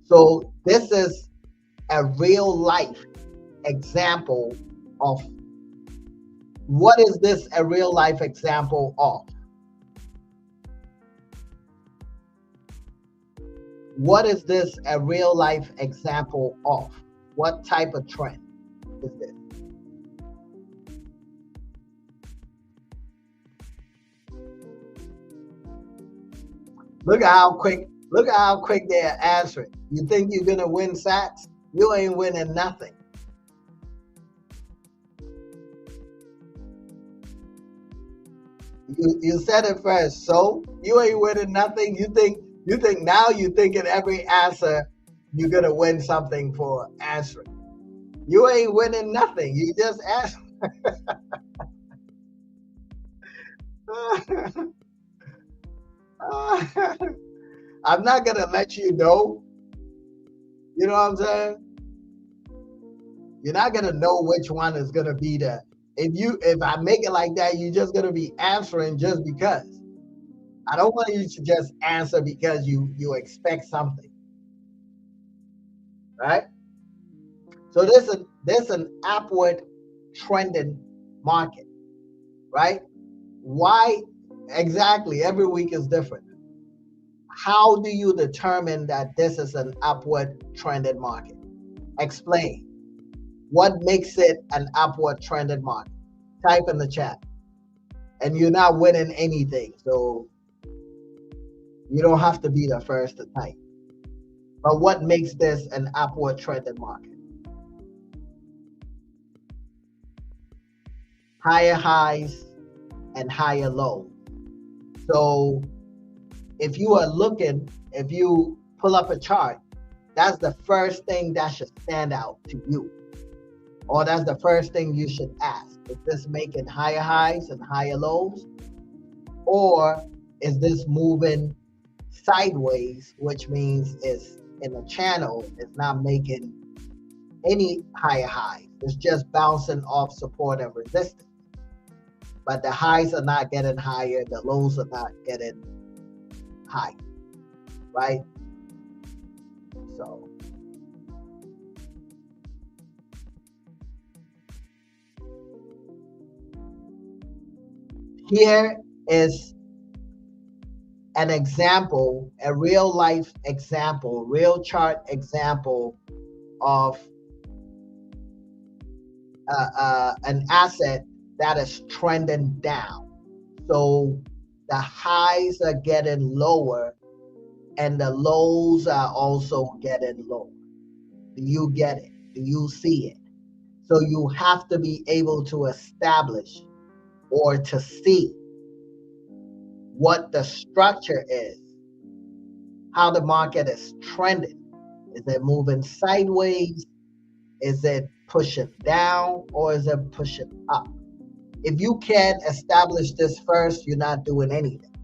So this is a real life example of what is this a real life example of? What is this a real life example of? What type of trend is this? Look at how quick they're answering. You think you're gonna win sats? You ain't winning nothing. You said it first, so you ain't winning nothing. You think now you think in every answer you're gonna win something for answering. You ain't winning nothing. You just ask. I'm not gonna let you know. You know what I'm saying? You're not gonna know which one is gonna be the. If I make it like that, you're just gonna be answering just because. I don't want you to just answer because you expect something, right? So there's an upward trending market, right? Why exactly? Every week is different. How do you determine that this is an upward trending market? Explain. What makes it an upward trending market? Type in the chat. And you're not winning anything, so you don't have to be the first to type. But what makes this an upward trending market? Higher highs and higher lows. So if you pull up a chart, that's the first thing that should stand out to you. Or that's the first thing you should ask. Is this making higher highs and higher lows? Or is this moving sideways, which means it's in a channel, it's not making any higher highs. It's just bouncing off support and resistance. But the highs are not getting higher, the lows are not getting higher, right? So here is an example, a real life example, real chart example of an asset that is trending down. So the highs are getting lower and the lows are also getting lower. Do you get it? Do you see it? So you have to be able to establish or to see what the structure is, how the market is trending. Is it moving sideways? Is it pushing down or is it pushing up? If you can't establish this first, you're not doing anything.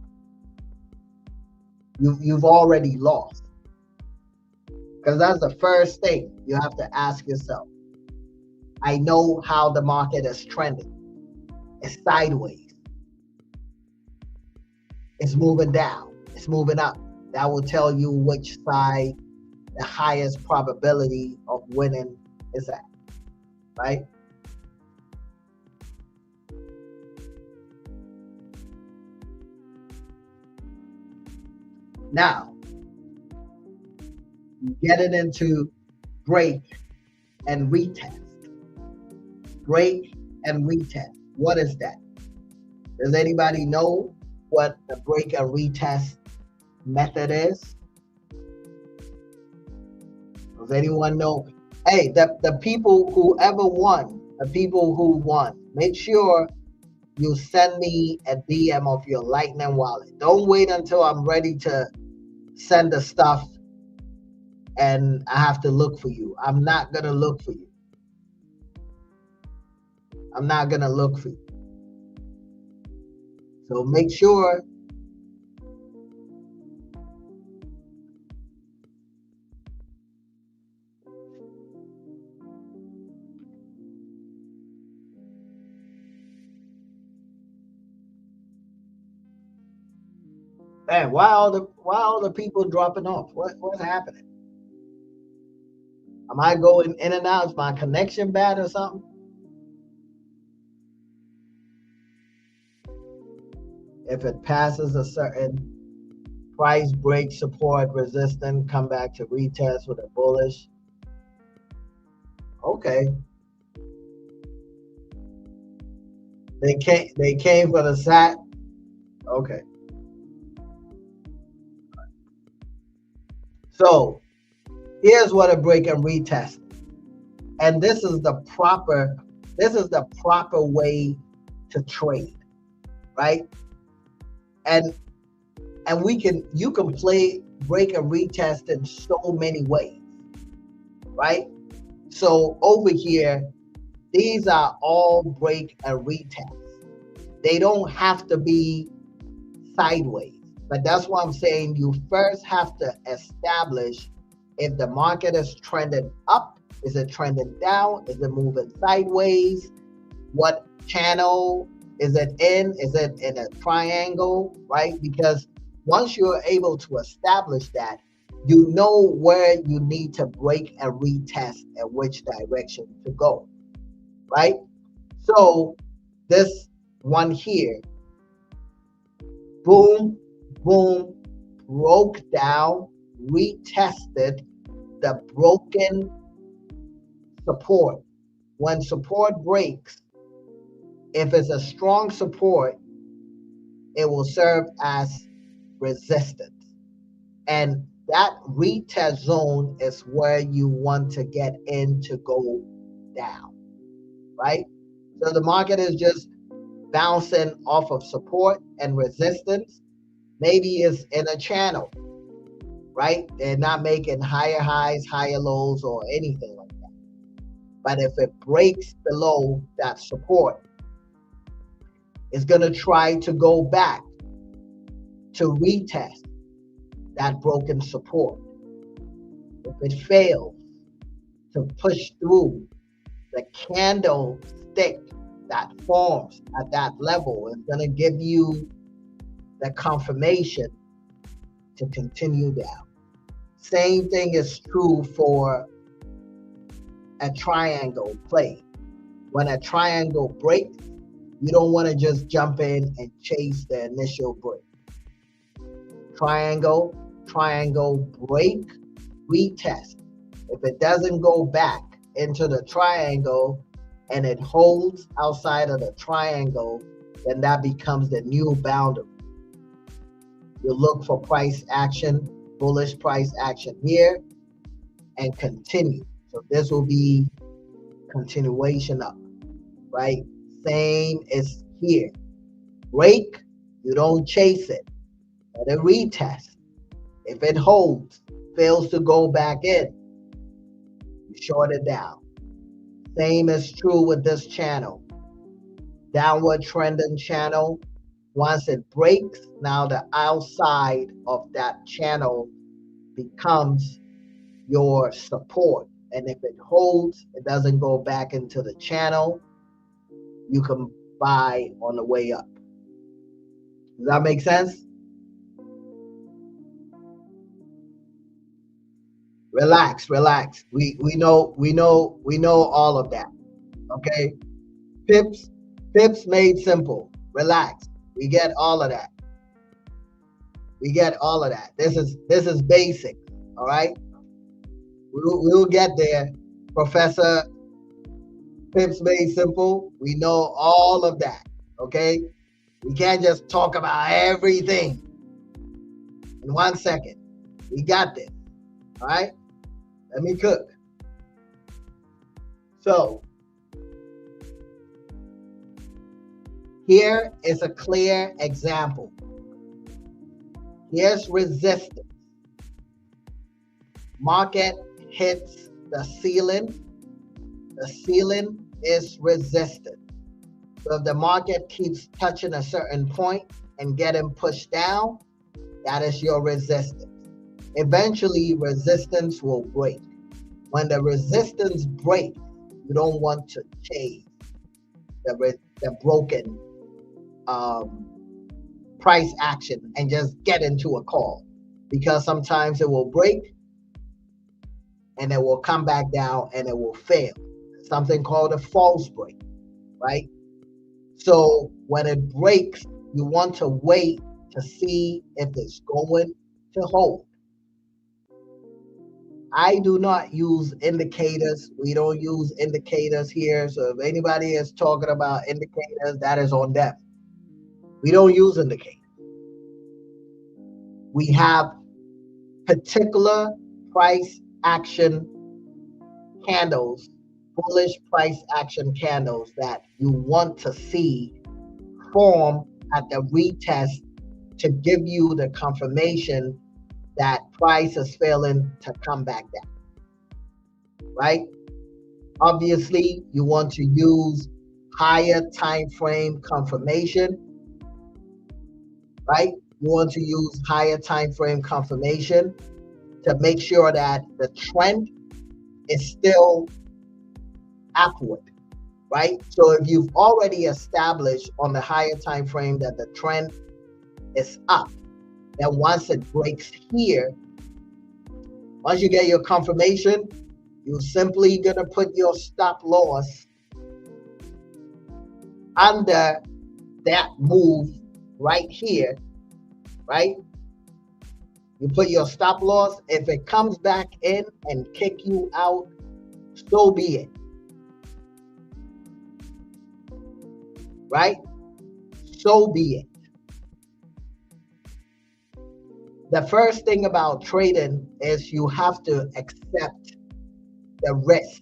You've already lost. Because that's the first thing you have to ask yourself. I know how the market is trending. It's sideways. It's moving down. It's moving up. That will tell you which side the highest probability of winning is at, right? Now, getting into break and retest. Break and retest. What is that? Does anybody know what the break and retest method is? Does anyone know? Hey, the people who ever won, the people who won, make sure you send me a DM of your Lightning wallet. Don't wait until I'm ready to send the stuff and I have to look for you. I'm not going to look for you. I'm not going to look for you. So make sure Man, why all the people dropping off? What's happening? Am I going in and out? Is my connection bad or something? If it passes a certain price break, support, resistance, come back to retest with a bullish. Okay. They came for the sat. Okay. So here's what a break and retest. And this is the proper way to trade, right? And you can play break and retest in so many ways, right? So over here, these are all break and retests. They don't have to be sideways, but that's why I'm saying you first have to establish if the market is trending up, is it trending down, is it moving sideways, what channel is it in, is it in a triangle, right? Because once you're able to establish that, you know where you need to break and retest and which direction to go, right? So this one here, boom, boom, broke down, retested the broken support. When support breaks, if it's a strong support, it will serve as resistance. And that retest zone is where you want to get in to go down, right? So the market is just bouncing off of support and resistance. Maybe it's in a channel, right? They're not making higher highs, higher lows, or anything like that. But if it breaks below that support, it's going to try to go back to retest that broken support. If it fails to push through the candlestick that forms at that level, it's going to give you the confirmation to continue down. Same thing is true for a triangle play. When a triangle breaks, you don't want to just jump in and chase the initial break. Triangle break, retest. If it doesn't go back into the triangle and it holds outside of the triangle, then that becomes the new boundary. You look for price action, bullish price action here, and continue. So this will be continuation up, right? Same as here. Break, you don't chase it. Let it retest. If it holds, fails to go back in, you short it down. Same is true with this channel. Downward trending channel. Once it breaks, now the outside of that channel becomes your support. And if it holds, it doesn't go back into the channel, you can buy on the way up. Does that make sense? Relax. We know all of that. Okay? Pips made simple. Relax. We get all of that. This is basic. All right? We'll get there. Professor Pips made simple. We know all of that. Okay? We can't just talk about everything in 1 second. We got this. All right? Let me cook. So, here is a clear example. Here's resistance. Market hits the ceiling. The ceiling is resistance. So if the market keeps touching a certain point and getting pushed down, that is your resistance. Eventually, resistance will break. When the resistance breaks, you don't want to chase the broken price action and just get into a call, because sometimes it will break and it will come back down and it will fail. Something called a false break, right? So when it breaks, you want to wait to see if it's going to hold. I do not use indicators. We don't use indicators here. So if anybody is talking about indicators, that is on them. We don't use indicators. We have particular price action candles, bullish price action candles that you want to see form at the retest to give you the confirmation that price is failing to come back down, right? Obviously, you want to use higher time frame confirmation, right? You want to use higher time frame confirmation to make sure that the trend is still upward, right? So if you've already established on the higher time frame that the trend is up, then once it breaks here, once you get your confirmation, you're simply gonna put your stop loss under that move right here, right? You put your stop loss. If it comes back in and kick you out, so be it, right? So be it. The first thing about trading is you have to accept the risk,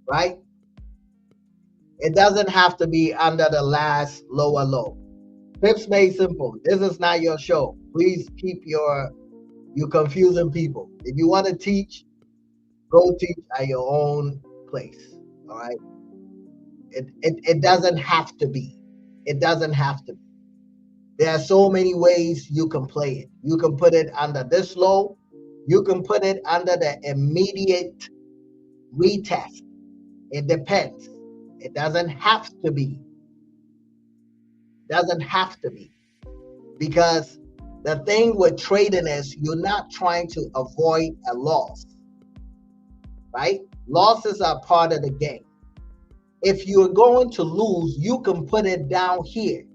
right? It doesn't have to be under the last lower low. Tips made simple. This is not your show. Please keep you confusing people. If you want to teach, go teach at your own place. All right. It doesn't have to be. It doesn't have to be. There are so many ways you can play it. You can put it under this low. You can put it under the immediate retest. It depends. It doesn't have to be. Doesn't have to be. Because the thing with trading is you're not trying to avoid a loss, right? Losses are part of the game. If you're going to lose, you can put it down here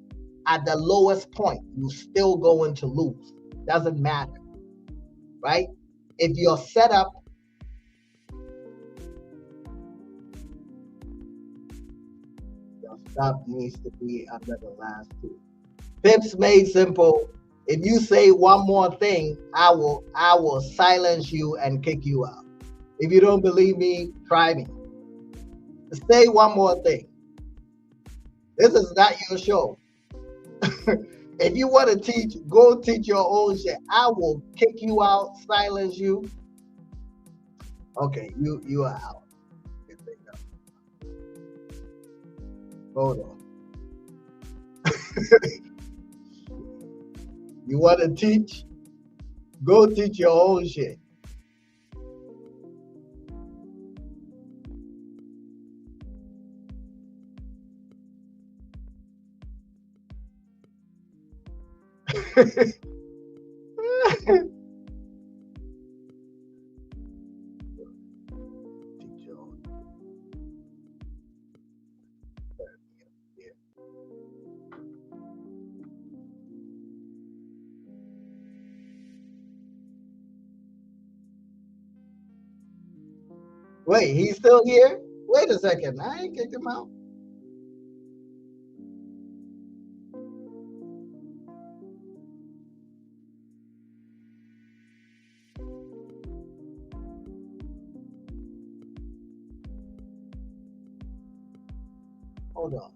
at the lowest point. You're still going to lose. Doesn't matter, right? If your setup your stop needs to be under the last two. Pips made simple. If you say one more thing, I will silence you and kick you out. If you don't believe me, try me. Say one more thing. This is not your show. If you want to teach, go teach your own shit. I will kick you out, silence you. Okay, you are out. Hold on. You want to teach? Go teach your own shit. Wait, he's still here? Wait a second. I ain't kicked him out. Hold on.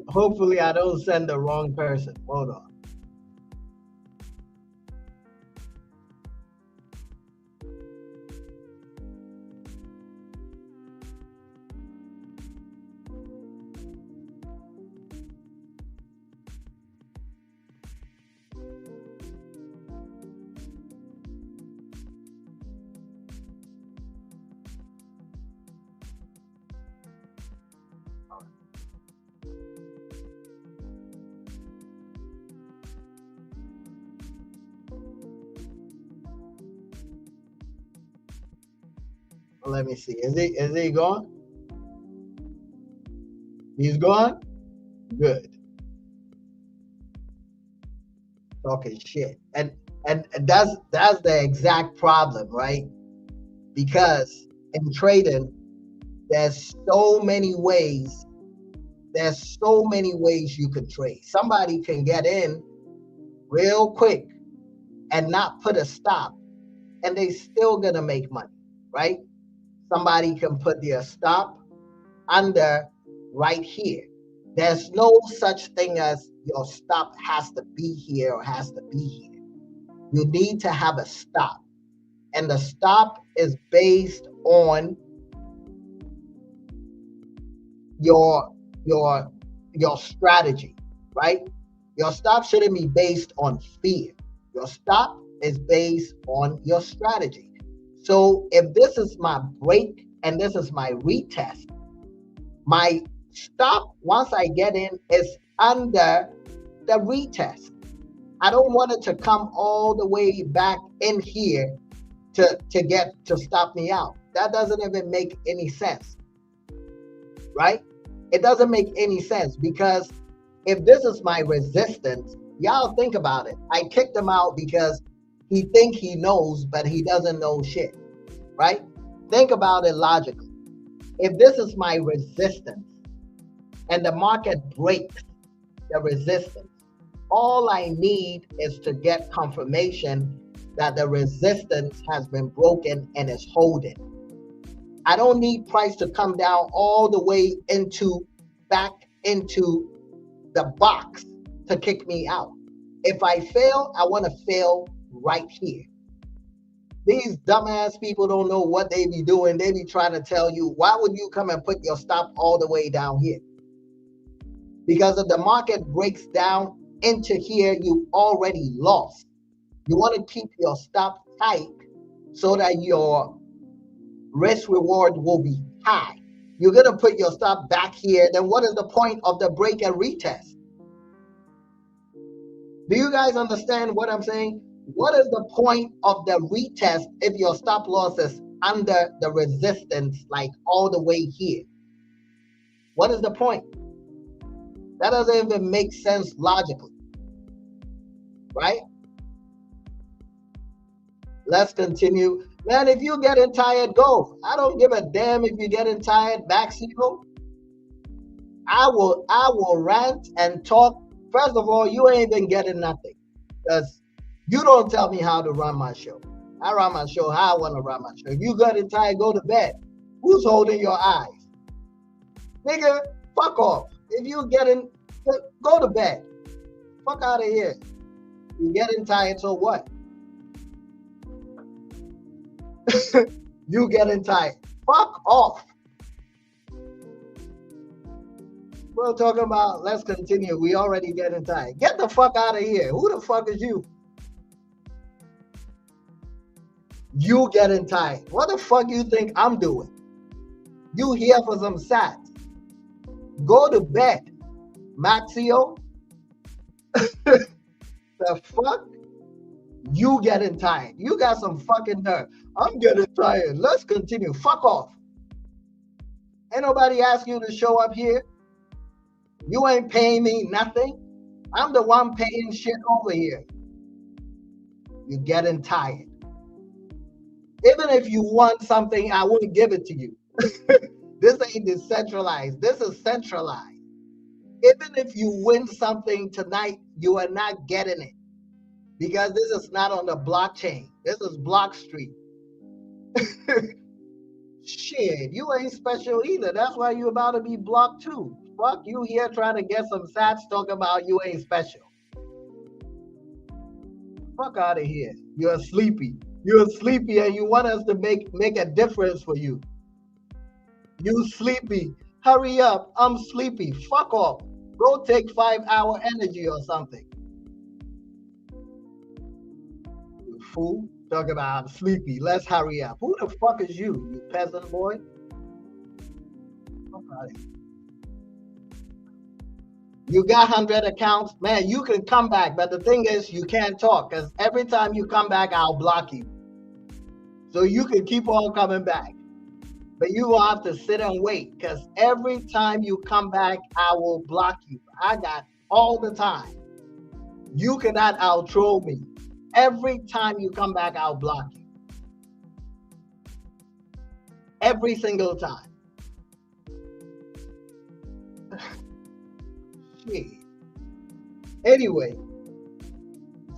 Hopefully I don't send the wrong person. Hold on. Let me see. Is he gone? He's gone? Good. Talking shit. And that's the exact problem, right? Because in trading, there's so many ways. There's so many ways you can trade. Somebody can get in real quick and not put a stop, and they still gonna make money, right? Somebody can put their stop under right here. There's no such thing as your stop has to be here or has to be here. You need to have a stop, and the stop is based on your your your strategy, right? Your stop shouldn't be based on fear. Your stop is based on your strategy. So if this is my break and this is my retest, my stop once I get in is under the retest. I don't want it to come all the way back in here to stop me out. That doesn't even make any sense, right? It doesn't make any sense because if this is my resistance, y'all think about it. I kicked him out because he think he knows, but he doesn't know shit, right? Think about it logically. If this is my resistance and the market breaks the resistance, all I need is to get confirmation that the resistance has been broken and is holding. I don't need price to come down all the way back into the box to kick me out. If I fail, I want to fail right here. These dumbass people don't know what they be doing. They be trying to tell you, why would you come and put your stop all the way down here? Because if the market breaks down into here, you already lost. You want to keep your stop tight so that your risk reward will be high. You're going to put your stop back here. Then what is the point of the break and retest? Do you guys understand what I'm saying? What is the point of the retest if your stop loss is under the resistance, like all the way here? What is the point? That doesn't even make sense logically, right? Let's continue. Man, if you're getting tired, go. I don't give a damn if you're getting tired, Maximo. I will rant and talk. First of all, you ain't even getting nothing. Because you don't tell me how to run my show. I run my show how I want to run my show. If you getting tired, go to bed. Who's holding your eyes? Nigga, fuck off. If you getting, go to bed. Fuck out of here. You getting tired, so what? You getting tired. Fuck off. We're talking about, let's continue. We already getting tired. Get the fuck out of here. Who the fuck is you? You getting tired. What the fuck you think I'm doing? You here for some sats. Go to bed, Maxio. The fuck? You getting tired. You got some fucking nerve. I'm getting tired. Let's continue. Fuck off. Ain't nobody ask you to show up here. You ain't paying me nothing. I'm the one paying shit over here. You're getting tired. Even if you want something, I wouldn't give it to you. This ain't decentralized. This is centralized. Even if you win something tonight, you are not getting it. Because this is not on the blockchain. This is Block Street. Shit, you ain't special either. That's why you about to be blocked too. Fuck, you here trying to get some sats talking about you ain't special. Fuck out of here. You're sleepy. You're sleepy and you want us to make a difference for you. You sleepy. Hurry up. I'm sleepy. Fuck off. Go take 5-hour energy or something. You fool. Talking about I'm sleepy. Let's hurry up. Who the fuck is you, you peasant boy? Fuck out of here. You got 100 accounts, man, you can come back, but the thing is you can't talk because every time you come back, I'll block you. So you can keep on coming back. But you will have to sit and wait, because every time you come back, I will block you. I got all the time. You cannot outro me. Every time you come back, I'll block you. Every single time. Shit. Anyway,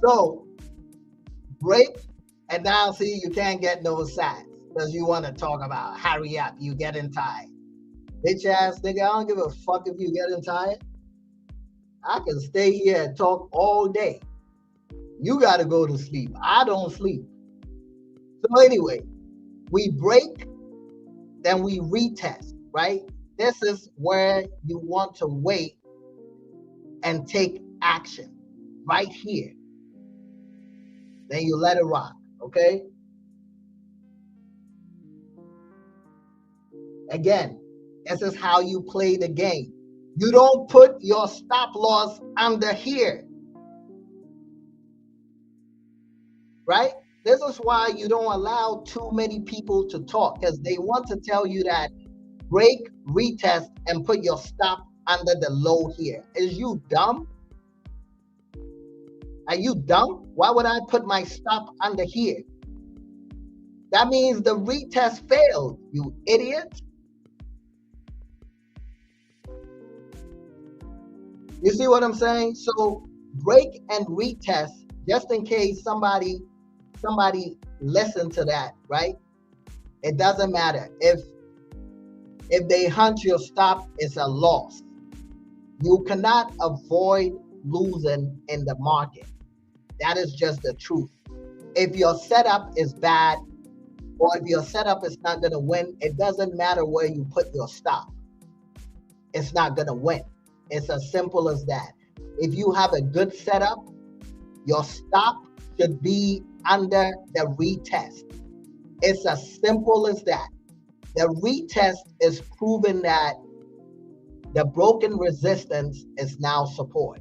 so break, and now see, you can't get no sats because you want to talk about hurry up, you getting tired. Bitch ass nigga, I don't give a fuck if you getting tired. I can stay here and talk all day. You got to go to sleep. I don't sleep. So anyway, we break, then we retest, right? This is where you want to wait and take action right here. Then you let it rock, okay? Again, this is how you play the game. You don't put your stop loss under here, right? This is why you don't allow too many people to talk, because they want to tell you that break, retest, and put your stop under the low here. Is you dumb? Are you dumb? Why would I put my stop under here? That means the retest failed, you idiot. You see what I'm saying? So break and retest, just in case somebody listen to that, right? It doesn't matter. If they hunt your stop, it's a loss. You cannot avoid losing in the market. That is just the truth. If your setup is bad, or if your setup is not going to win, it doesn't matter where you put your stop. It's not going to win. It's as simple as that. If you have a good setup, your stop should be under the retest. It's as simple as that. The retest is proving that the broken resistance is now support.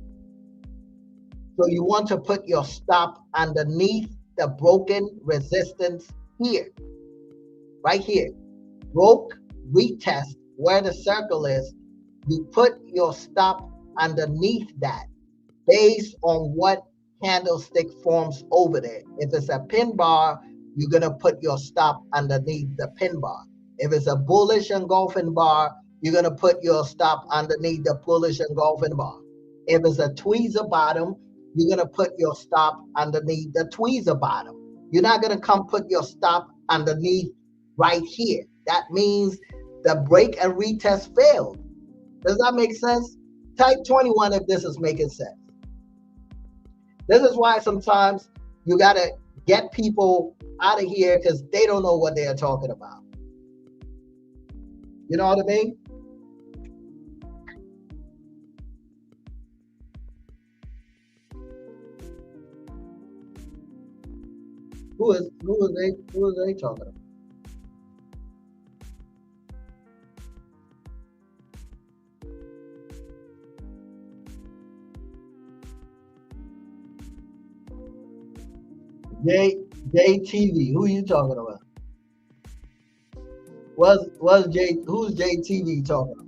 So you want to put your stop underneath the broken resistance here, right here. Broke, retest, where the circle is, you put your stop underneath that based on what candlestick forms over there. If it's a pin bar, you're going to put your stop underneath the pin bar. If it's a bullish engulfing bar, you're going to put your stop underneath the bullish engulfing bar. If it's a tweezer bottom, you're going to put your stop underneath the tweezer bottom. You're not going to come put your stop underneath right here. That means the break and retest failed. Does that make sense? Type 21 if this is making sense. This is why sometimes you got to get people out of here, because they don't know what they're talking about. You know what I mean? Who is they talking about? JTV. Who you talking about? Who's JTV talking about?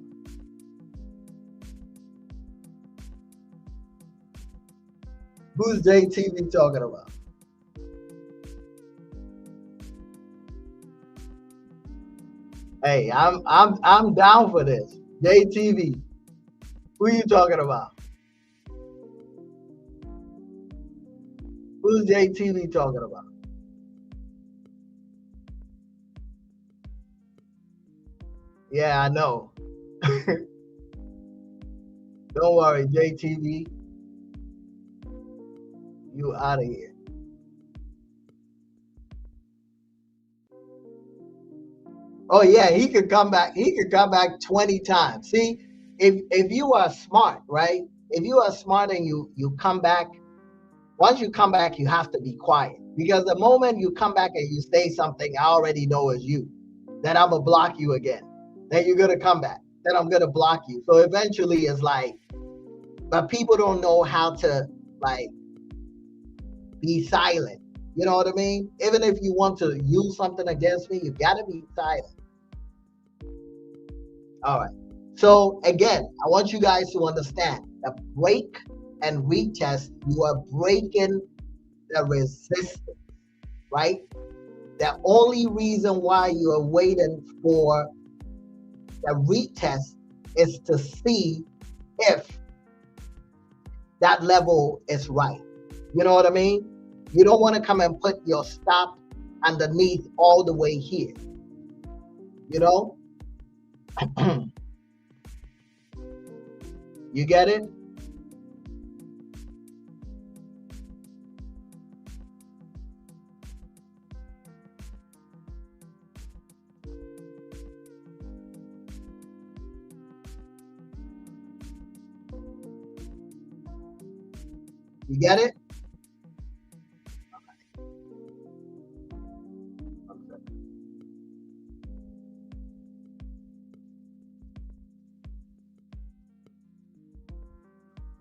Who's JTV talking about? Hey, I'm down for this. JTV. Who you talking about? Who's JTV talking about? Yeah, I know. Don't worry, JTV. You out of here. Oh yeah, he could come back. He could come back 20 times. See, if you are smart, right? If you are smart and you come back, once you come back, you have to be quiet, because the moment you come back and you say something I already know is you, then I'm gonna block you again. Then you're gonna come back. Then I'm gonna block you. So eventually, it's like, but people don't know how to like be silent. You know what I mean? Even if you want to use something against me, you gotta be silent. All right. So again, I want you guys to understand the break and retest, you are breaking the resistance, right? The only reason why you are waiting for the retest is to see if that level is right. You know what I mean? You don't want to come and put your stop underneath all the way here. You know? You get it? You get it?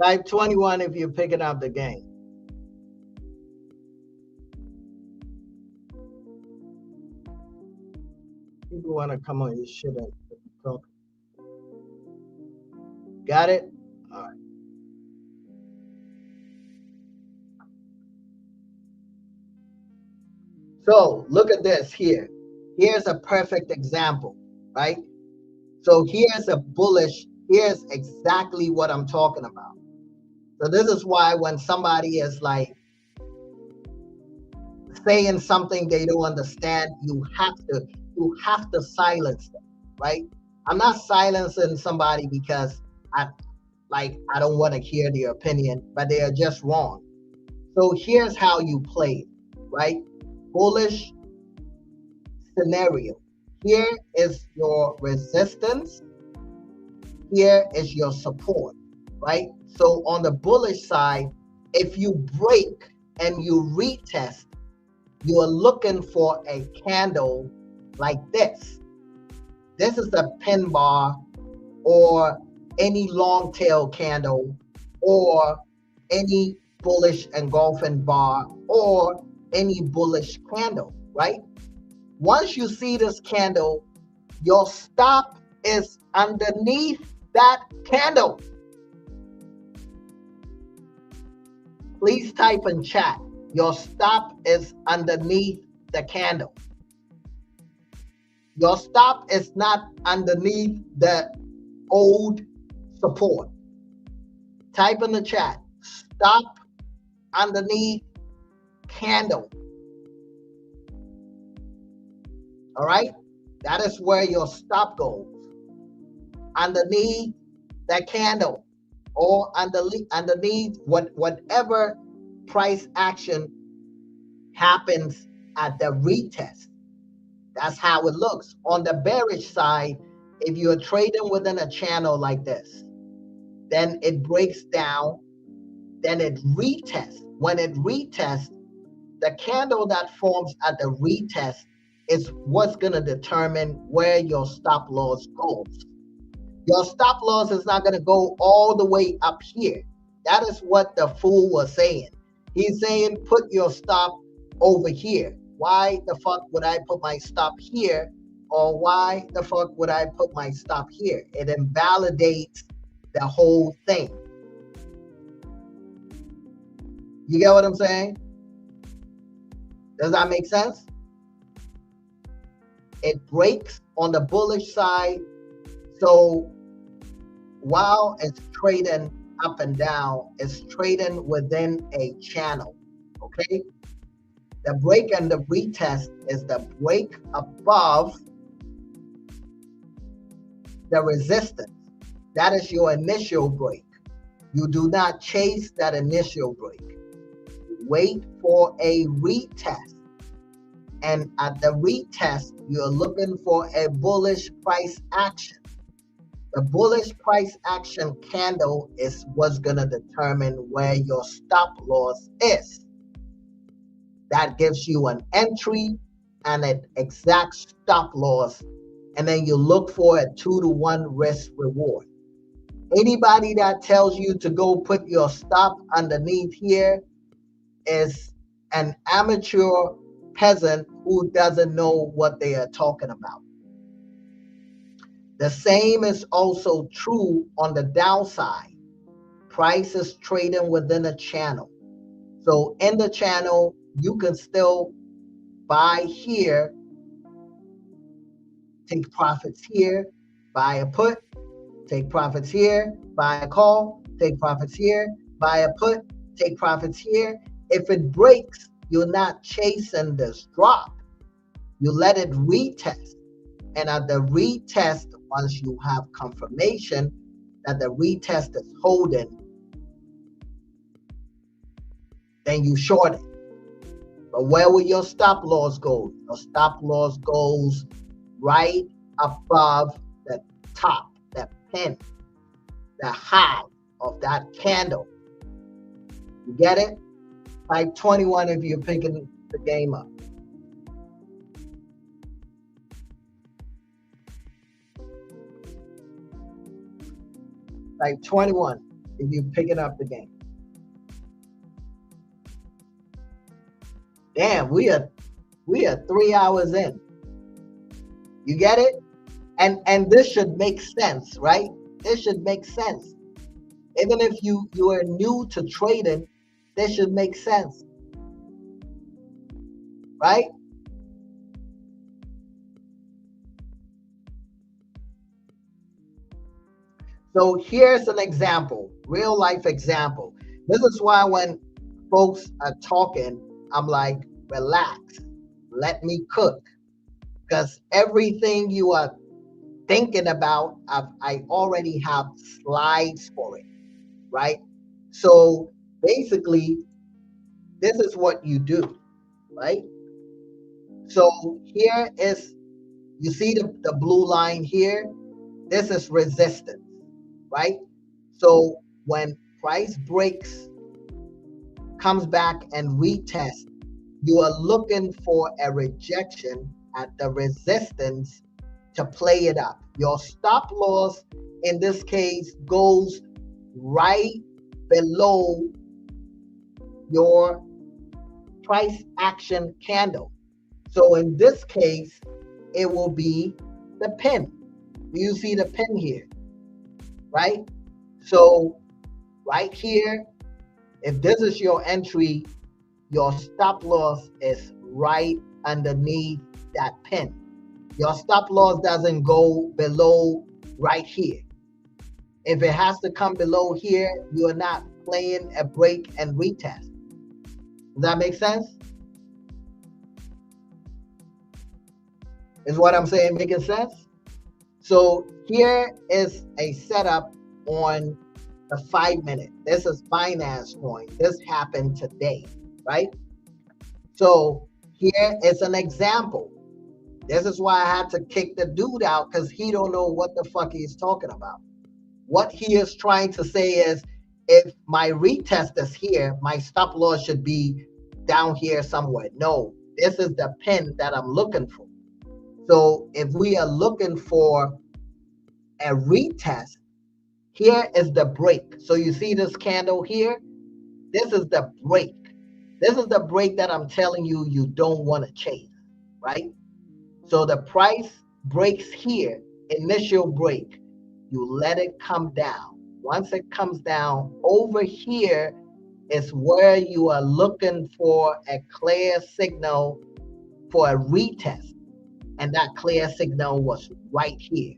Type 21 if you're picking up the game. People want to come on your shit and talk. Got it? All right. So look at this here. Here's a perfect example, right? So here's a bullish, here's exactly what I'm talking about. So this is why when somebody is like saying something they don't understand, you have to silence them, right? I'm not silencing somebody because I don't want to hear their opinion, but they are just wrong. So here's how you play, right? Bullish scenario. Here is your resistance. Here is your support, right? So on the bullish side, if you break and you retest, you are looking for a candle like this. This is a pin bar or any long tail candle or any bullish engulfing bar or any bullish candle, right? Once you see this candle, your stop is underneath that candle. Please type in chat. Your stop is underneath the candle. Your stop is not underneath the old support. Type in the chat. Stop underneath candle. All right? That is where your stop goes. Underneath that candle or underneath whatever price action happens at the retest. That's how it looks. On the bearish side, if you're trading within a channel like this, then it breaks down, then it retests. When it retests, the candle that forms at the retest is what's going to determine where your stop loss goes. Your stop loss is not going to go all the way up here. That is what the fool was saying. He's saying put your stop over here. Why the fuck would I put my stop here? Or why the fuck would I put my stop here? It invalidates the whole thing. You get what I'm saying? Does that make sense? It breaks on the bullish side. So while it's trading up and down, it's trading within a channel. Okay? The break and the retest is the break above the resistance. That is your initial break. You do not chase that initial break. Wait for a retest. And at the retest, you're looking for a bullish price action. The bullish price action candle is what's going to determine where your stop loss is. That gives you an entry and an exact stop loss. And then you look for a 2-to-1 risk reward. Anybody that tells you to go put your stop underneath here is an amateur peasant who doesn't know what they are talking about. The same is also true on the downside. Price is trading within a channel. So in the channel, you can still buy here, take profits here, buy a put, take profits here, buy a call, take profits here, buy a put, take profits here. If it breaks, you're not chasing this drop. You let it retest. And at the retest, once you have confirmation that the retest is holding, then you short it. But where will your stop loss go? Your stop loss goes right above the top, the pin, the high of that candle. You get it? Type 21 if you're picking the game up. Type 21 if you're picking up the game. Damn, we are 3 hours in. You get it? And this should make sense, right? This should make sense. Even if you are new to trading, this should make sense. Right? So here's an example, real life example. This is why when folks are talking, I'm like, relax, let me cook. Because everything you are thinking about, I already have slides for it, right? So basically, this is what you do, right? So here is, you see the blue line here? This is resistance, right? So when price breaks, comes back and retests, you are looking for a rejection at the resistance to play it up. Your stop loss in this case goes right below your price action candle. So in this case, it will be the pin. You see the pin here, right? So right here, if this is your entry, your stop loss is right underneath that pin. Your stop loss doesn't go below right here. If it has to come below here, you are not playing a break and retest. Does that make sense? Is what I'm saying making sense? So here is a setup on the 5 minute. This is Binance coin. This happened today, right? So here is an example. This is why I had to kick the dude out, because he don't know what the fuck he's talking about. What he is trying to say is, if my retest is here, my stop loss should be down here somewhere. No, this is the pin that I'm looking for. So if we are looking for a retest, here is the break. So you see this candle here? This is the break. This is the break that I'm telling you you don't want to chase, right? So the price breaks here, initial break. You let it come down. Once it comes down, over here is where you are looking for a clear signal for a retest. And that clear signal was right here.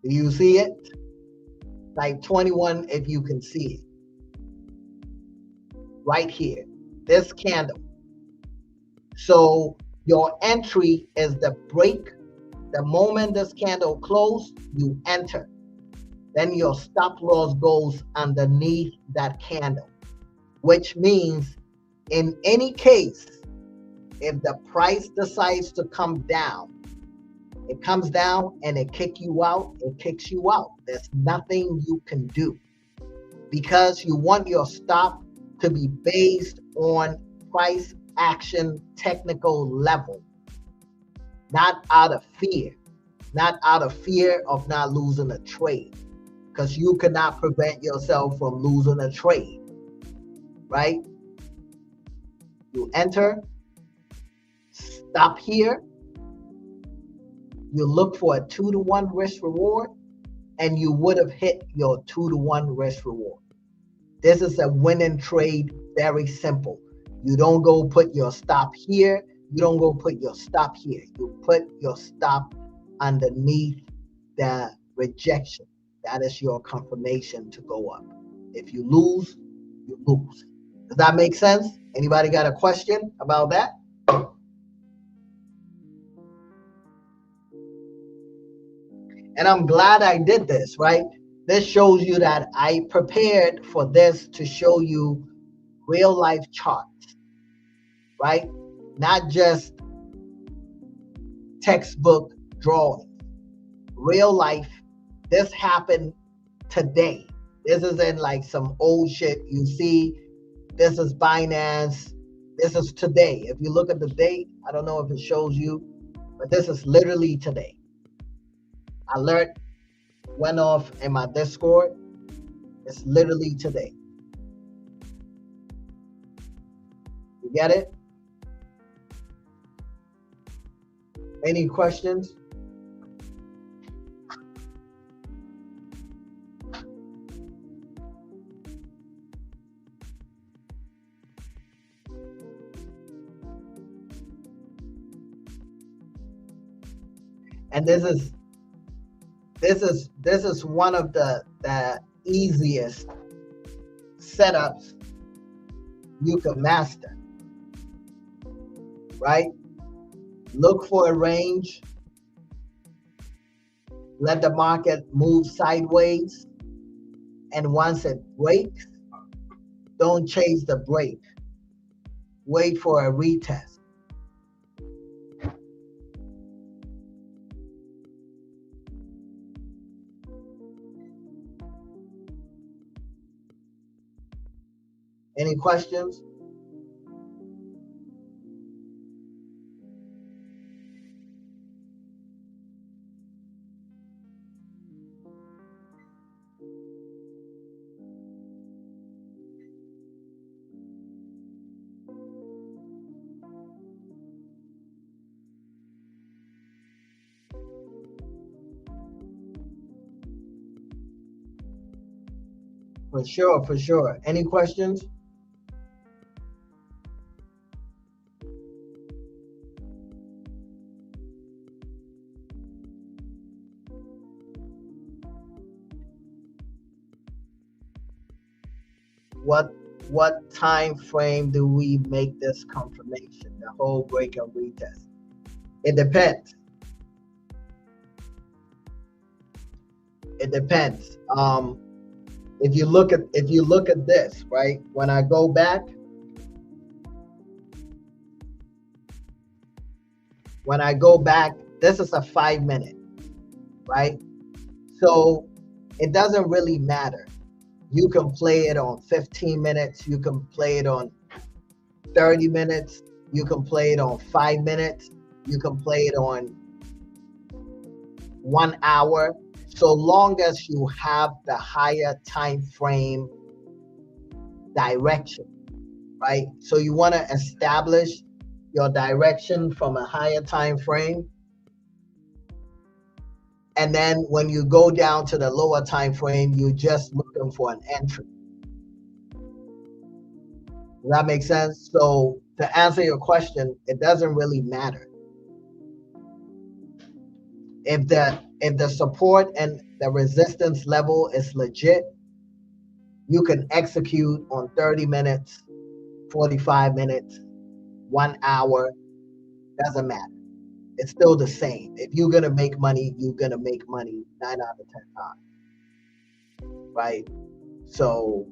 Do you see it? Like 21 if you can see it. Right here, this candle. So your entry is the break. The moment this candle closed, you enter. Then your stop loss goes underneath that candle, which means in any case, if the price decides to come down, it comes down and it kicks you out, it kicks you out. There's nothing you can do, because you want your stop to be based on price action technical level, not out of fear, not out of fear of not losing a trade, because you cannot prevent yourself from losing a trade, right? You enter, stop here, you look for a 2-to-1 risk reward, and you would have hit your 2-to-1 risk reward. This is a winning trade, very simple. You don't go put your stop here. You don't go put your stop here. You put your stop underneath the rejection. That is your confirmation to go up. If you lose, you lose. Does that make sense? Anybody got a question about that? And I'm glad I did this, right? This shows you that I prepared for this to show you real life charts, right? Not just textbook drawings. Real life, this happened today. This isn't like some old shit you see. This is Binance. This is today. If you look at the date, I don't know if it shows you, but this is literally today. Alert went off in my Discord. It's literally today. You get it? Any questions? And this is one of the easiest setups you can master, right? Look for a range, let the market move sideways, and once it breaks, don't chase the break. Wait for a retest. Any questions? For sure, for sure. Any questions? What time frame do we make this confirmation, the whole break and retest? It depends. It depends. If you look at this, right? When I go back, this is a 5-minute, right? So it doesn't really matter. You can play it on 15 minutes. You can play it on 30 minutes. You can play it on 5 minutes. You can play it on 1 hour. So long as you have the higher time frame direction, right? So you want to establish your direction from a higher time frame. And then when you go down to the lower time frame, you're just looking for an entry. Does that make sense? So to answer your question, it doesn't really matter. If the support and the resistance level is legit, you can execute on 30 minutes, 45 minutes, 1 hour, doesn't matter. It's still the same. If you're going to make money, you're going to make money 9 out of 10 times, right? So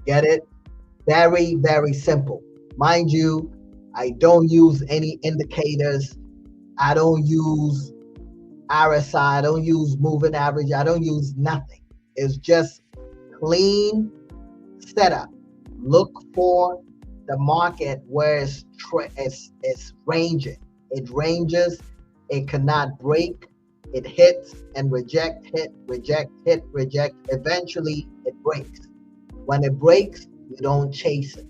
get it? Very, very simple. Mind you, I don't use any indicators. I don't use RSI. I don't use moving average. I don't use nothing. It's just clean setup. Look for the market where it's ranging. It ranges. It cannot break. It hits and reject, hit, reject, hit, reject. Eventually, it breaks. When it breaks, you don't chase it.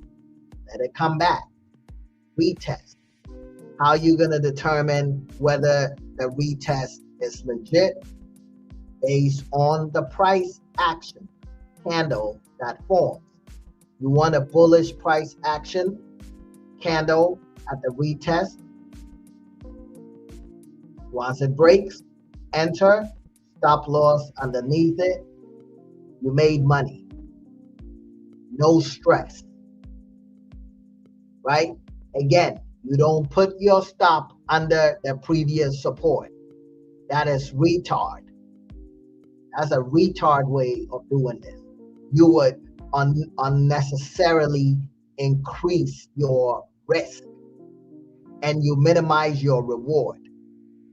Let it come back. Retest. How you going to determine whether the retest is legit? Based on the price action candle that forms. You want a bullish price action candle at the retest. Once it breaks, enter, stop loss underneath it. You made money. No stress. Right? Again, you don't put your stop under the previous support. That is retard. That's a retard way of doing this. You would unnecessarily increase your risk and you minimize your reward.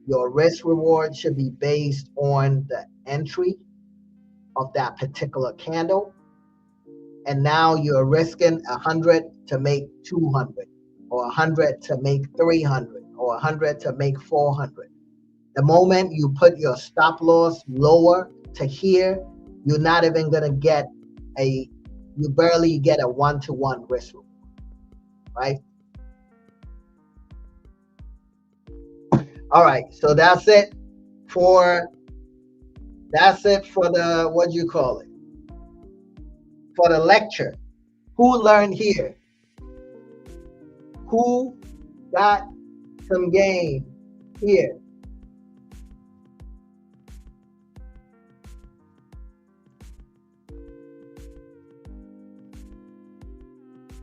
Your risk reward should be based on the entry of that particular candle. And now you're risking 100 to make 200, or 100 to make 300, or 100 to make 400. The moment you put your stop loss lower to here, you're not even gonna get you barely get a 1-to-1 risk reward, right? All right, so that's it for the, what do you call it? For the lecture. Who learned here? Who got some game here?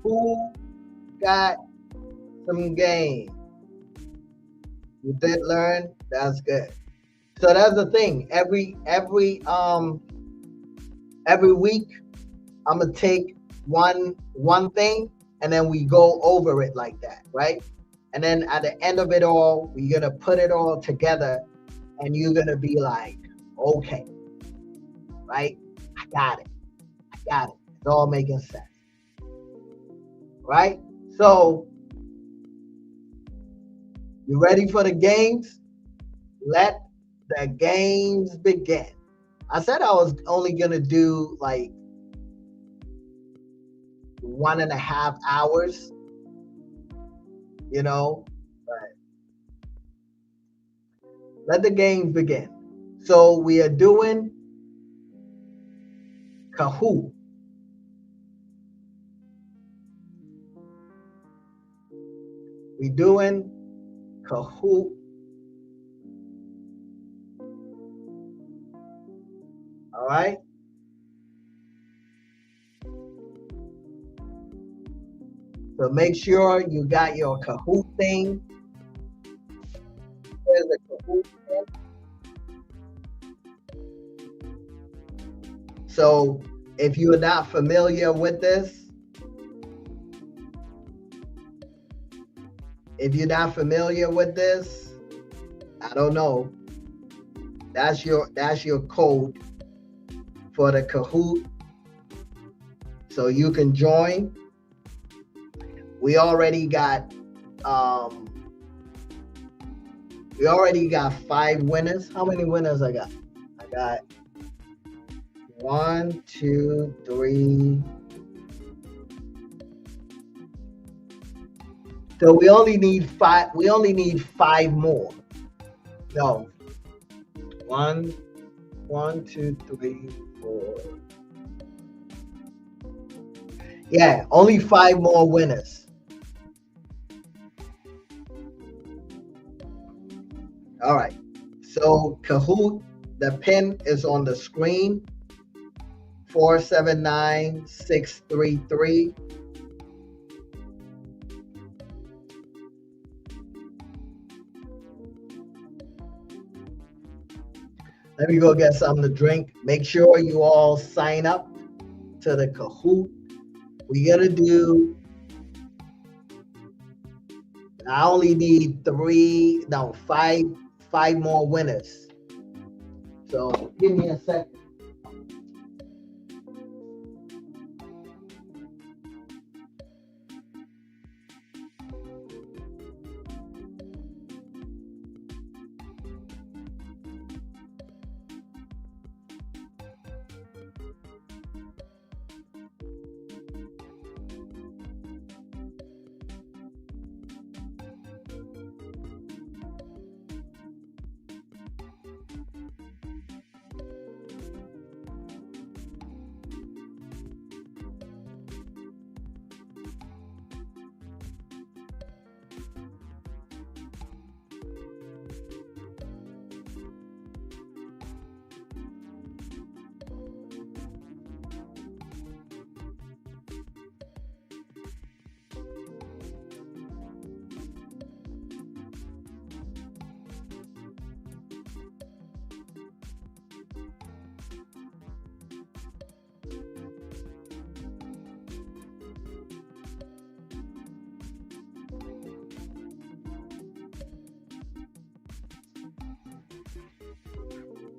Who got some game? You did learn? That's good. So that's the thing. Every week, I'm gonna take one thing and then we go over it like that, right? And then at the end of it all, we're gonna put it all together and you're gonna be like, okay, right? I got it. It's all making sense. Right? So, you ready for the games? Let the games begin. I said I was only gonna do like 1.5 hours, but let the games begin. So we are doing Kahoot. We're doing Kahoot. All right. So make sure you got your Kahoot thing. There's a Kahoot thing. So if you're not familiar with this, I don't know. That's your code for the Kahoot. So you can join. We already got 5 winners. How many winners I got? I got 1, 2, 3. So we only need 5. We only need 5 more. No. 1, 2, 3, 4. Yeah, only 5 more winners. All right. So Kahoot, the pin is on the screen. 479633. Let me go get something to drink. Make sure you all sign up to the Kahoot. We're gonna do. I only need 5 more winners. So give me a second.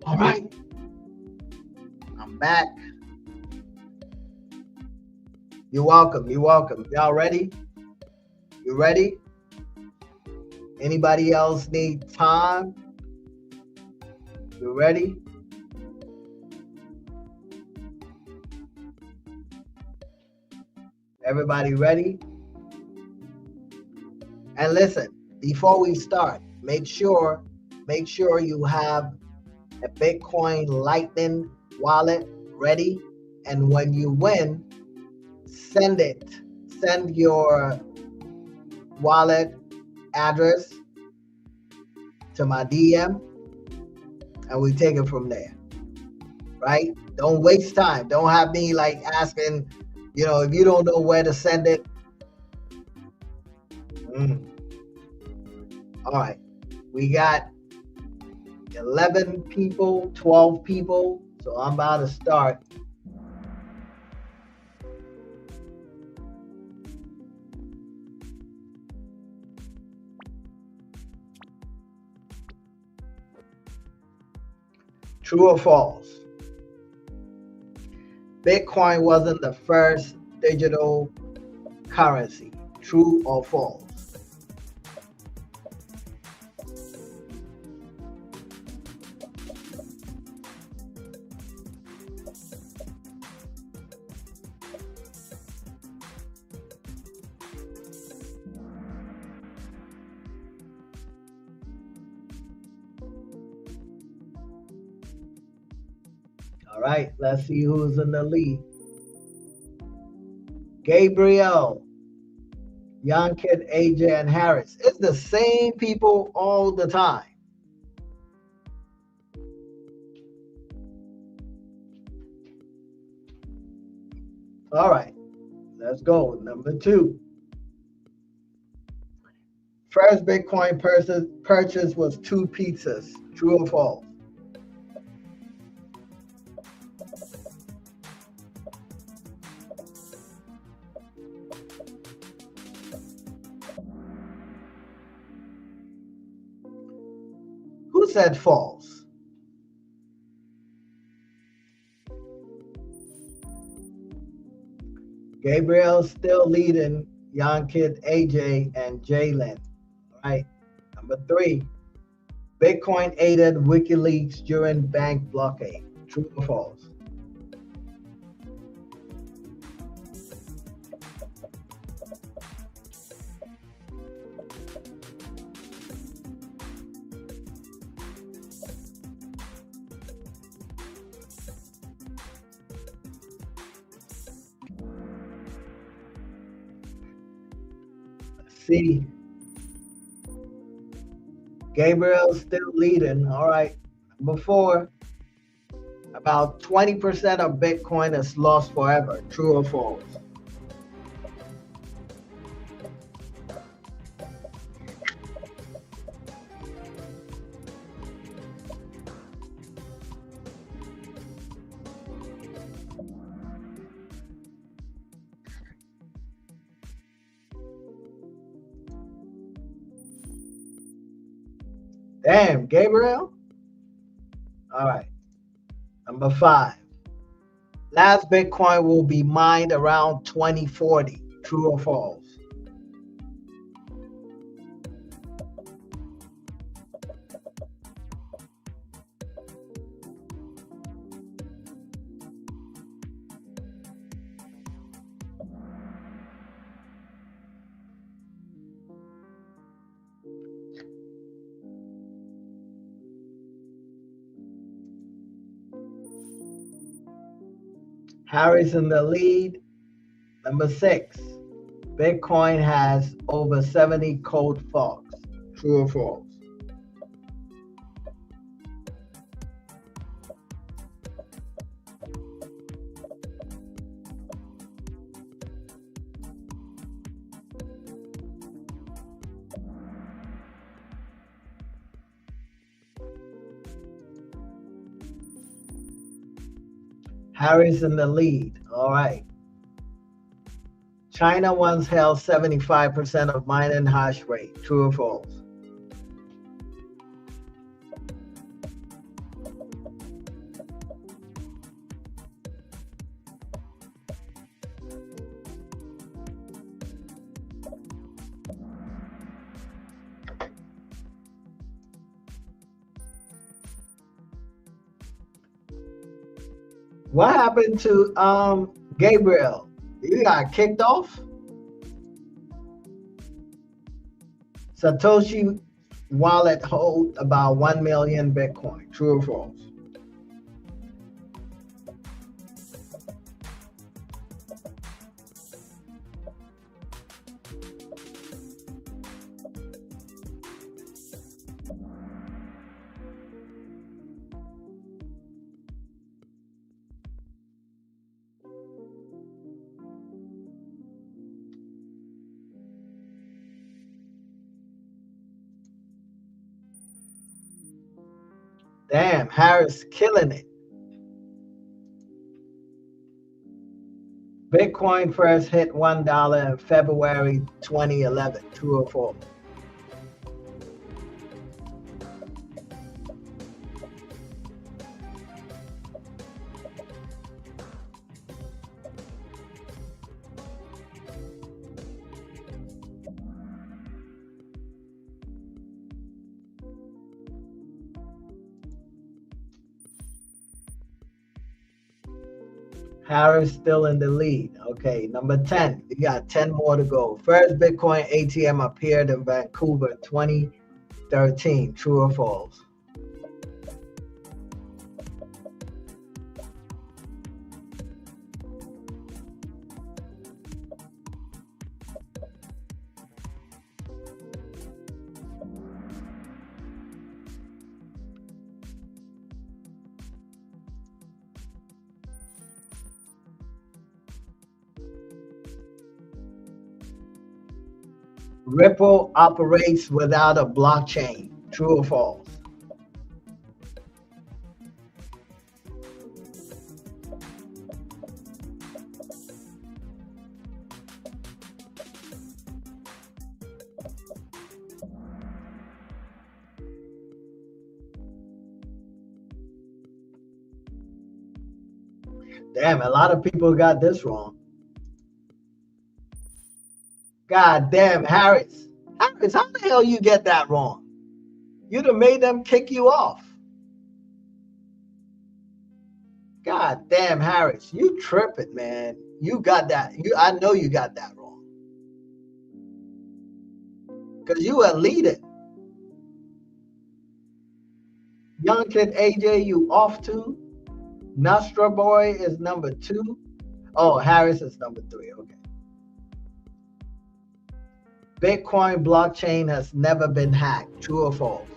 All right. I'm back. You're welcome. You're welcome. Y'all ready? You ready? Anybody else need time? You ready? Everybody ready? And listen, before we start, make sure you have a Bitcoin Lightning wallet ready. And when you win, send it. Send your wallet address to my DM and we take it from there. Right? Don't waste time. Don't have me like asking, if you don't know where to send it. All right. We got 11 people, 12 people. So I'm about to start. True or false? Bitcoin wasn't the first digital currency. True or false? All right, let's see who's in the lead. Gabriel, Young Kid, AJ, and Harris. It's the same people all the time. All right, let's go. Number 2. First Bitcoin purchase was 2 pizzas. True or false? Who said false? Gabriel still leading, Young Kid, AJ, and Jalen. All right. Number 3. Bitcoin aided WikiLeaks during bank blockade. True or false? See, Gabriel's still leading. All right. Number 4, about 20% of Bitcoin is lost forever. True or false? Damn, Gabriel. All right. Number 5. Last Bitcoin will be mined around 2040. True or false? Harry's in the lead. Number 6. Bitcoin has over 70 code forks. True or false? Harry's in the lead. All right. China once held 75% of mining hash rate. True or false? What happened to Gabriel? You got kicked off? Satoshi wallet hold about 1 million Bitcoin. True or false? Damn, Harris killing it. Bitcoin first hit $1 in February 2011. True or false? Harris still in the lead. Okay, number 10. You got 10 more to go. First Bitcoin ATM appeared in Vancouver 2013. True or false? Ripple operates without a blockchain. True or false? Damn, a lot of people got this wrong. God damn, Harris. Harris, how the hell you get that wrong? You'd have made them kick you off. God damn, Harris, you tripping, man. You got that. I know you got that wrong. Because you a leader. Young Kid AJ, you off too. Nostra Boy is number 2. Oh, Harris is number 3. Okay. Bitcoin blockchain has never been hacked. True or false?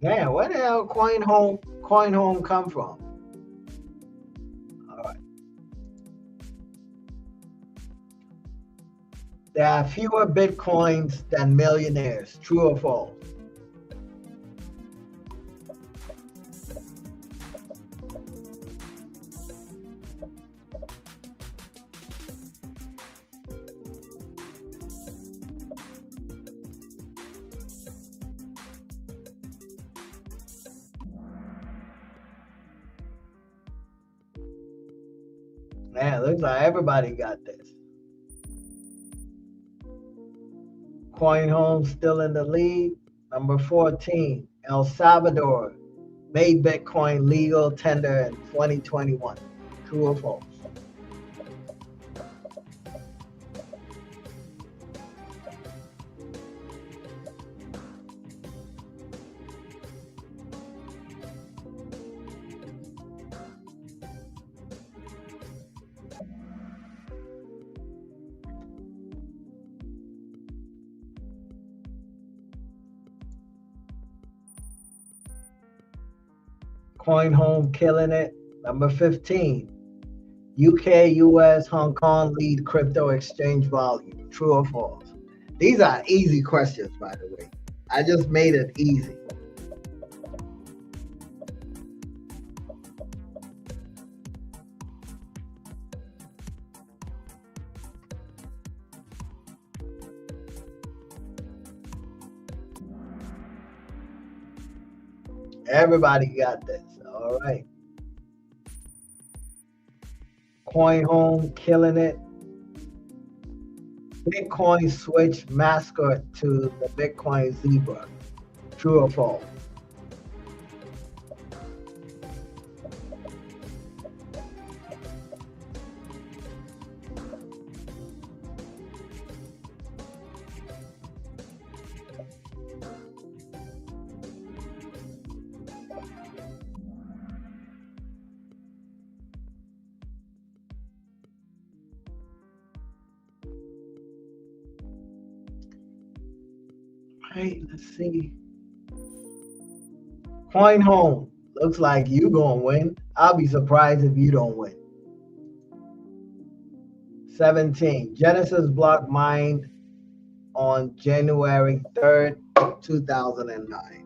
Man, where the hell Coin Home come from? All right. There are fewer Bitcoins than millionaires. True or false? Man, looks like everybody got this. Coin Home still in the lead. Number 14, El Salvador made Bitcoin legal tender in 2021. True or false? Coin Home killing it. Number 15, UK, US, Hong Kong lead crypto exchange volume. True or false? These are easy questions, by the way. I just made it easy. Everybody got this. All right. Coin Home killing it. Bitcoin switch mascot to the Bitcoin zebra. True or false? Right, let's see. Coin Home. Looks like you gonna win. I'll be surprised if you don't win. 17. Genesis block mined on January 3rd, 2009.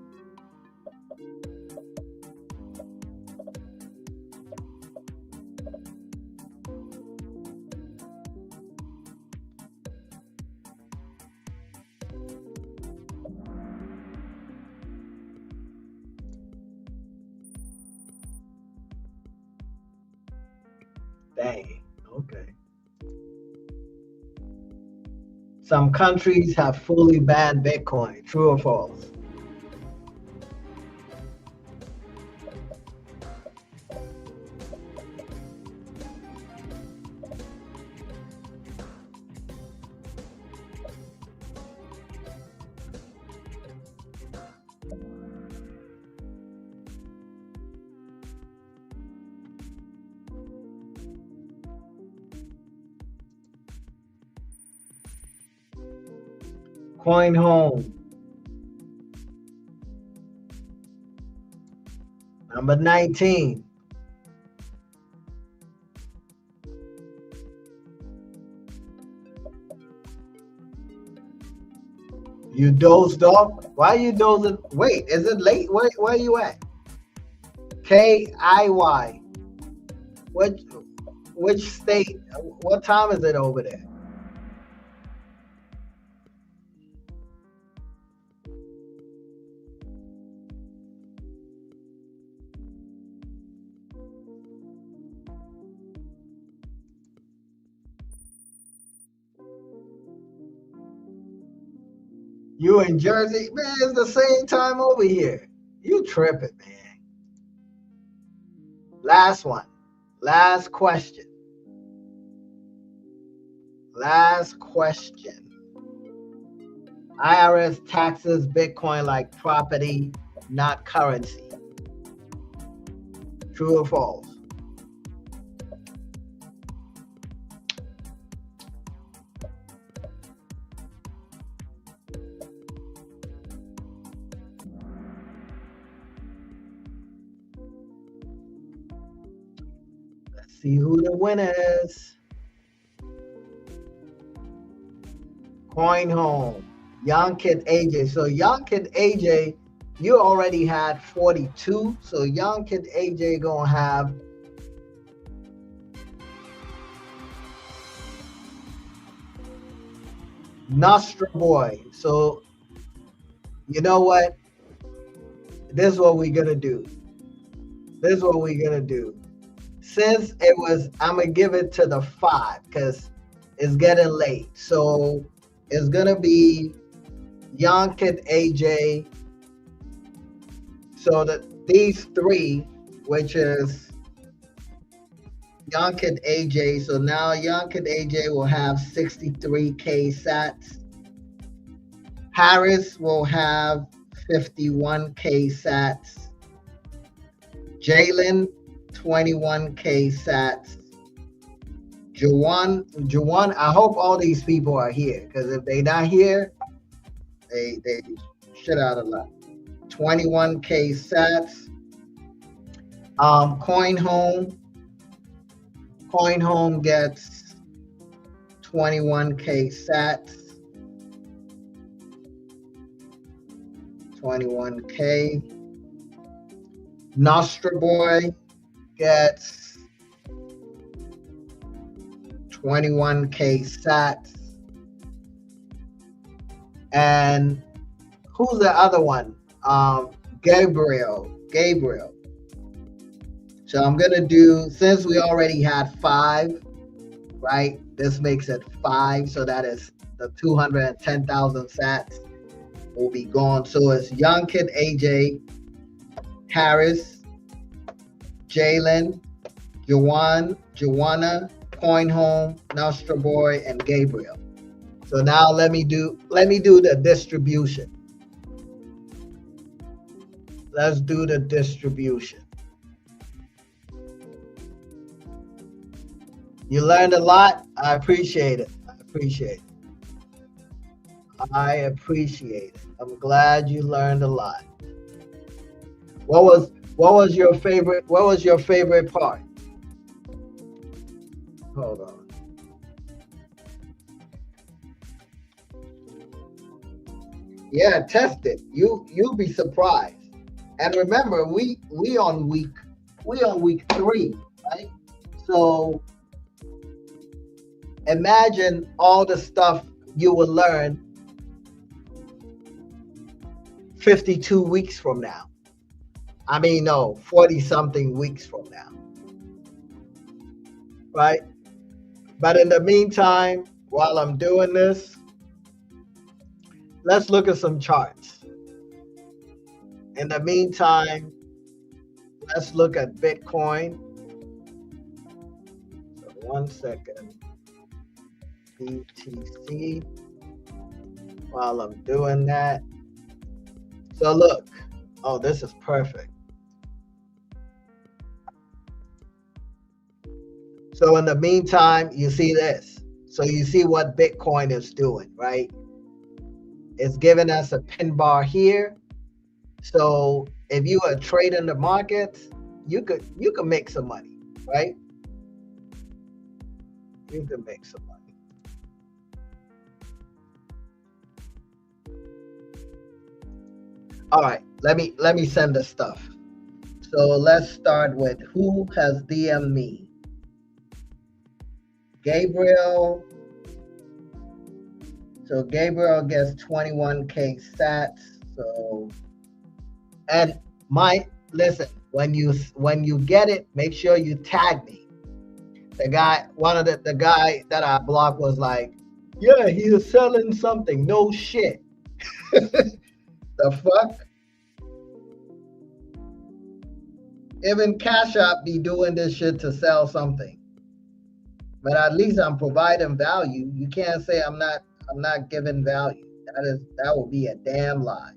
Dang, okay. Some countries have fully banned Bitcoin. True or false? Coin Home. Number 19. You dozed off? Why you dozing? Wait, is it late? Where you at? KIY. Which state? What time is it over there? You in Jersey? Man, it's the same time over here. You tripping, man. Last one. Last question. Last question. IRS taxes Bitcoin like property, not currency. True or false? Let's see who the winner is. Coin Home. Young Kid AJ. So Young Kid AJ, you already had 42. So Young Kid AJ gonna have Nostra Boy. So you know what? This is what we're gonna do. This is what we're gonna do. Since it was, I'm gonna give it to the 5 because it's getting late. So it's gonna be Young Kid AJ. So that these 3, which is Young Kid AJ. So now Young Kid AJ will have 63K sats. Harris will have 51K sats. Jalen, 21K sats. Juwan, I hope all these people are here, because if they're not here, they shit out a lot. 21K sats. Coin Home gets 21K sats. 21K. Nostra Boy gets 21K sats. And who's the other one? Gabriel. Gabriel. So I'm gonna do, since we already had 5, right? This makes it 5, so that is the 210,000 sats will be gone. So it's Young Kid AJ, Harris, Jalen, Joanna, Coin Home, Nostra Boy, and Gabriel. So now let me do the distribution. Let's do the distribution. You learned a lot. I appreciate it. I appreciate it. I'm glad you learned a lot. What was your favorite part? Hold on. Yeah, test it. You'll be surprised. And remember, we on week 3, right? So imagine all the stuff you will learn 52 weeks from now. I mean, no, 40 something weeks from now. Right? But in the meantime, while I'm doing this, let's look at some charts. In the meantime, let's look at Bitcoin. So 1 second. BTC. While I'm doing that. So look. Oh, this is perfect. So in the meantime, you see this. So you see what Bitcoin is doing, right? It's giving us a pin bar here. So if you are trading the markets, you could make some money, right? You can make some money. All right, let me send the stuff. So let's start with who has DM'd me. Gabriel. So Gabriel gets 21K sats. So, and listen, when you get it, make sure you tag me. The guy that I blocked was like, yeah, he is selling something. No shit. The fuck? Even Cash App be doing this shit to sell something. But at least I'm providing value. You can't say I'm not giving value. That would be a damn lie.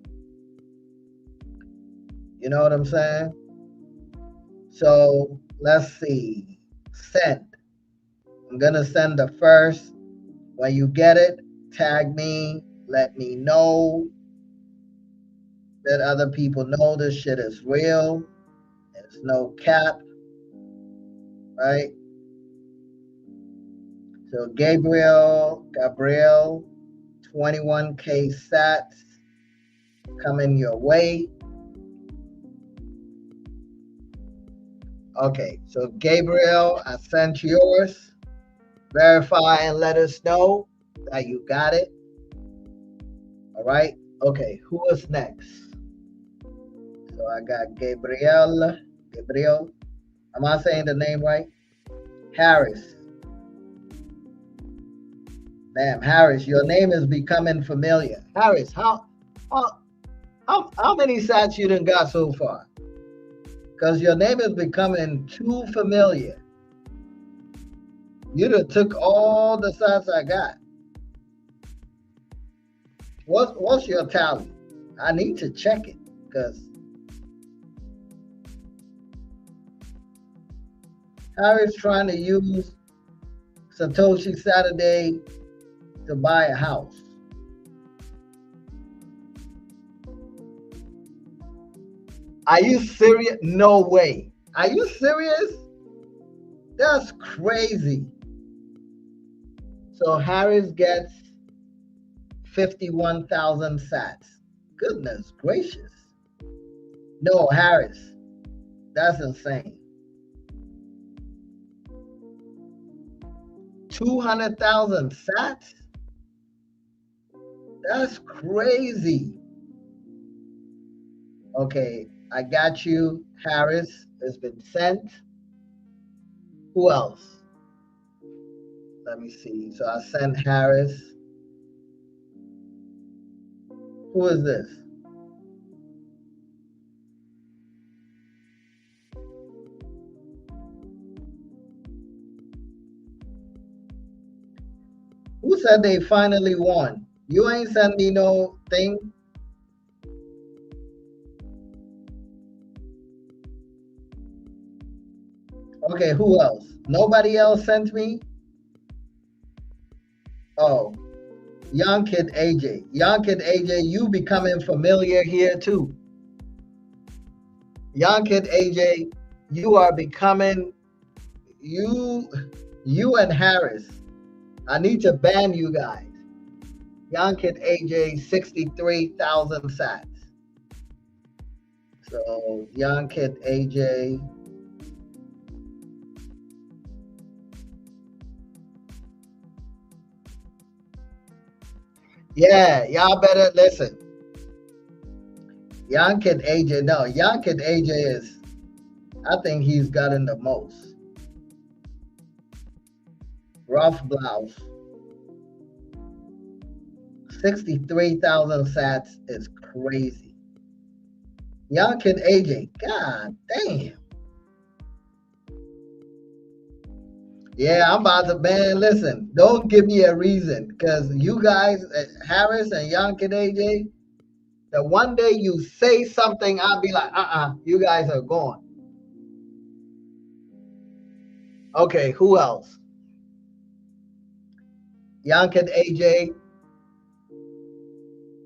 You know what I'm saying? So let's see. Send. I'm gonna send the first. When you get it, tag me. Let me know. Let other people know this shit is real. There's no cap. Right? So Gabriel, 21K sats coming your way. Okay, so Gabriel, I sent yours. Verify and let us know that you got it. All right. Okay, who is next? So I got Gabriel. Am I saying the name right? Harris. Damn, Harris, your name is becoming familiar. Harris, how many sats you done got so far? Because your name is becoming too familiar. You done took all the sats I got. What's your tally? I need to check it because Harris trying to use Satoshi Saturday to buy a house. Are you serious? No way. Are you serious? That's crazy. So Harris gets 51,000 sats. Goodness gracious. No, Harris. That's insane. 200,000 sats? That's crazy. Okay, I got you. Harris has been sent. Who else? Let me see. So I sent Harris. Who is this? Who said they finally won? You ain't sent me no thing. Okay, who else? Nobody else sent me? Oh, Young Kid AJ. Young Kid AJ, you becoming familiar here too. Young Kid AJ, you are becoming, you and Harris. I need to ban you guys. Young Kid AJ, 63,000 sats. So Young Kid AJ. Yeah, y'all better listen. Young Kid AJ, no, Young Kid AJ is, I think he's gotten the most. Rough blouse. 63,000 sats is crazy. Young Kid AJ, god damn. Yeah, I'm about to, man, listen, don't give me a reason, because you guys, Harris and Young Kid AJ, that one day you say something, I'll be like, you guys are gone. Okay, who else? Young Kid AJ,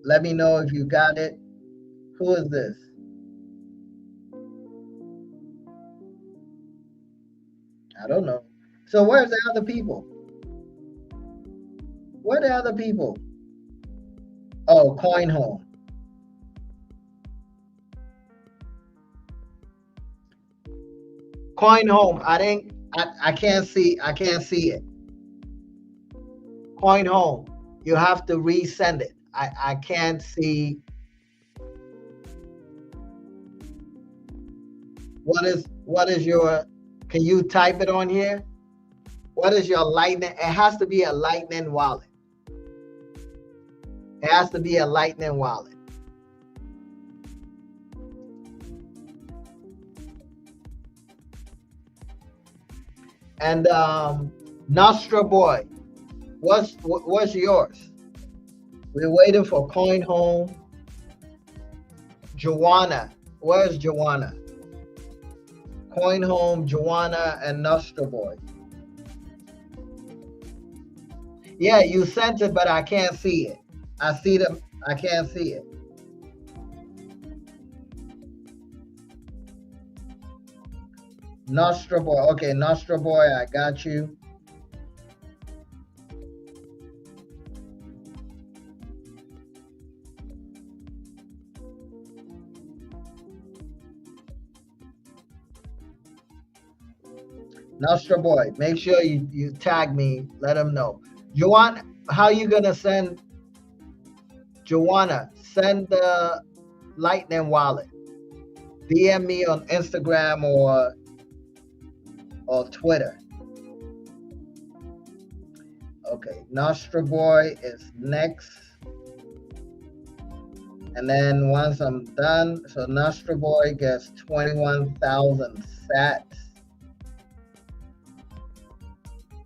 let me know if you got it. Who is this? I don't know. So where's the other people? Where are the other people? Oh, Coin Home. Coin Home. I can't see it. Coin Home. You have to resend it. I can't see. What is your, can you type it on here? What is your Lightning? It has to be a Lightning wallet. It has to be a Lightning wallet. And Nostra Boy, what's yours? We're waiting for Coin Home. Joanna, where's Joanna? Coin Home, Joanna, and Nostra Boy. Yeah, you sent it, but I can't see it. I see them. I can't see it. Nostra Boy. Okay, Nostra Boy, I got you. Nostra Boy, make sure you tag me. Let them know. Joanna, how you gonna send? Joanna, send the Lightning wallet. DM me on Instagram or Twitter. Okay, Nostra Boy is next. And then once I'm done, so Nostra Boy gets 21,000 sats.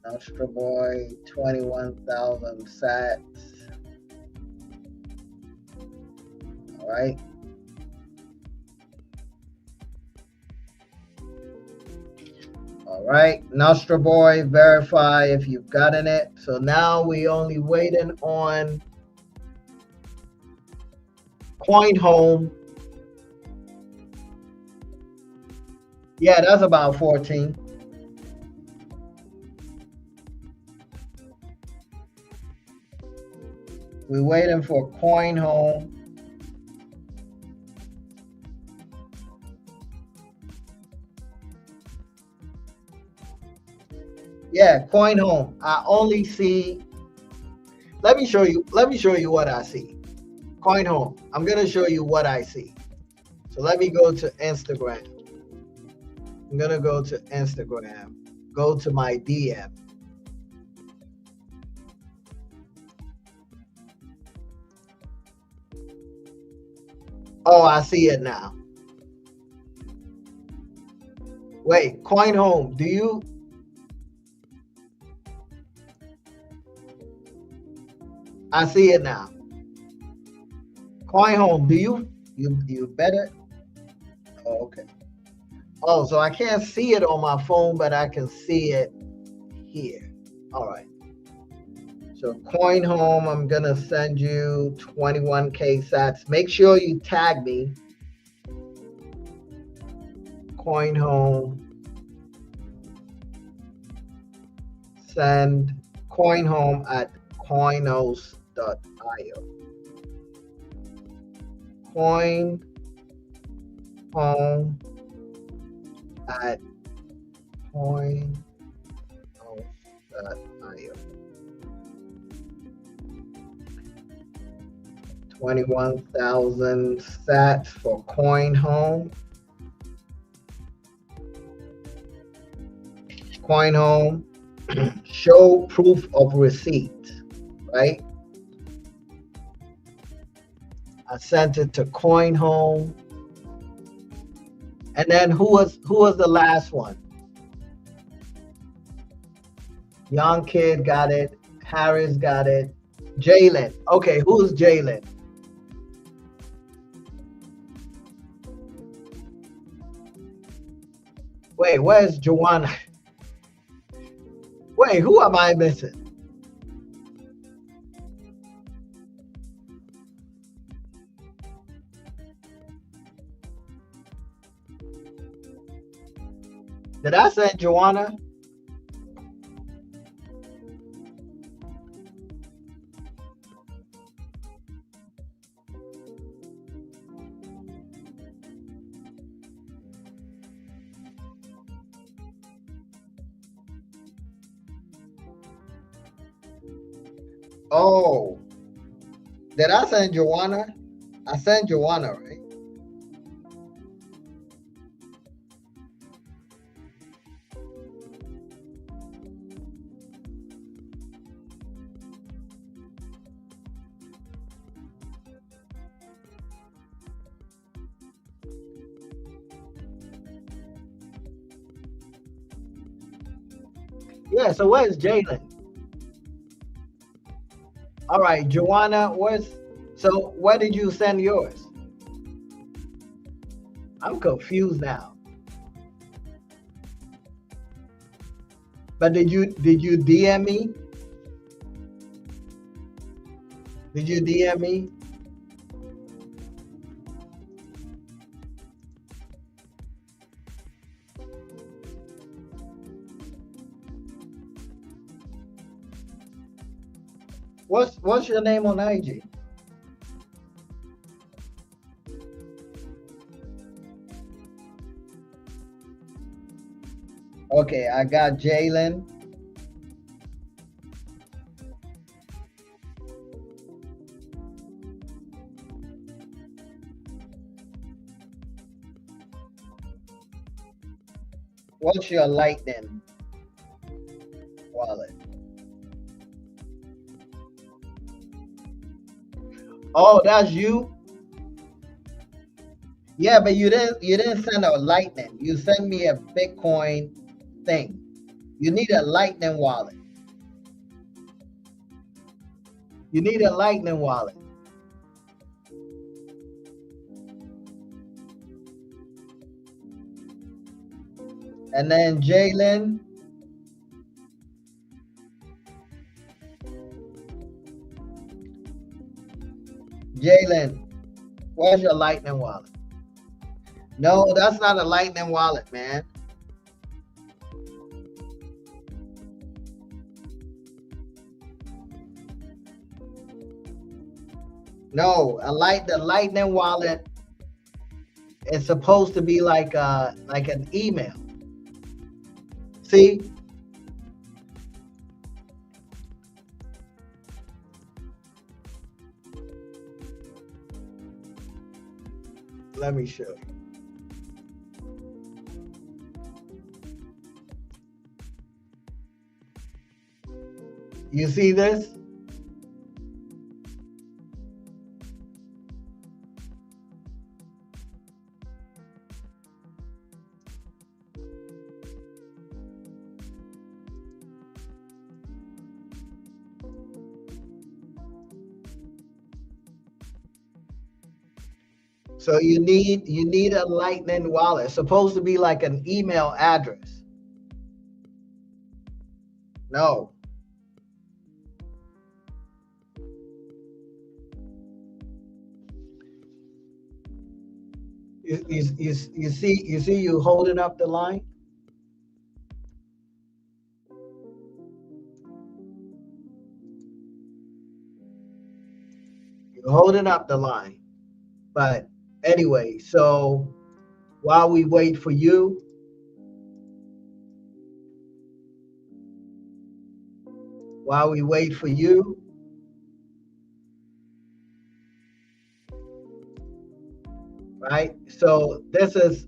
Nostra Boy, 21,000 sats. All right. All right, Nostra Boy, verify if you've gotten it. So now we only waiting on Coin Home. Yeah, that's about 14. We're waiting for Coin Home. Yeah, Coin Home. I only see. Let me show you what I see. Coin Home. I'm gonna show you what I see. So let me go to Instagram. I'm gonna go to Instagram. Go to my DM. Oh, I see it now. Wait, Coin Home, do you? I see it now. Coin Home, do you better? Oh, okay. Oh, so I can't see it on my phone, but I can see it here. All right. So Coin Home, I'm gonna send you 21K sats. Make sure you tag me. Coin Home. Send Coin Home at coinos.io. Coin Home at coinos.io. 21,000 sats for Coin Home. Coin Home, show proof of receipt, right? I sent it to Coin Home. And then who was the last one? Young Kid got it. Harris got it. Jalen. Okay, who's Jalen? Wait, where's Joanna? Wait, who am I missing? Did I send Joanna? Oh, did I send Joanna? I sent Joanna, right? Yeah, so where's Jalen? All right, Joanna, so where did you send yours? I'm confused now. But did you DM me? Did you DM me? What's your name on IG? Okay, I got Jalen. What's your Lightning wallet? Oh, that's you? Yeah, but you didn't send a Lightning. You sent me a Bitcoin thing. You need a Lightning wallet. You need a Lightning wallet. And then Jalen. Jalen, where's your Lightning wallet? No, that's not a Lightning wallet, man. No, the Lightning wallet is supposed to be like an email. See? Let me show you. You see this? So you need a Lightning wallet. It's supposed to be like an email address. No. You see you holding up the line? You're holding up the line. But anyway, so while we wait for you, right? So this is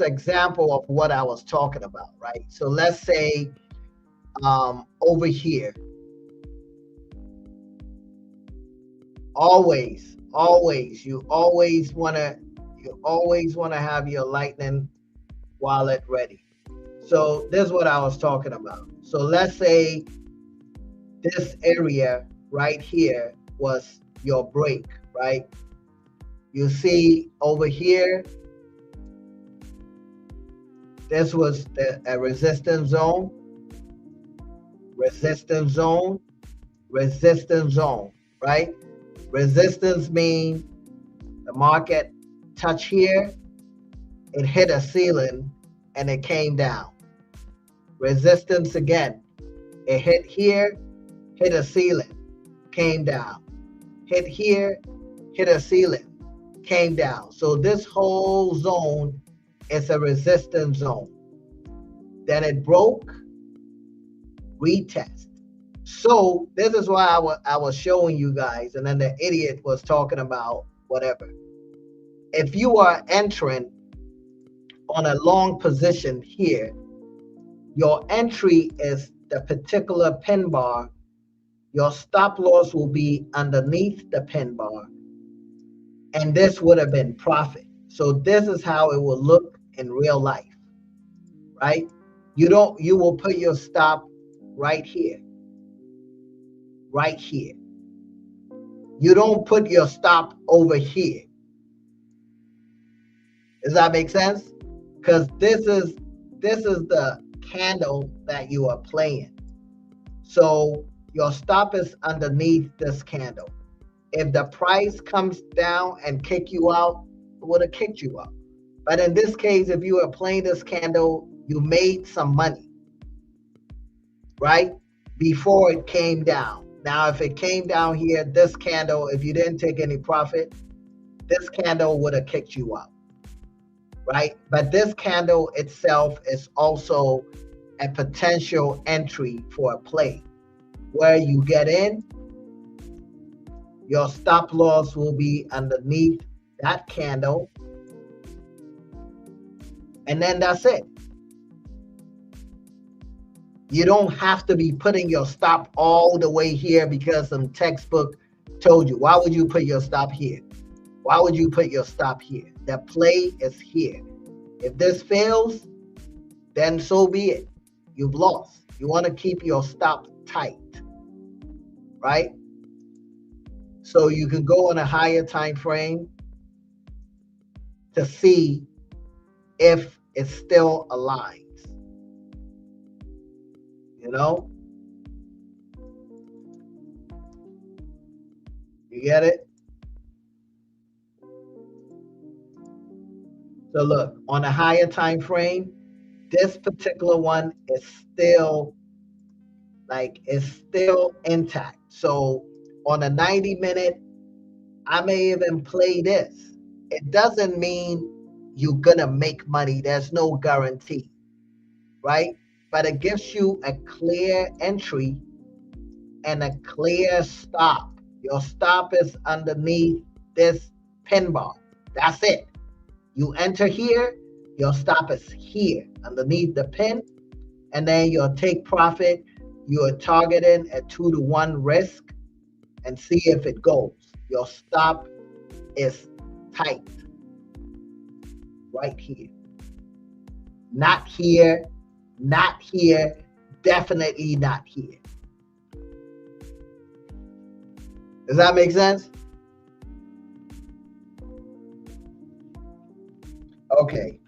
example of what I was talking about, right? So let's say over here, always you always want to have your Lightning wallet ready. So this is what I was talking about. So let's say this area right here was your break, right? You see over here, this was a resistance zone, right? Resistance means the market touched here, it hit a ceiling, and it came down. Resistance again, it hit here, hit a ceiling, came down. Hit here, hit a ceiling, came down. So this whole zone is a resistance zone. Then it broke, retest. So this is why I was showing you guys, and then the idiot was talking about whatever. If you are entering on a long position here, your entry is the particular pin bar. Your stop loss will be underneath the pin bar, and this would have been profit. So this is how it will look in real life, right? You will put your stop right here. You don't put your stop over here. Does that make sense? Because this is the candle that you are playing. So your stop is underneath this candle. If the price comes down and kick you out, it would have kicked you out. But in this case, if you are playing this candle, you made some money, right? Before it came down. Now, if it came down here, this candle, if you didn't take any profit, this candle would have kicked you out, right? But this candle itself is also a potential entry for a play where you get in, your stop loss will be underneath that candle, and then that's it. You don't have to be putting your stop all the way here because some textbook told you. Why would you put your stop here? Why would you put your stop here? The play is here. If this fails, then so be it. You've lost. You want to keep your stop tight, right? So you can go on a higher time frame to see if it still aligns. You know? You get it? So look, on a higher time frame, this particular one is still intact. So on a 90-minute, I may even play this. It doesn't mean you're gonna make money. There's no guarantee, right? But it gives you a clear entry and a clear stop. Your stop is underneath this pin bar. That's it. You enter here, your stop is here underneath the pin, and then your take profit, you are targeting a 2-to-1 risk and see if it goes. Your stop is tight right here. Not here, not here, definitely not here. Does that make sense? Okay.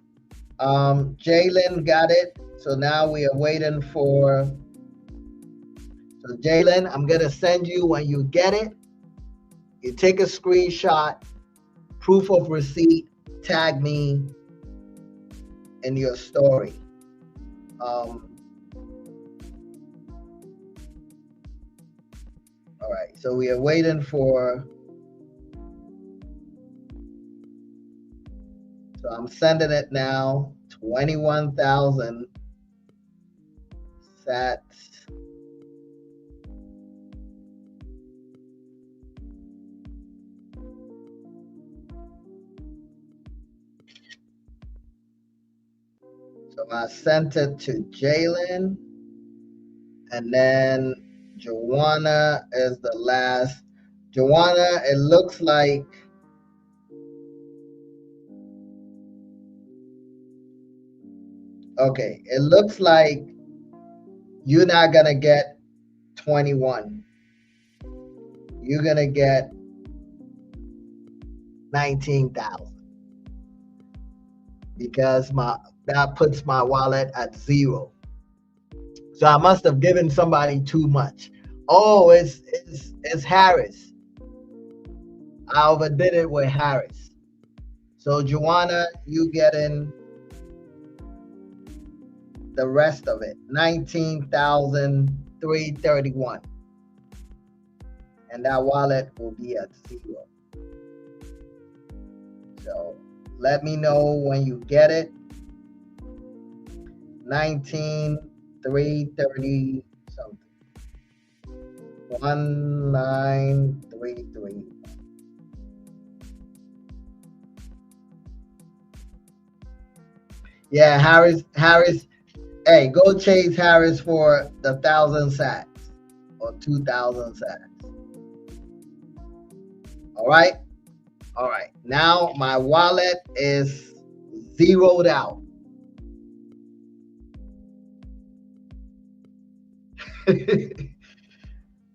Jalen got it. So now we are waiting for. So Jalen, I'm gonna send you when you get it. You take a screenshot, proof of receipt, tag me in your story. All right. So we are waiting for. So I'm sending it now. 21,000 sats. So I sent it to Jalen, and then Joanna is the last. Joanna, it looks like okay, it looks like you're not gonna get 21. You're gonna get 19,000 because that puts my wallet at 0. So I must have given somebody too much. Oh, it's Harris. I overdid it with Harris. So Joanna, you getting the rest of it, 19,331. And that wallet will be at 0. So let me know when you get it. 19,330 something. 1933. Yeah, Harris. Hey, go chase Harris for the 1,000 sats or 2,000 sats. All right. All right. Now my wallet is zeroed out. The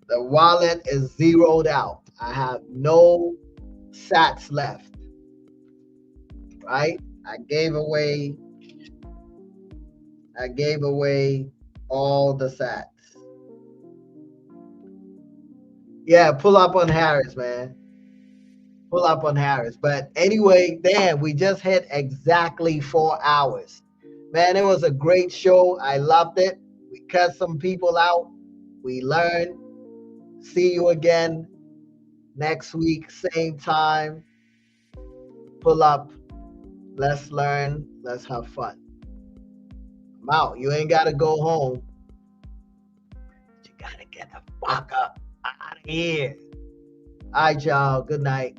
wallet is zeroed out. I have no sats left. Right? I gave away all the sats. Yeah, pull up on Harris, man. Pull up on Harris. But anyway, damn, we just hit exactly 4 hours. Man, it was a great show. I loved it. We cut some people out. We learned. See you again next week, same time. Pull up. Let's learn. Let's have fun. I'm out. You ain't got to go home. You got to get the fuck up out of here. All right, y'all. Good night.